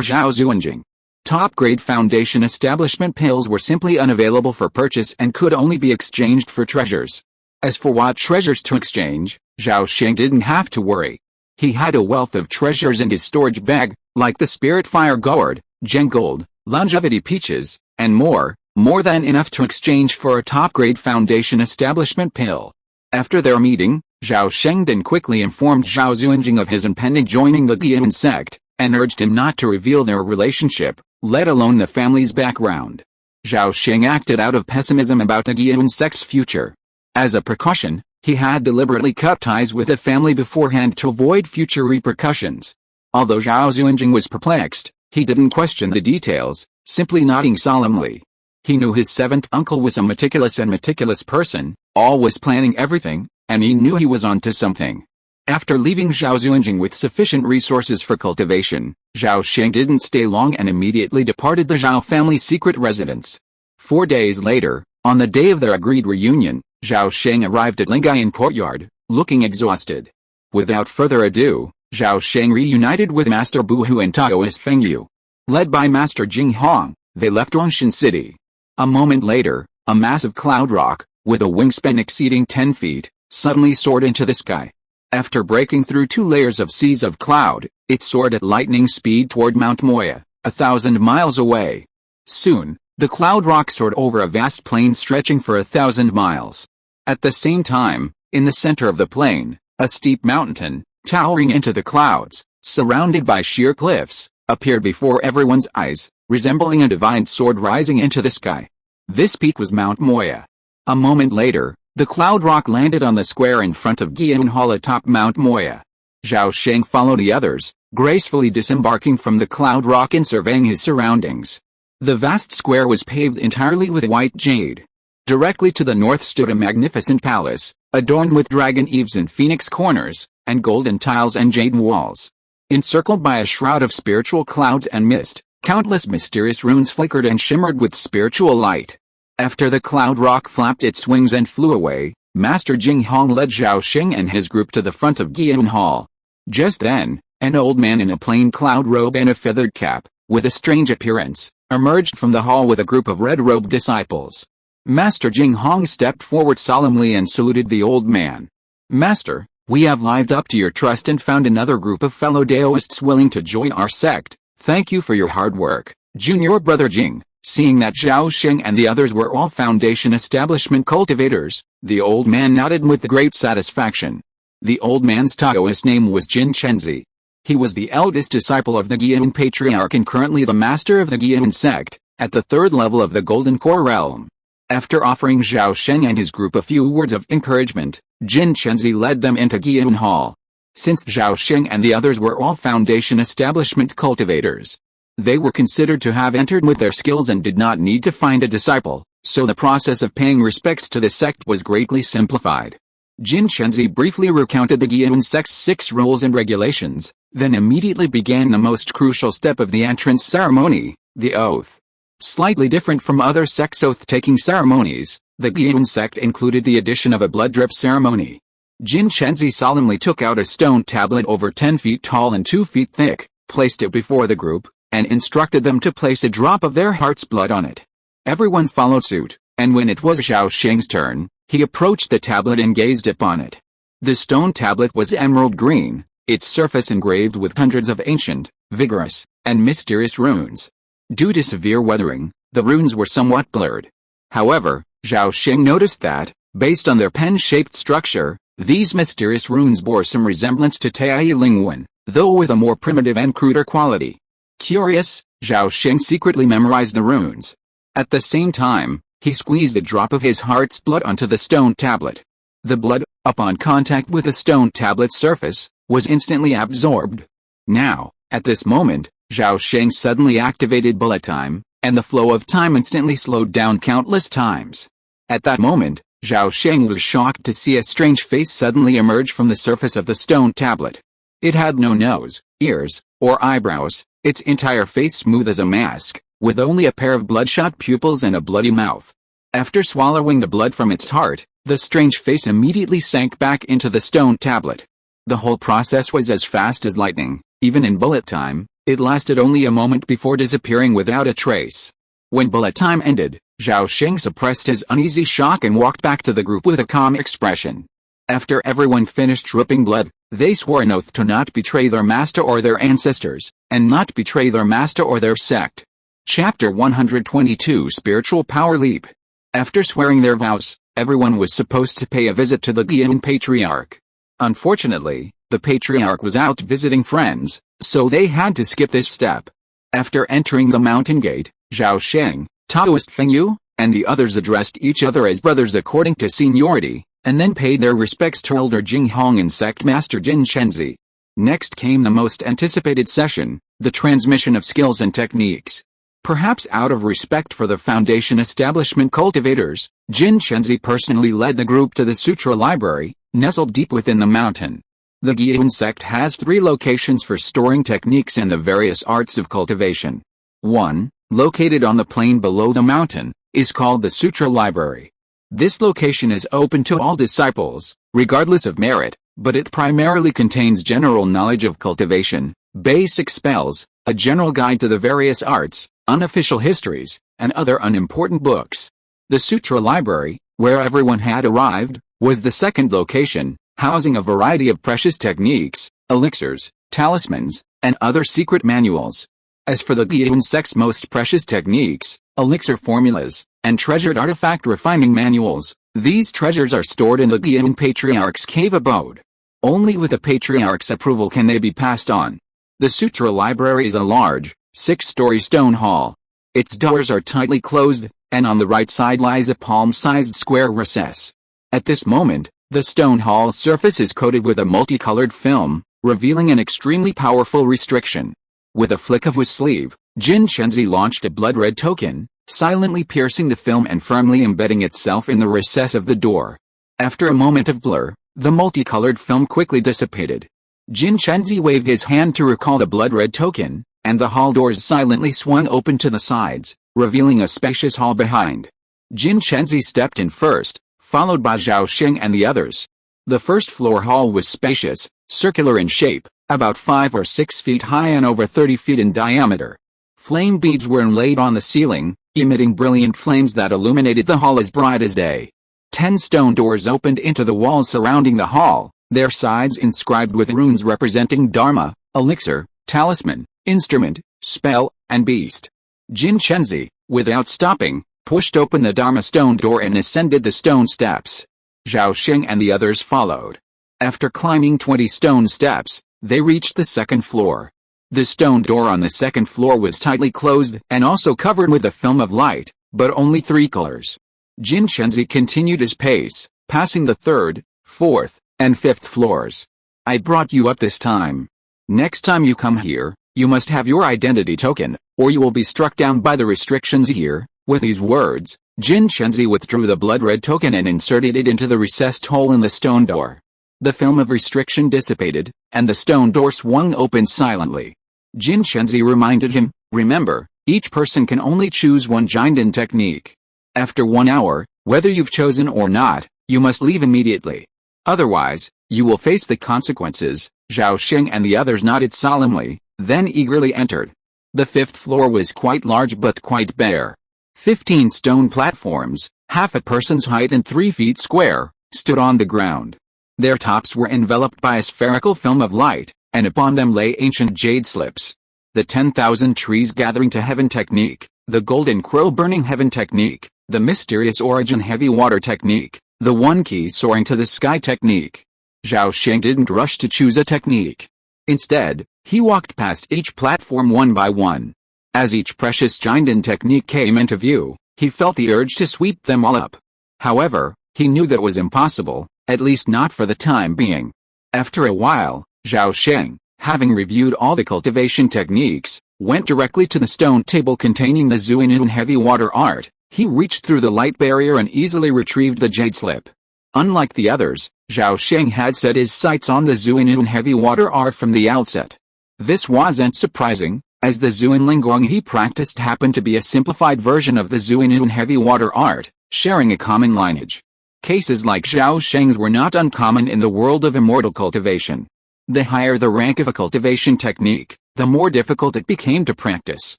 Zhao Xuanjing. Top-grade Foundation establishment pills were simply unavailable for purchase and could only be exchanged for treasures. As for what treasures to exchange, Zhao Sheng didn't have to worry. He had a wealth of treasures in his storage bag, like the Spirit Fire Gourd, Gem Gold, Longevity Peaches, and more than enough to exchange for a top-grade Foundation establishment pill. After their meeting, Zhao Sheng then quickly informed Zhao Xuanjing of his impending joining the Giyan sect, and urged him not to reveal their relationship, let alone the family's background. Zhao Sheng acted out of pessimism about the Giyan sect's future. As a precaution, he had deliberately cut ties with the family beforehand to avoid future repercussions. Although Zhao Xuanjing was perplexed, he didn't question the details, simply nodding solemnly. He knew his seventh uncle was a meticulous person, always planning everything, and he knew he was onto something. After leaving Zhao Xuanjing with sufficient resources for cultivation, Zhao Sheng didn't stay long and immediately departed the Zhao family's secret residence. 4 days later, on the day of their agreed reunion, Zhao Sheng arrived at Lingayan Courtyard, looking exhausted. Without further ado, Zhao Sheng reunited with Master Bu Hu and Taoist Feng Yu. Led by Master Jing Hong, they left Dongshan City. A moment later, a massive cloud rock, with a wingspan exceeding 10 feet, suddenly soared into the sky. After breaking through 2 layers of seas of cloud, it soared at lightning speed toward Mount Moya, 1,000 miles away. Soon, the cloud rock soared over a vast plain stretching for 1,000 miles. At the same time, in the center of the plain, a steep mountain, towering into the clouds, surrounded by sheer cliffs, appeared before everyone's eyes, resembling a divine sword rising into the sky. This peak was Mount Moya. A moment later, the cloud rock landed on the square in front of Giyan Hall atop Mount Moya. Zhao Sheng followed the others, gracefully disembarking from the cloud rock and surveying his surroundings. The vast square was paved entirely with white jade. Directly to the north stood a magnificent palace, adorned with dragon eaves and phoenix corners, and golden tiles and jade walls. Encircled by a shroud of spiritual clouds and mist, countless mysterious runes flickered and shimmered with spiritual light. After the cloud rock flapped its wings and flew away, Master Jing Hong led Zhao Sheng and his group to the front of Giyan Hall. Just then, an old man in a plain cloud robe and a feathered cap, with a strange appearance, emerged from the hall with a group of red-robed disciples. Master Jing Hong stepped forward solemnly and saluted the old man. "Master, we have lived up to your trust and found another group of fellow Daoists willing to join our sect. Thank you for your hard work, Junior Brother Jing." Seeing that Zhao Sheng and the others were all Foundation establishment cultivators, the old man nodded with great satisfaction. The old man's Taoist name was Jin Chenzi. He was the eldest disciple of the Giyan Patriarch and currently the master of the Giyan sect, at the 3rd level of the Golden Core realm. After offering Zhao Sheng and his group a few words of encouragement, Jin Chenzi led them into Guiyun Hall. Since Zhao Sheng and the others were all Foundation establishment cultivators, they were considered to have entered with their skills and did not need to find a disciple, so the process of paying respects to the sect was greatly simplified. Jin Chenzi briefly recounted the Guiyun sect's 6 rules and regulations, then immediately began the most crucial step of the entrance ceremony, the oath. Slightly different from other sects' oath-taking ceremonies, the Guiyun sect included the addition of a blood drip ceremony. Jin Chenzi solemnly took out a stone tablet over 10 feet tall and 2 feet thick, placed it before the group, and instructed them to place a drop of their heart's blood on it. Everyone followed suit, and when it was Zhao Sheng's turn, he approached the tablet and gazed upon it. The stone tablet was emerald green, its surface engraved with hundreds of ancient, vigorous, and mysterious runes. Due to severe weathering, the runes were somewhat blurred. However, Zhao Sheng noticed that, based on their pen-shaped structure, these mysterious runes bore some resemblance to Tai Lingwen, though with a more primitive and cruder quality. Curious, Zhao Sheng secretly memorized the runes. At the same time, he squeezed a drop of his heart's blood onto the stone tablet. The blood, upon contact with the stone tablet's surface, was instantly absorbed. Now, at this moment, Zhao Sheng suddenly activated bullet time, and the flow of time instantly slowed down countless times. At that moment, Zhao Sheng was shocked to see a strange face suddenly emerge from the surface of the stone tablet. It had no nose, ears, or eyebrows, its entire face smooth as a mask, with only a pair of bloodshot pupils and a bloody mouth. After swallowing the blood from its heart, the strange face immediately sank back into the stone tablet. The whole process was as fast as lightning. Even in bullet time, it lasted only a moment before disappearing without a trace. When bullet time ended, Zhao Sheng suppressed his uneasy shock and walked back to the group with a calm expression. After everyone finished dripping blood, they swore an oath to not betray their master or their ancestors, and not betray their master or their sect. Chapter 122 Spiritual Power Leap. After swearing their vows, everyone was supposed to pay a visit to the Guiyun Patriarch. Unfortunately, the Patriarch was out visiting friends, so they had to skip this step. After entering the mountain gate, Zhao Sheng, Taoist Fengyu, and the others addressed each other as brothers according to seniority, and then paid their respects to Elder Jing Hong and Sect Master Jin Chenzi. Next came the most anticipated session, the transmission of skills and techniques. Perhaps out of respect for the Foundation establishment cultivators, Jin Chenzi personally led the group to the Sutra Library, nestled deep within the mountain. The Guiyun sect has 3 locations for storing techniques and the various arts of cultivation. 1, located on the plain below the mountain, is called the Sutra Library. This location is open to all disciples, regardless of merit, but it primarily contains general knowledge of cultivation, basic spells, a general guide to the various arts, unofficial histories, and other unimportant books. The Sutra Library, where everyone had arrived, was the second location, housing a variety of precious techniques, elixirs, talismans, and other secret manuals. As for the Guiyun sect's most precious techniques, elixir formulas, and treasured artifact refining manuals, these treasures are stored in the Guiyun Patriarch's cave abode. Only with the Patriarch's approval can they be passed on. The Sutra Library is a large, 6-story stone hall. Its doors are tightly closed, and on the right side lies a palm-sized square recess. At this moment, the stone hall's surface is coated with a multicolored film, revealing an extremely powerful restriction. With a flick of his sleeve, Jin Chenzi launched a blood-red token, silently piercing the film and firmly embedding itself in the recess of the door. After a moment of blur, the multicolored film quickly dissipated. Jin Chenzi waved his hand to recall the blood-red token, and the hall doors silently swung open to the sides, revealing a spacious hall behind. Jin Chenzi stepped in first, followed by Zhao Sheng and the others. The first-floor hall was spacious, circular in shape, about 5 or 6 feet high and over 30 feet in diameter. Flame beads were inlaid on the ceiling, emitting brilliant flames that illuminated the hall as bright as day. 10 stone doors opened into the walls surrounding the hall, their sides inscribed with runes representing Dharma, elixir, talisman, instrument, spell, and beast. Jin Chenzi, without stopping, pushed open the Dharma stone door and ascended the stone steps. Zhao Sheng and the others followed. After climbing 20 stone steps, they reached the second floor. The stone door on the second floor was tightly closed and also covered with a film of light, but only 3 colors. Jin Chenzi continued his pace, passing the third, 4th, and 5th floors. I brought you up this time. Next time you come here, you must have your identity token, or you will be struck down by the restrictions here." With these words, Jin Shenzi withdrew the blood-red token and inserted it into the recessed hole in the stone door. The film of restriction dissipated, and the stone door swung open silently. Jin Shenzi reminded him, "Remember, each person can only choose one Jinden technique. After 1 hour, whether you've chosen or not, you must leave immediately. Otherwise, you will face the consequences." Zhao Sheng and the others nodded solemnly, then eagerly entered. The 5th floor was quite large but quite bare. 15 stone platforms, half a person's height and 3 feet square, stood on the ground. Their tops were enveloped by a spherical film of light, and upon them lay ancient jade slips. The 10,000 trees gathering to heaven technique, the golden crow burning heaven technique, the mysterious origin heavy water technique, the one key soaring to the sky technique. Zhao Sheng didn't rush to choose a technique. Instead, he walked past each platform one by one. As each precious Jinden technique came into view, he felt the urge to sweep them all up. However, he knew that was impossible, at least not for the time being. After a while, Zhao Sheng, having reviewed all the cultivation techniques, went directly to the stone table containing the Zuinun heavy water art. He reached through the light barrier and easily retrieved the jade slip. Unlike the others, Zhao Sheng had set his sights on the Zuinun heavy water art from the outset. This wasn't surprising, as the Zuin Linguang he practiced happened to be a simplified version of the Zuinun heavy water art, sharing a common lineage. Cases like Zhao Sheng's were not uncommon in the world of immortal cultivation. The higher the rank of a cultivation technique, the more difficult it became to practice.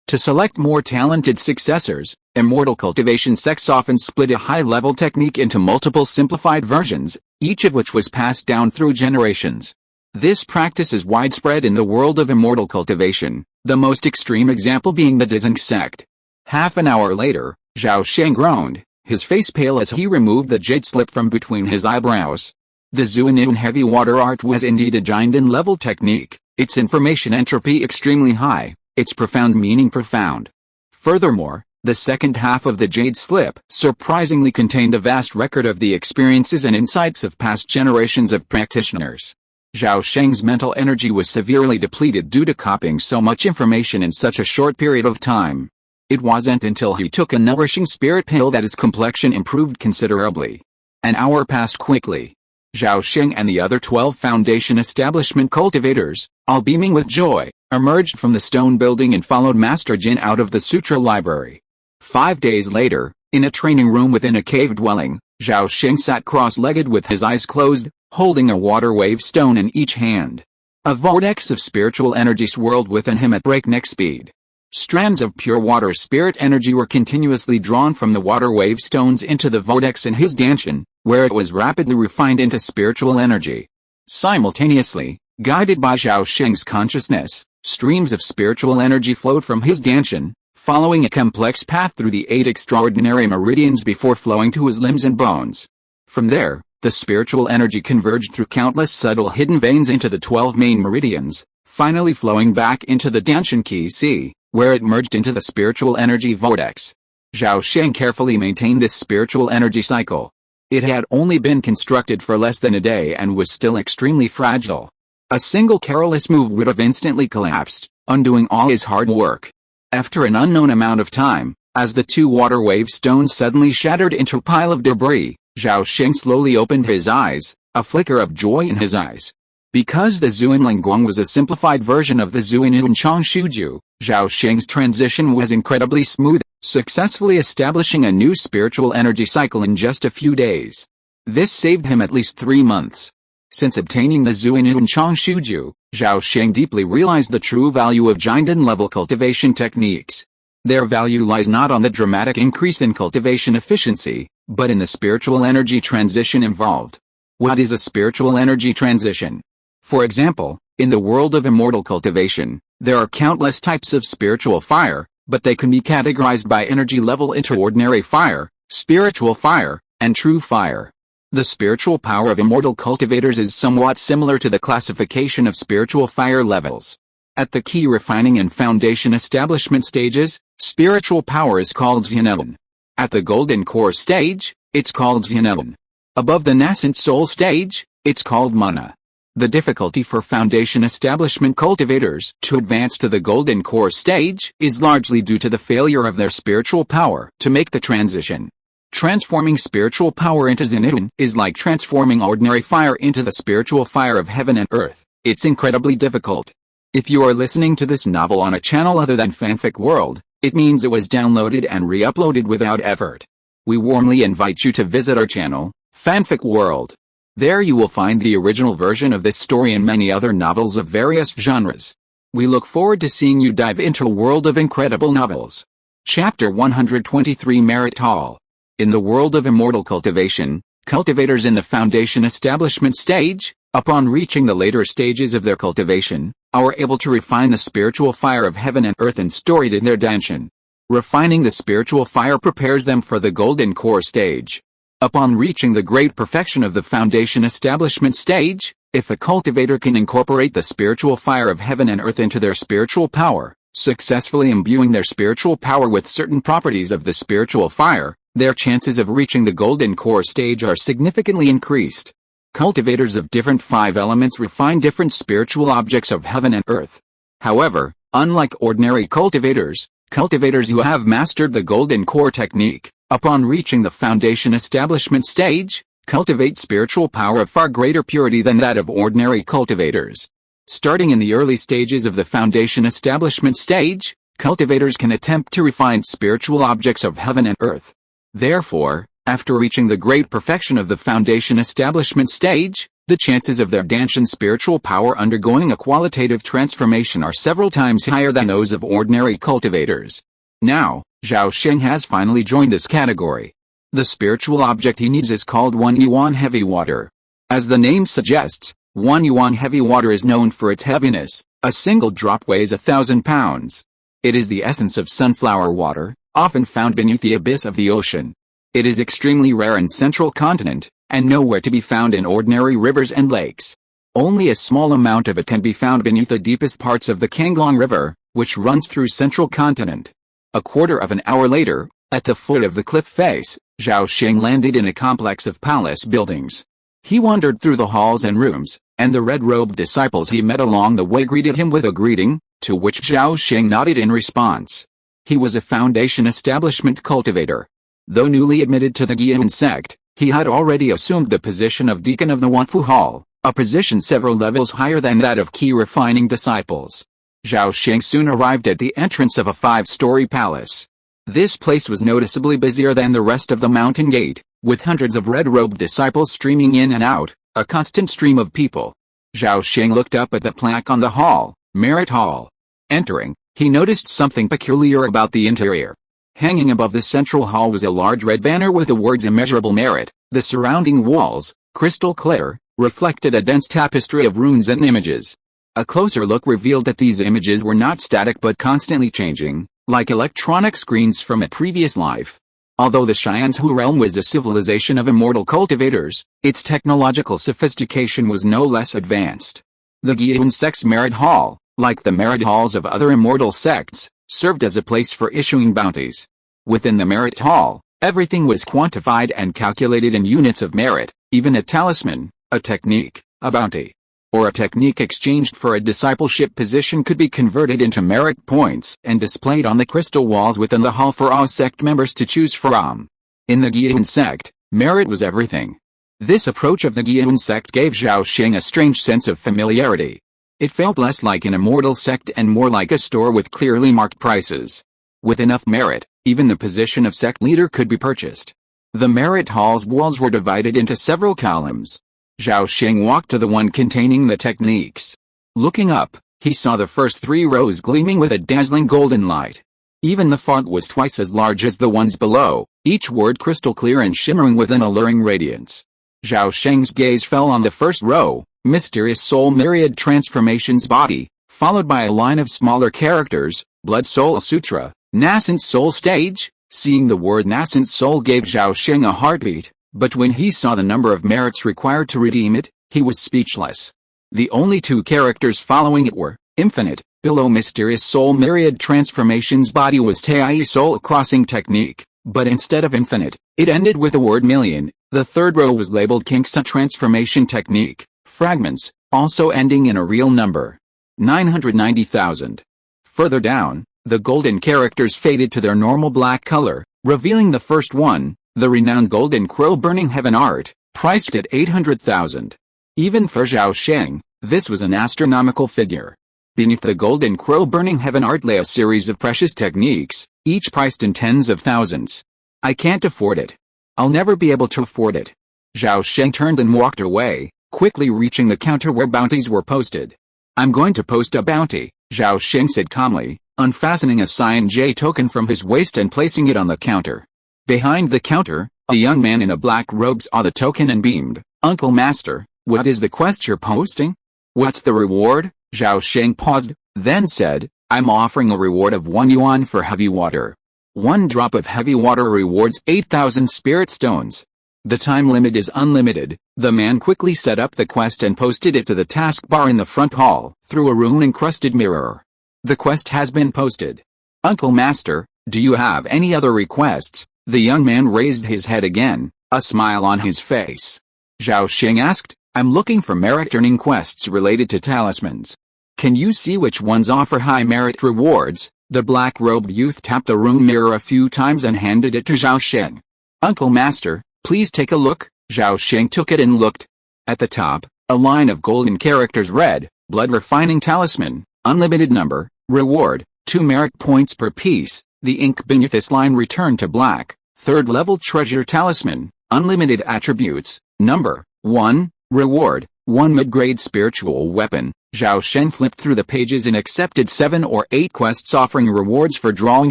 To select more talented successors, immortal cultivation sects often split a high-level technique into multiple simplified versions, each of which was passed down through generations. This practice is widespread in the world of immortal cultivation, the most extreme example being the Descending sect. Half an hour later, Zhao Sheng groaned, his face pale as he removed the jade slip from between his eyebrows. The Zuinun heavy water art was indeed a Jinden level technique, its information entropy extremely high, its profound meaning profound. Furthermore, the second half of the jade slip surprisingly contained a vast record of the experiences and insights of past generations of practitioners. Zhao Sheng's mental energy was severely depleted due to copying so much information in such a short period of time. It wasn't until he took a nourishing spirit pill that his complexion improved considerably. An hour passed quickly. Zhao Sheng and the other 12 Foundation establishment cultivators, all beaming with joy, emerged from the stone building and followed Master Jin out of the sutra library. 5 days later, in a training room within a cave dwelling, Zhao Sheng sat cross-legged with his eyes closed, holding a water wave stone in each hand. A vortex of spiritual energy swirled within him at breakneck speed. Strands of pure water spirit energy were continuously drawn from the water wave stones into the vortex in his danshan, where it was rapidly refined into spiritual energy. Simultaneously, guided by Zhao Sheng's consciousness, streams of spiritual energy flowed from his danshan, following a complex path through the 8 extraordinary meridians before flowing to his limbs and bones. From there, the spiritual energy converged through countless subtle hidden veins into the 12 main meridians, finally flowing back into the danshan key C, where it merged into the spiritual energy vortex. Zhao Sheng carefully maintained this spiritual energy cycle. It had only been constructed for less than a day and was still extremely fragile. A single careless move would have instantly collapsed, undoing all his hard work. After an unknown amount of time, as the 2 water wave stones suddenly shattered into a pile of debris, Zhao Sheng slowly opened his eyes, a flicker of joy in his eyes. Because the Zuin Linguang was a simplified version of the Zuinun Chang Shuju, Zhao Sheng's transition was incredibly smooth, successfully establishing a new spiritual energy cycle in just a few days. This saved him at least 3 months. Since obtaining the Zuinun Chang Shuju, Zhao Sheng deeply realized the true value of Jinden level cultivation techniques. Their value lies not on the dramatic increase in cultivation efficiency, but in the spiritual energy transition involved. What is a spiritual energy transition? For example, in the world of immortal cultivation, there are countless types of spiritual fire, but they can be categorized by energy level into ordinary fire, spiritual fire, and true fire. The spiritual power of immortal cultivators is somewhat similar to the classification of spiritual fire levels. At the key refining and foundation establishment stages, spiritual power is called Xianelun. At the golden core stage, it's called Xianelun. Above the nascent soul stage, it's called mana. The difficulty for foundation establishment cultivators to advance to the golden core stage is largely due to the failure of their spiritual power to make the transition. Transforming spiritual power into zenitun is like transforming ordinary fire into the spiritual fire of heaven and earth. It's incredibly difficult. If you are listening to this novel on a channel other than Fanfic World, it means it was downloaded and re-uploaded without effort. We warmly invite you to visit our channel, Fanfic World. There you will find the original version of this story and many other novels of various genres. We look forward to seeing you dive into a world of incredible novels. Chapter 123 Merit Hall. In the world of immortal cultivation, cultivators in the foundation establishment stage, upon reaching the later stages of their cultivation, are able to refine the spiritual fire of heaven and earth and store it in their danshan. Refining the spiritual fire prepares them for the golden core stage. Upon reaching the great perfection of the foundation establishment stage, if a cultivator can incorporate the spiritual fire of heaven and earth into their spiritual power, successfully imbuing their spiritual power with certain properties of the spiritual fire, their chances of reaching the golden core stage are significantly increased. Cultivators of different 5 elements refine different spiritual objects of heaven and earth. However, unlike ordinary cultivators who have mastered the golden core technique, upon reaching the foundation establishment stage, cultivate spiritual power of far greater purity than that of ordinary cultivators. Starting in the early stages of the foundation establishment stage, cultivators can attempt to refine spiritual objects of heaven and earth. Therefore, after reaching the great perfection of the foundation establishment stage, the chances of their danshan spiritual power undergoing a qualitative transformation are several times higher than those of ordinary cultivators. Now, Zhao Sheng has finally joined this category. The spiritual object he needs is called 1 yuan heavy water. As the name suggests, 1 yuan heavy water is known for its heaviness. A single drop weighs 1,000 pounds. It is the essence of sunflower water, often found beneath the abyss of the ocean. It is extremely rare in central continent, and nowhere to be found in ordinary rivers and lakes. Only a small amount of it can be found beneath the deepest parts of the Kanglong River, which runs through central continent. A quarter of an hour later, at the foot of the cliff face, Zhao Sheng landed in a complex of palace buildings. He wandered through the halls and rooms, and the red-robed disciples he met along the way greeted him with a greeting, to which Zhao Sheng nodded in response. He was a foundation establishment cultivator. Though newly admitted to the Guian sect, he had already assumed the position of deacon of the Wanfu Hall, a position several levels higher than that of key refining disciples. Zhao Sheng soon arrived at the entrance of a 5-story palace. This place was noticeably busier than the rest of the mountain gate, with hundreds of red-robed disciples streaming in and out, a constant stream of people. Zhao Sheng looked up at the plaque on the hall, Merit Hall. Entering, he noticed something peculiar about the interior. Hanging above the central hall was a large red banner with the words immeasurable merit. The surrounding walls, crystal clear, reflected a dense tapestry of runes and images. A closer look revealed that these images were not static but constantly changing, like electronic screens from a previous life. Although the Xianzhu realm was a civilization of immortal cultivators, its technological sophistication was no less advanced. The Guian sect's Merit Hall, like the Merit Halls of other immortal sects, served as a place for issuing bounties. Within the Merit Hall, everything was quantified and calculated in units of merit, even a talisman, a technique, a bounty, or a technique exchanged for a discipleship position could be converted into merit points and displayed on the crystal walls within the hall for all sect members to choose from. In the Guian sect, merit was everything. This approach of the Guian sect gave Zhao Sheng a strange sense of familiarity. It felt less like an immortal sect and more like a store with clearly marked prices. With enough merit, even the position of sect leader could be purchased. The Merit Hall's walls were divided into several columns. Zhao Sheng walked to the one containing the techniques. Looking up, he saw the first 3 rows gleaming with a dazzling golden light. Even the font was twice as large as the ones below, each word crystal clear and shimmering with an alluring radiance. Zhao Sheng's gaze fell on the first row, Mysterious Soul Myriad Transformations Body, followed by a line of smaller characters, Blood Soul Sutra, Nascent Soul Stage. Seeing the word Nascent Soul gave Zhao Sheng a heartbeat, but when he saw the number of merits required to redeem it, he was speechless. The only 2 characters following it were, Infinite. Below Mysterious Soul Myriad Transformations Body was Tai Soul Crossing Technique, but instead of infinite, it ended with the word million. The third row was labeled Kinksa Transformation Technique, Fragments, also ending in a real number. 990,000. Further down, the golden characters faded to their normal black color, revealing the first one, the renowned Golden Crow Burning Heaven art, priced at 800,000. Even for Zhao Sheng, this was an astronomical figure. Beneath the Golden Crow Burning Heaven art lay a series of precious techniques, each priced in tens of thousands. I can't afford it. I'll never be able to afford it. Zhao Sheng turned and walked away, quickly reaching the counter where bounties were posted. I'm going to post a bounty, Zhao Sheng said calmly, unfastening a Cyan J token from his waist and placing it on the counter. Behind the counter, a young man in a black robe saw the token and beamed. Uncle Master, what is the quest you're posting? What's the reward? Zhao Sheng paused, then said, I'm offering a reward of 1 yuan for heavy water. 1 drop of heavy water rewards 8,000 spirit stones. The time limit is unlimited. The man quickly set up the quest and posted it to the taskbar in the front hall, through a rune-encrusted mirror. The quest has been posted. Uncle Master, do you have any other requests? The young man raised his head again, a smile on his face. Zhao Sheng asked, I'm looking for merit-earning quests related to talismans. Can you see which ones offer high merit rewards? The black-robed youth tapped the rune mirror a few times and handed it to Zhao Sheng. Uncle Master, please take a look. Zhao Sheng took it and looked. At the top, a line of golden characters read, Blood Refining Talisman, Unlimited Number, Reward, 2 merit points per piece. The ink beneath this line returned to black. 3rd level Treasure Talisman, Unlimited Attributes, Number, 1, Reward, 1 mid-grade Spiritual Weapon. Zhao Sheng flipped through the pages and accepted 7 or 8 quests offering rewards for drawing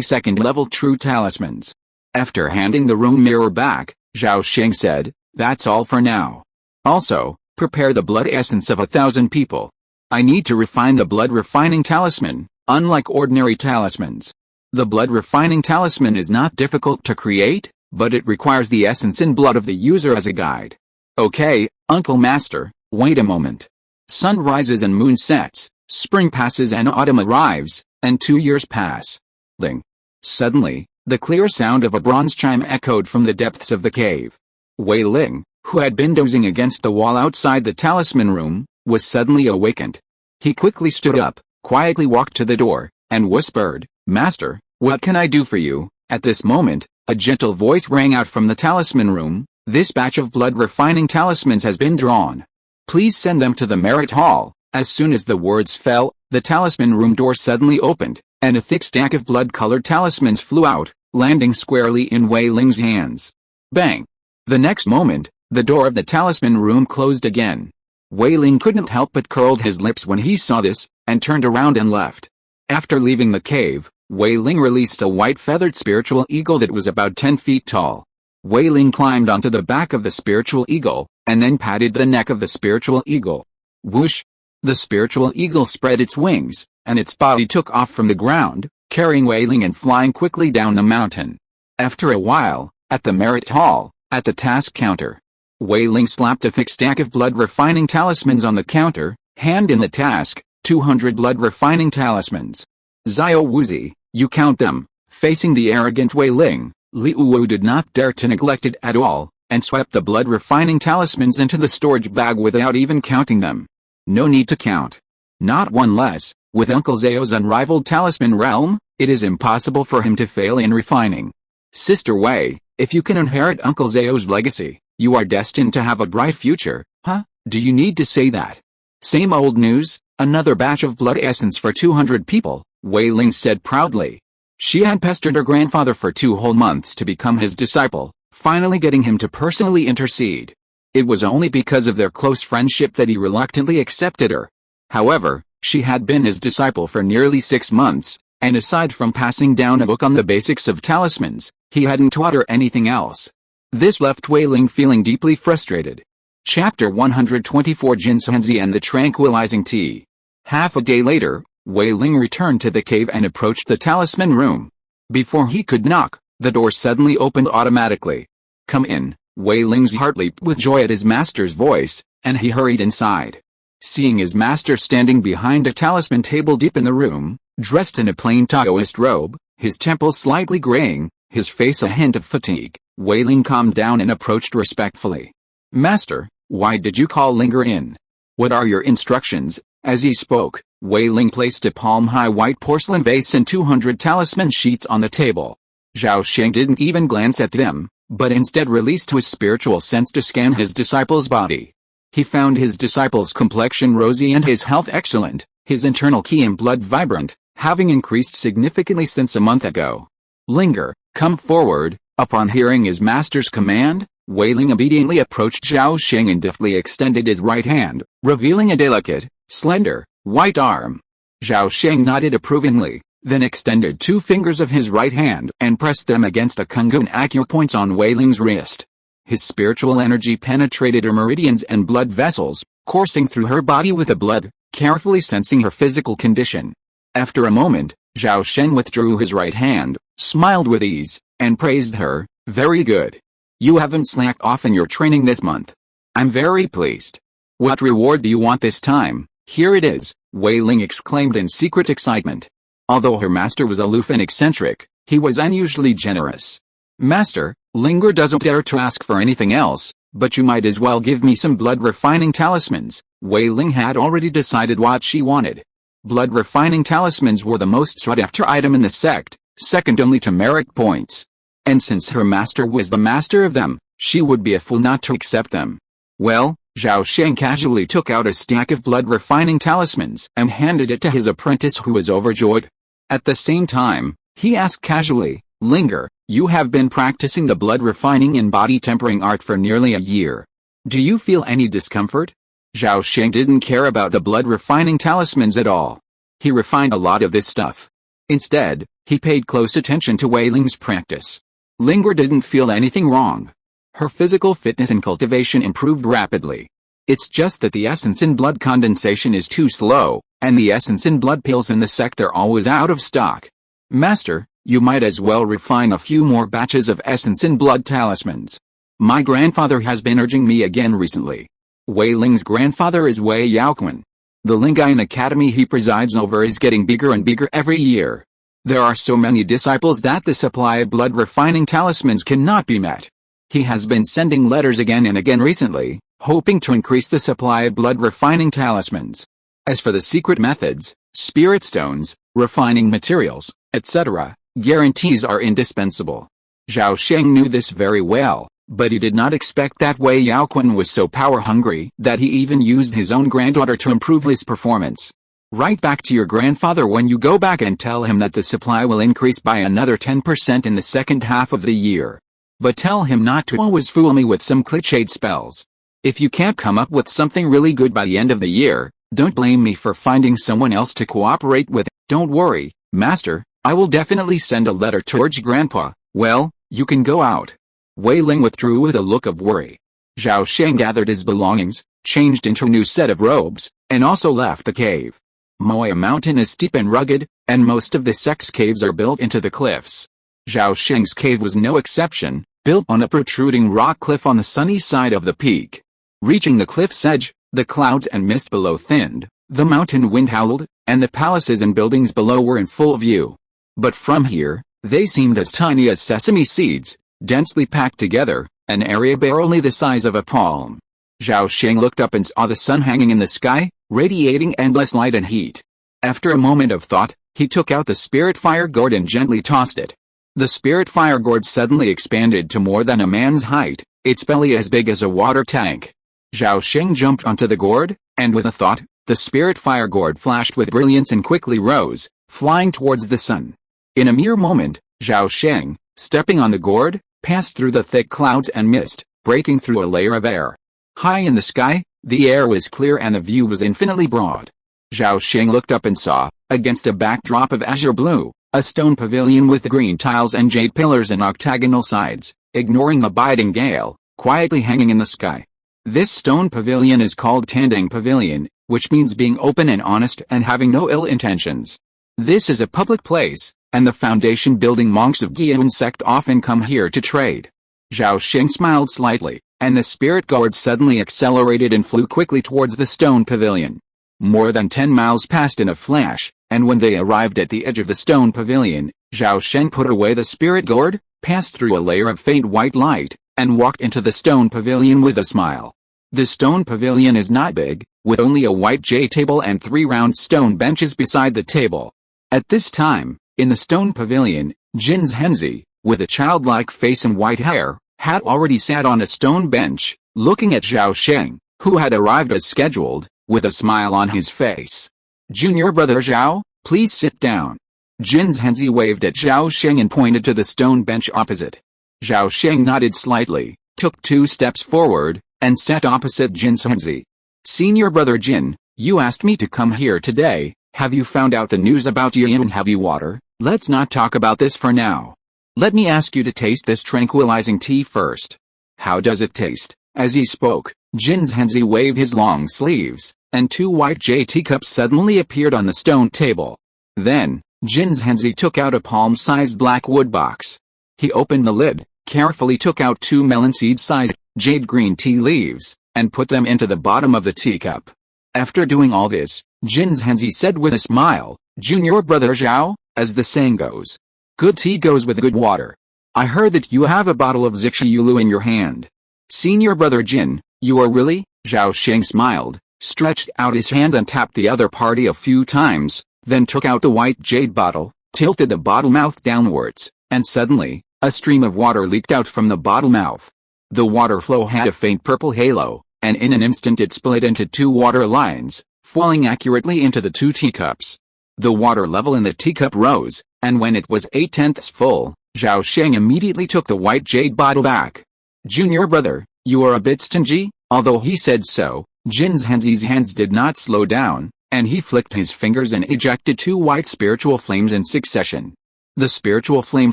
2nd level true talismans. After handing the rune mirror back, Zhao Sheng said, that's all for now. Also, prepare the blood essence of 1,000 people. I need to refine the blood refining talisman, unlike ordinary talismans. The blood refining talisman is not difficult to create, but it requires the essence and blood of the user as a guide. Okay, Uncle Master, wait a moment. Sun rises and moon sets, spring passes and autumn arrives, and 2 years pass. Ling. Suddenly, the clear sound of a bronze chime echoed from the depths of the cave. Wei Ling, who had been dozing against the wall outside the talisman room, was suddenly awakened. He quickly stood up, quietly walked to the door, and whispered, Master, what can I do for you? At this moment, a gentle voice rang out from the talisman room, this batch of blood refining talismans has been drawn. Please send them to the merit hall. As soon as the words fell, the talisman room door suddenly opened, and a thick stack of blood-colored talismans flew out, landing squarely in Wei Ling's hands. Bang! The next moment, the door of the talisman room closed again. Wei Ling couldn't help but curled his lips when he saw this, and turned around and left. After leaving the cave, Wei Ling released a white feathered spiritual eagle that was about 10 feet tall. Wei Ling climbed onto the back of the spiritual eagle, and then patted the neck of the spiritual eagle. Whoosh! The spiritual eagle spread its wings, and its body took off from the ground, carrying Wei Ling and flying quickly down the mountain. After a while, at the merit hall, at the task counter, Wei Ling slapped a thick stack of blood refining talismans on the counter, hand in the task, 200 blood refining talismans. Zhao Wuzi, you count them. Facing the arrogant Wei Ling, Liu Wu did not dare to neglect it at all, and swept the blood refining talismans into the storage bag without even counting them. No need to count. Not one less. With Uncle Zhao's unrivaled talisman realm, it is impossible for him to fail in refining. Sister Wei, if you can inherit Uncle Zhao's legacy, you are destined to have a bright future. Huh? Do you need to say that? Same old news, another batch of blood essence for 200 people, Wei Ling said proudly. She had pestered her grandfather for 2 whole months to become his disciple, finally getting him to personally intercede. It was only because of their close friendship that he reluctantly accepted her. However, she had been his disciple for nearly 6 months, and aside from passing down a book on the basics of talismans, he hadn't taught her anything else. This left Wei Ling feeling deeply frustrated. Chapter 124 Jinsuhenzi and the Tranquilizing Tea. Half a day later, Wei Ling returned to the cave and approached the talisman room. Before he could knock, the door suddenly opened automatically. Come in. Wei Ling's heart leaped with joy at his master's voice, and he hurried inside. Seeing his master standing behind a talisman table deep in the room, dressed in a plain Taoist robe, his temples slightly graying, his face a hint of fatigue, Wei Ling calmed down and approached respectfully. Master, why did you call Linger in? What are your instructions? As he spoke, Wei Ling placed a palm-high white porcelain vase and 200 talisman sheets on the table. Zhao Sheng didn't even glance at them, but instead released his spiritual sense to scan his disciple's body. He found his disciple's complexion rosy and his health excellent, his internal qi and blood vibrant, having increased significantly since a month ago. Linger, come forward. Upon hearing his master's command, Wei Ling obediently approached Zhao Sheng and deftly extended his right hand, revealing a delicate, slender, white arm. Zhao Sheng nodded approvingly, then extended 2 fingers of his right hand and pressed them against the Kungun acupoints on Wei Ling's wrist. His spiritual energy penetrated her meridians and blood vessels, coursing through her body with the blood, carefully sensing her physical condition. After a moment, Zhao Sheng withdrew his right hand, smiled with ease, and praised her. Very good. You haven't slacked off in your training this month. I'm very pleased. What reward do you want this time? Here it is, Wei Ling exclaimed in secret excitement. Although her master was aloof and eccentric, he was unusually generous. Master, Linger doesn't dare to ask for anything else, but you might as well give me some blood-refining talismans. Wei Ling had already decided what she wanted. Blood-refining talismans were the most sought-after item in the sect, second only to merit points. And since her master was the master of them, she would be a fool not to accept them. Well, Zhao Sheng casually took out a stack of blood-refining talismans and handed it to his apprentice, who was overjoyed. At the same time, he asked casually, Linger, you have been practicing the blood-refining and body-tempering art for nearly a year. Do you feel any discomfort? Zhao Sheng didn't care about the blood-refining talismans at all. He refined a lot of this stuff. Instead, he paid close attention to Wei Ling's practice. Linger didn't feel anything wrong. Her physical fitness and cultivation improved rapidly. It's just that the essence in blood condensation is too slow, and the essence in blood pills in the sect are always out of stock. Master, you might as well refine a few more batches of essence in blood talismans. My grandfather has been urging me again recently. Wei Ling's grandfather is Wei Yaoquan. The Lingayan Academy he presides over is getting bigger and bigger every year. There are so many disciples that the supply of blood-refining talismans cannot be met. He has been sending letters again and again recently, hoping to increase the supply of blood-refining talismans. As for the secret methods, spirit stones, refining materials, etc., guarantees are indispensable. Zhao Sheng knew this very well, but he did not expect that Wei Yaoquan was so power-hungry that he even used his own granddaughter to improve his performance. Write back to your grandfather when you go back and tell him that the supply will increase by another 10% in the second half of the year. But tell him not to always fool me with some cliched spells. If you can't come up with something really good by the end of the year, don't blame me for finding someone else to cooperate with. Don't worry, Master, I will definitely send a letter towards Grandpa. Well, you can go out. Wei Ling withdrew with a look of worry. Zhao Sheng gathered his belongings, changed into a new set of robes, and also left the cave. Moya Mountain is steep and rugged, and most of the sect's caves are built into the cliffs. Zhao Sheng's cave was no exception, built on a protruding rock cliff on the sunny side of the peak. Reaching the cliff's edge, the clouds and mist below thinned, the mountain wind howled, and the palaces and buildings below were in full view. But from here, they seemed as tiny as sesame seeds, densely packed together, an area barely the size of a palm. Zhao Sheng looked up and saw the sun hanging in the sky, radiating endless light and heat. After a moment of thought, he took out the spirit fire gourd and gently tossed it. The spirit fire gourd suddenly expanded to more than a man's height, its belly as big as a water tank. Zhao Sheng jumped onto the gourd, and with a thought, the spirit fire gourd flashed with brilliance and quickly rose, flying towards the sun. In a mere moment, Zhao Sheng, stepping on the gourd, passed through the thick clouds and mist, breaking through a layer of air. High in the sky, the air was clear and the view was infinitely broad. Zhao Sheng looked up and saw, against a backdrop of azure blue, a stone pavilion with green tiles and jade pillars and octagonal sides, ignoring the biting gale, quietly hanging in the sky. This stone pavilion is called Tandang Pavilion, which means being open and honest and having no ill intentions. This is a public place, and the foundation building monks of Guiyun sect often come here to trade. Zhao Sheng smiled slightly, and the spirit gourd suddenly accelerated and flew quickly towards the stone pavilion. More than 10 miles passed in a flash, and when they arrived at the edge of the stone pavilion, Zhao Sheng put away the spirit gourd, passed through a layer of faint white light, and walked into the stone pavilion with a smile. The stone pavilion is not big, with only a white jade table and 3 round stone benches beside the table. At this time, in the stone pavilion, Jin Zhenzi, with a childlike face and white hair, had already sat on a stone bench, looking at Zhao Sheng, who had arrived as scheduled, with a smile on his face. "Junior brother Zhao, please sit down." Jin Zhenzi waved at Zhao Sheng and pointed to the stone bench opposite. Zhao Sheng nodded slightly, took 2 steps forward, and sat opposite Jin Zhenzi. "Senior brother Jin, you asked me to come here today. Have you found out the news about yin and heavy water? Let's not talk about this for now. Let me ask you to taste this tranquilizing tea first. How does it taste?" As he spoke, Jin Zhenzi waved his long sleeves, and 2 white jade teacups suddenly appeared on the stone table. Then, Jin Zhenzi took out a palm-sized black wood box. He opened the lid, carefully took out 2 melon seed-sized jade green tea leaves, and put them into the bottom of the teacup. After doing all this, Jin Zhenzi said with a smile, "Junior brother Zhao, as the saying goes, good tea goes with good water. I heard that you have a bottle of Zixiyulu in your hand. Senior brother Jin, you are really?" Zhao Sheng smiled, stretched out his hand and tapped the other party a few times, then took out the white jade bottle, tilted the bottle mouth downwards, and suddenly, a stream of water leaked out from the bottle mouth. The water flow had a faint purple halo, and in an instant it split into 2 water lines, falling accurately into the 2 teacups. The water level in the teacup rose, and when it was 8/10 full, Zhao Sheng immediately took the white jade bottle back. "Junior brother, you are a bit stingy." Although he said so, Jin Zhenzi's hands did not slow down, and he flicked his fingers and ejected 2 white spiritual flames in succession. The spiritual flame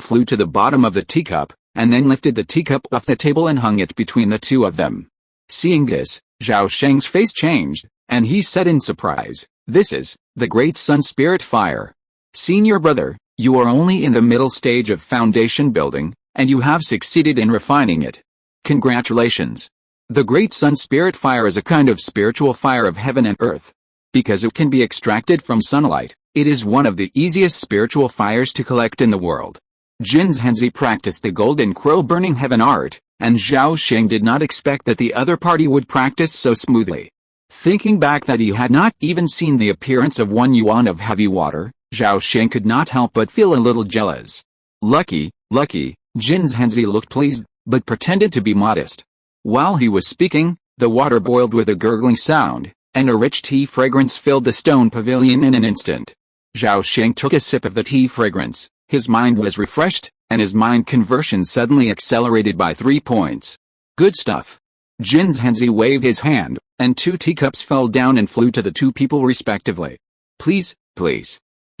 flew to the bottom of the teacup, and then lifted the teacup off the table and hung it between the 2 of them. Seeing this, Zhao Sheng's face changed, and he said in surprise, "This is the great sun spirit fire. Senior brother, you are only in the middle stage of foundation building, and you have succeeded in refining it. Congratulations. The great sun spirit fire is a kind of spiritual fire of heaven and earth. Because it can be extracted from sunlight, it is one of the easiest spiritual fires to collect in the world." Jin Zhenzi practiced the golden crow burning heaven art, and Zhao Sheng did not expect that the other party would practice so smoothly. Thinking back that he had not even seen the appearance of 1 yuan of heavy water, Zhao Sheng could not help but feel a little jealous. Lucky, Jin Zhenzi looked pleased, but pretended to be modest. While he was speaking, the water boiled with a gurgling sound, and a rich tea fragrance filled the stone pavilion in an instant. Zhao Sheng took a sip of the tea fragrance, his mind was refreshed, and his mind conversion suddenly accelerated by 3 points. "Good stuff." Jin Zhenzi waved his hand, and 2 teacups fell down and flew to the 2 people respectively. Please.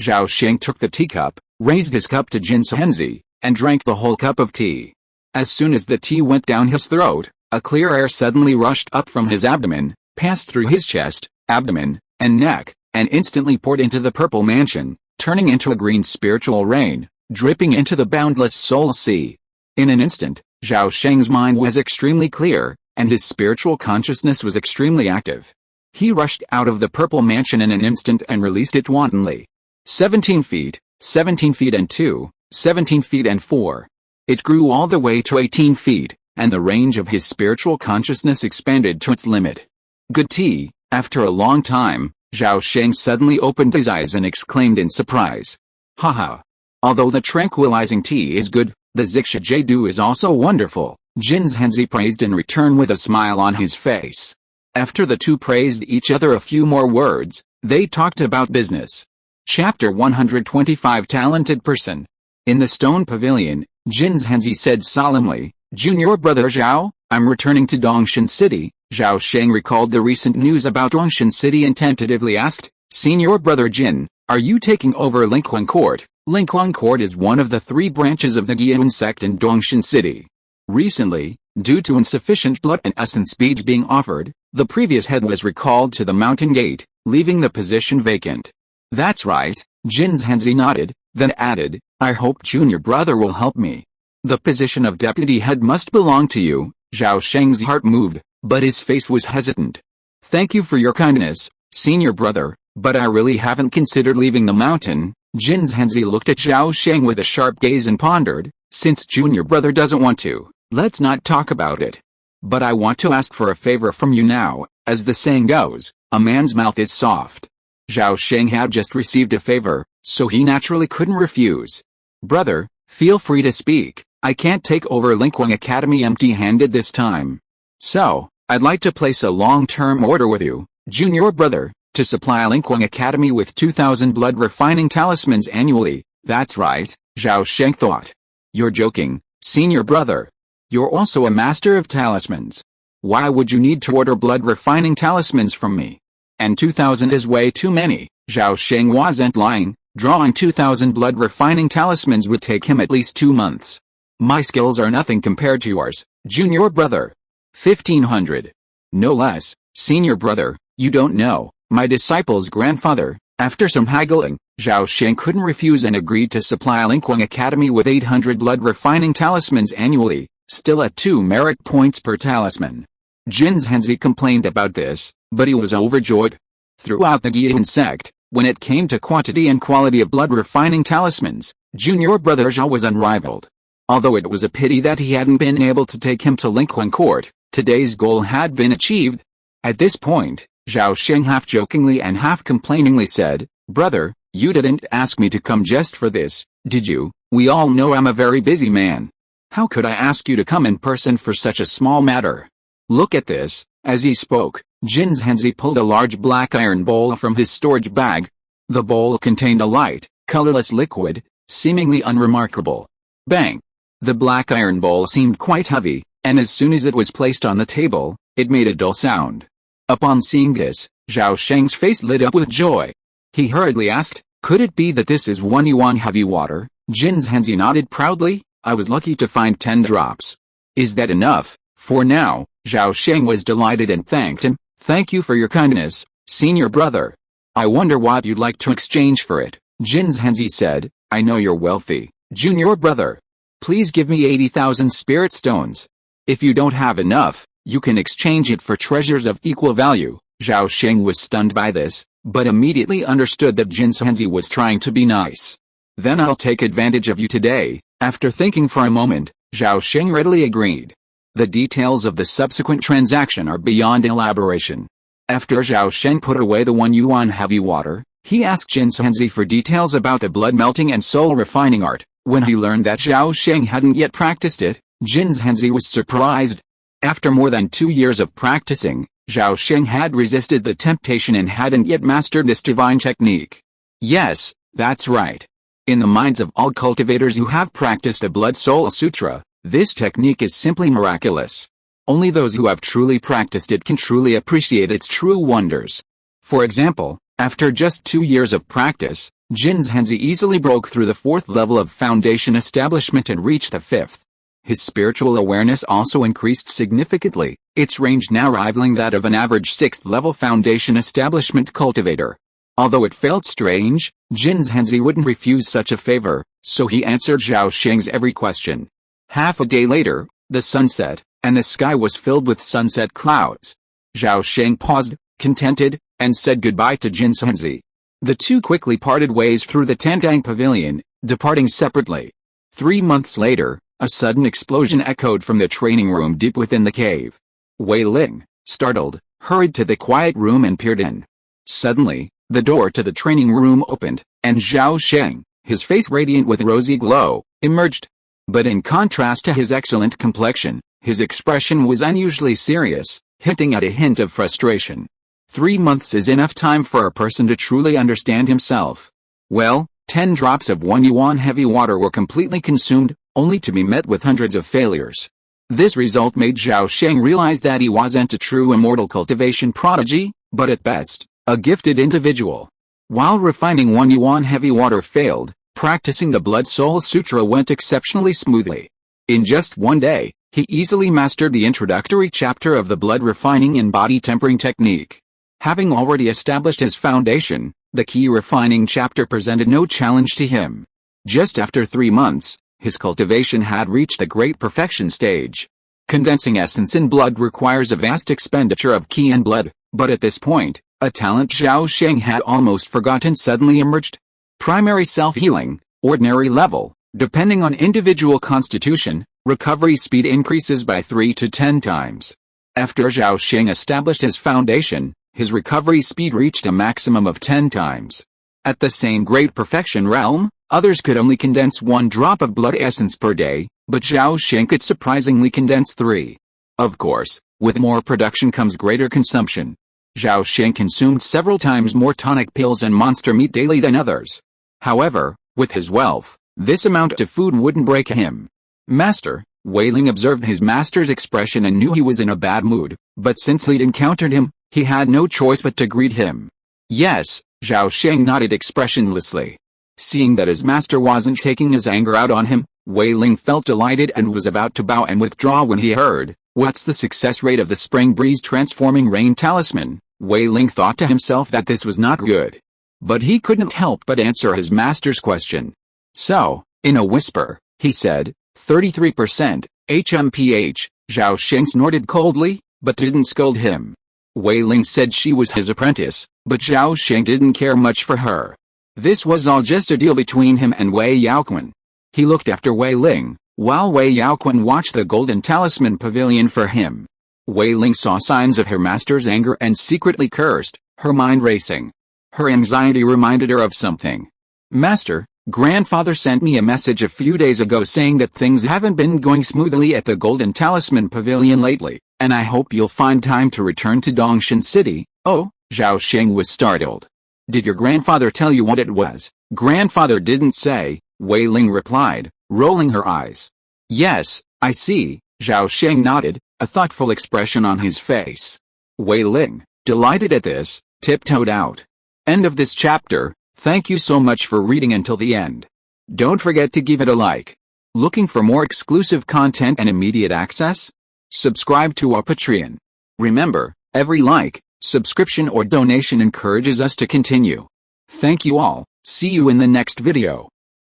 Zhao Sheng took the teacup, raised his cup to Jin Zhenzi, and drank the whole cup of tea. As soon as the tea went down his throat, a clear air suddenly rushed up from his abdomen, passed through his chest, abdomen, and neck, and instantly poured into the purple mansion, turning into a green spiritual rain, dripping into the boundless soul sea. In an instant, Zhao Sheng's mind was extremely clear, and his spiritual consciousness was extremely active. He rushed out of the purple mansion in an instant and released it wantonly. 17 feet, 17 feet and 2, 17 feet and 4. It grew all the way to 18 feet, and the range of his spiritual consciousness expanded to its limit. "Good tea." After a long time, Zhao Sheng suddenly opened his eyes and exclaimed in surprise. "Haha. Although the tranquilizing tea is good, the Zixia Jadu is also wonderful," Jin Zhenzi praised in return with a smile on his face. After the 2 praised each other a few more words, they talked about business. Chapter 125 Talented Person. In the stone pavilion, Jin Zhenzi said solemnly, "Junior brother Zhao, I'm returning to Dongshan City." Zhao Sheng recalled the recent news about Dongshan City and tentatively asked, "Senior brother Jin, are you taking over Linquan Court?" Linquan Court is one of the 3 branches of the Gyuan sect in Dongshan City. Recently, due to insufficient blood and essence beads being offered, the previous head was recalled to the mountain gate, leaving the position vacant. "That's right," Jin Zhenzi nodded, then added, "I hope junior brother will help me. The position of deputy head must belong to you." Zhao Sheng's heart moved, but his face was hesitant. "Thank you for your kindness, senior brother, but I really haven't considered leaving the mountain." Jin Zhenzi looked at Zhao Sheng with a sharp gaze and pondered, Since junior brother doesn't want to, let's not talk about it. But I want to ask for a favor from you now. As the saying goes, a man's mouth is soft. Zhao Sheng had just received a favor, so he naturally couldn't refuse. Brother, feel free to speak. I can't take over Linkwang Academy empty-handed this time. So, I'd like to place a long-term order with you, junior brother, to supply Linkwang Academy with 2,000 blood refining talismans annually. That's right, Zhao Sheng thought. You're joking, senior brother. You're also a master of talismans. Why would you need to order blood refining talismans from me? And 2,000 is way too many. Zhao Sheng wasn't lying. Drawing 2,000 blood refining talismans would take him at least 2 months. My skills are nothing compared to yours, junior brother. 1,500. No less, senior brother. You don't know. My disciple's grandfather. After some haggling, Zhao Sheng couldn't refuse and agreed to supply Linkwang Academy with 800 blood refining talismans annually, still at 2 merit points per talisman. Jin Zhenzi complained about this, but he was overjoyed. Throughout the Guiyan sect, when it came to quantity and quality of blood refining talismans, junior brother Zhao was unrivaled. Although it was a pity that he hadn't been able to take him to Linkwang Court, today's goal had been achieved. At this point, Zhao Sheng half-jokingly and half-complainingly said, Brother, you didn't ask me to come just for this, did you? We all know I'm a very busy man. How could I ask you to come in person for such a small matter? Look at this. As he spoke, Jin Zhenzi pulled a large black iron bowl from his storage bag. The bowl contained a light, colorless liquid, seemingly unremarkable. Bang! The black iron bowl seemed quite heavy, and as soon as it was placed on the table, it made a dull sound. Upon seeing this, Zhao Sheng's face lit up with joy. He hurriedly asked, could it be that this is 1 yuan heavy water? Jin Zhenzi nodded proudly. I was lucky to find 10 drops. Is that enough? For now, Zhao Sheng was delighted and thanked him. Thank you for your kindness, senior brother. I wonder what you'd like to exchange for it. Jin Zhenzi said, I know you're wealthy, junior brother. Please give me 80,000 spirit stones. If you don't have enough, you can exchange it for treasures of equal value. Zhao Sheng was stunned by this, but immediately understood that Jin Zhenzi was trying to be nice. Then I'll take advantage of you today. After thinking for a moment, Zhao Sheng readily agreed. The details of the subsequent transaction are beyond elaboration. After Zhao Sheng put away the 1 yuan heavy water, he asked Jin Zhenzi for details about the blood melting and soul refining art. When he learned that Zhao Sheng hadn't yet practiced it, Jin Zhenzi was surprised. After more than 2 years of practicing, Zhao Sheng had resisted the temptation and hadn't yet mastered this divine technique. Yes, that's right. In the minds of all cultivators who have practiced a Blood Soul Sutra, this technique is simply miraculous. Only those who have truly practiced it can truly appreciate its true wonders. For example, after just 2 years of practice, Jin Zhenzi easily broke through the 4th level of foundation establishment and reached the 5th. His spiritual awareness also increased significantly, its range now rivaling that of an average 6th level foundation establishment cultivator. Although it felt strange, Jin Zhenzi wouldn't refuse such a favor, so he answered Zhao Sheng's every question. Half a day later, the sun set, and the sky was filled with sunset clouds. Zhao Sheng paused, contented, and said goodbye to Jin Zhenzi. The two quickly parted ways through the Tandang Pavilion, departing separately. 3 months later, a sudden explosion echoed from the training room deep within the cave. Wei Ling, startled, hurried to the quiet room and peered in. Suddenly, the door to the training room opened, and Zhao Sheng, his face radiant with rosy glow, emerged. But in contrast to his excellent complexion, his expression was unusually serious, hinting at a hint of frustration. 3 months is enough time for a person to truly understand himself. Well, 10 drops of 1 yuan heavy water were completely consumed, only to be met with hundreds of failures. This result made Zhao Sheng realize that he wasn't a true immortal cultivation prodigy, but at best, a gifted individual. While refining 1 yuan heavy water failed, practicing the Blood Soul Sutra went exceptionally smoothly. In just 1 day, he easily mastered the introductory chapter of the blood refining and body tempering technique. Having already established his foundation, the key refining chapter presented no challenge to him. Just after 3 months, his cultivation had reached the great perfection stage. Condensing essence in blood requires a vast expenditure of qi and blood, but at this point, a talent Zhao Sheng had almost forgotten suddenly emerged. Primary self-healing, ordinary level, Depending on individual constitution, recovery speed increases by 3 to 10 times. After Zhao Sheng established his foundation, his recovery speed reached a maximum of 10 times. At the same great perfection realm, others could only condense 1 drop of blood essence per day, but Zhao Sheng could surprisingly condense 3. Of course, with more production comes greater consumption. Zhao Sheng consumed several times more tonic pills and monster meat daily than others. However, with his wealth, this amount of food wouldn't break him. Master, Wei Ling observed his master's expression and knew he was in a bad mood, but since he'd encountered him, he had no choice but to greet him. Yes, Zhao Sheng nodded expressionlessly. Seeing that his master wasn't taking his anger out on him, Wei Ling felt delighted and was about to bow and withdraw when he heard, "What's the success rate of the spring breeze transforming rain talisman?" Wei Ling thought to himself that this was not good. But he couldn't help but answer his master's question. So, in a whisper, he said, 33%, HMPH, Zhao Sheng snorted coldly, but didn't scold him. Wei Ling said she was his apprentice, but Zhao Sheng didn't care much for her. This was all just a deal between him and Wei Yaoquan. He looked after Wei Ling, while Wei Yaoquan watched the golden talisman pavilion for him. Wei Ling saw signs of her master's anger and secretly cursed, her mind racing. Her anxiety reminded her of something. "Master, grandfather sent me a message a few days ago saying that things haven't been going smoothly at the golden talisman pavilion lately, and I hope you'll find time to return to Dongshan City." "Oh," Zhao Sheng was startled. "Did your grandfather tell you what it was?" "Grandfather didn't say," Wei Ling replied, rolling her eyes. "Yes, I see," Zhao Sheng nodded, a thoughtful expression on his face. Wei Ling, delighted at this, tiptoed out. End of this chapter. Thank you so much for reading until the end. Don't forget to give it a like. Looking for more exclusive content and immediate access? Subscribe to our Patreon. Remember, every like, subscription or donation encourages us to continue. Thank you all. See you in the next video.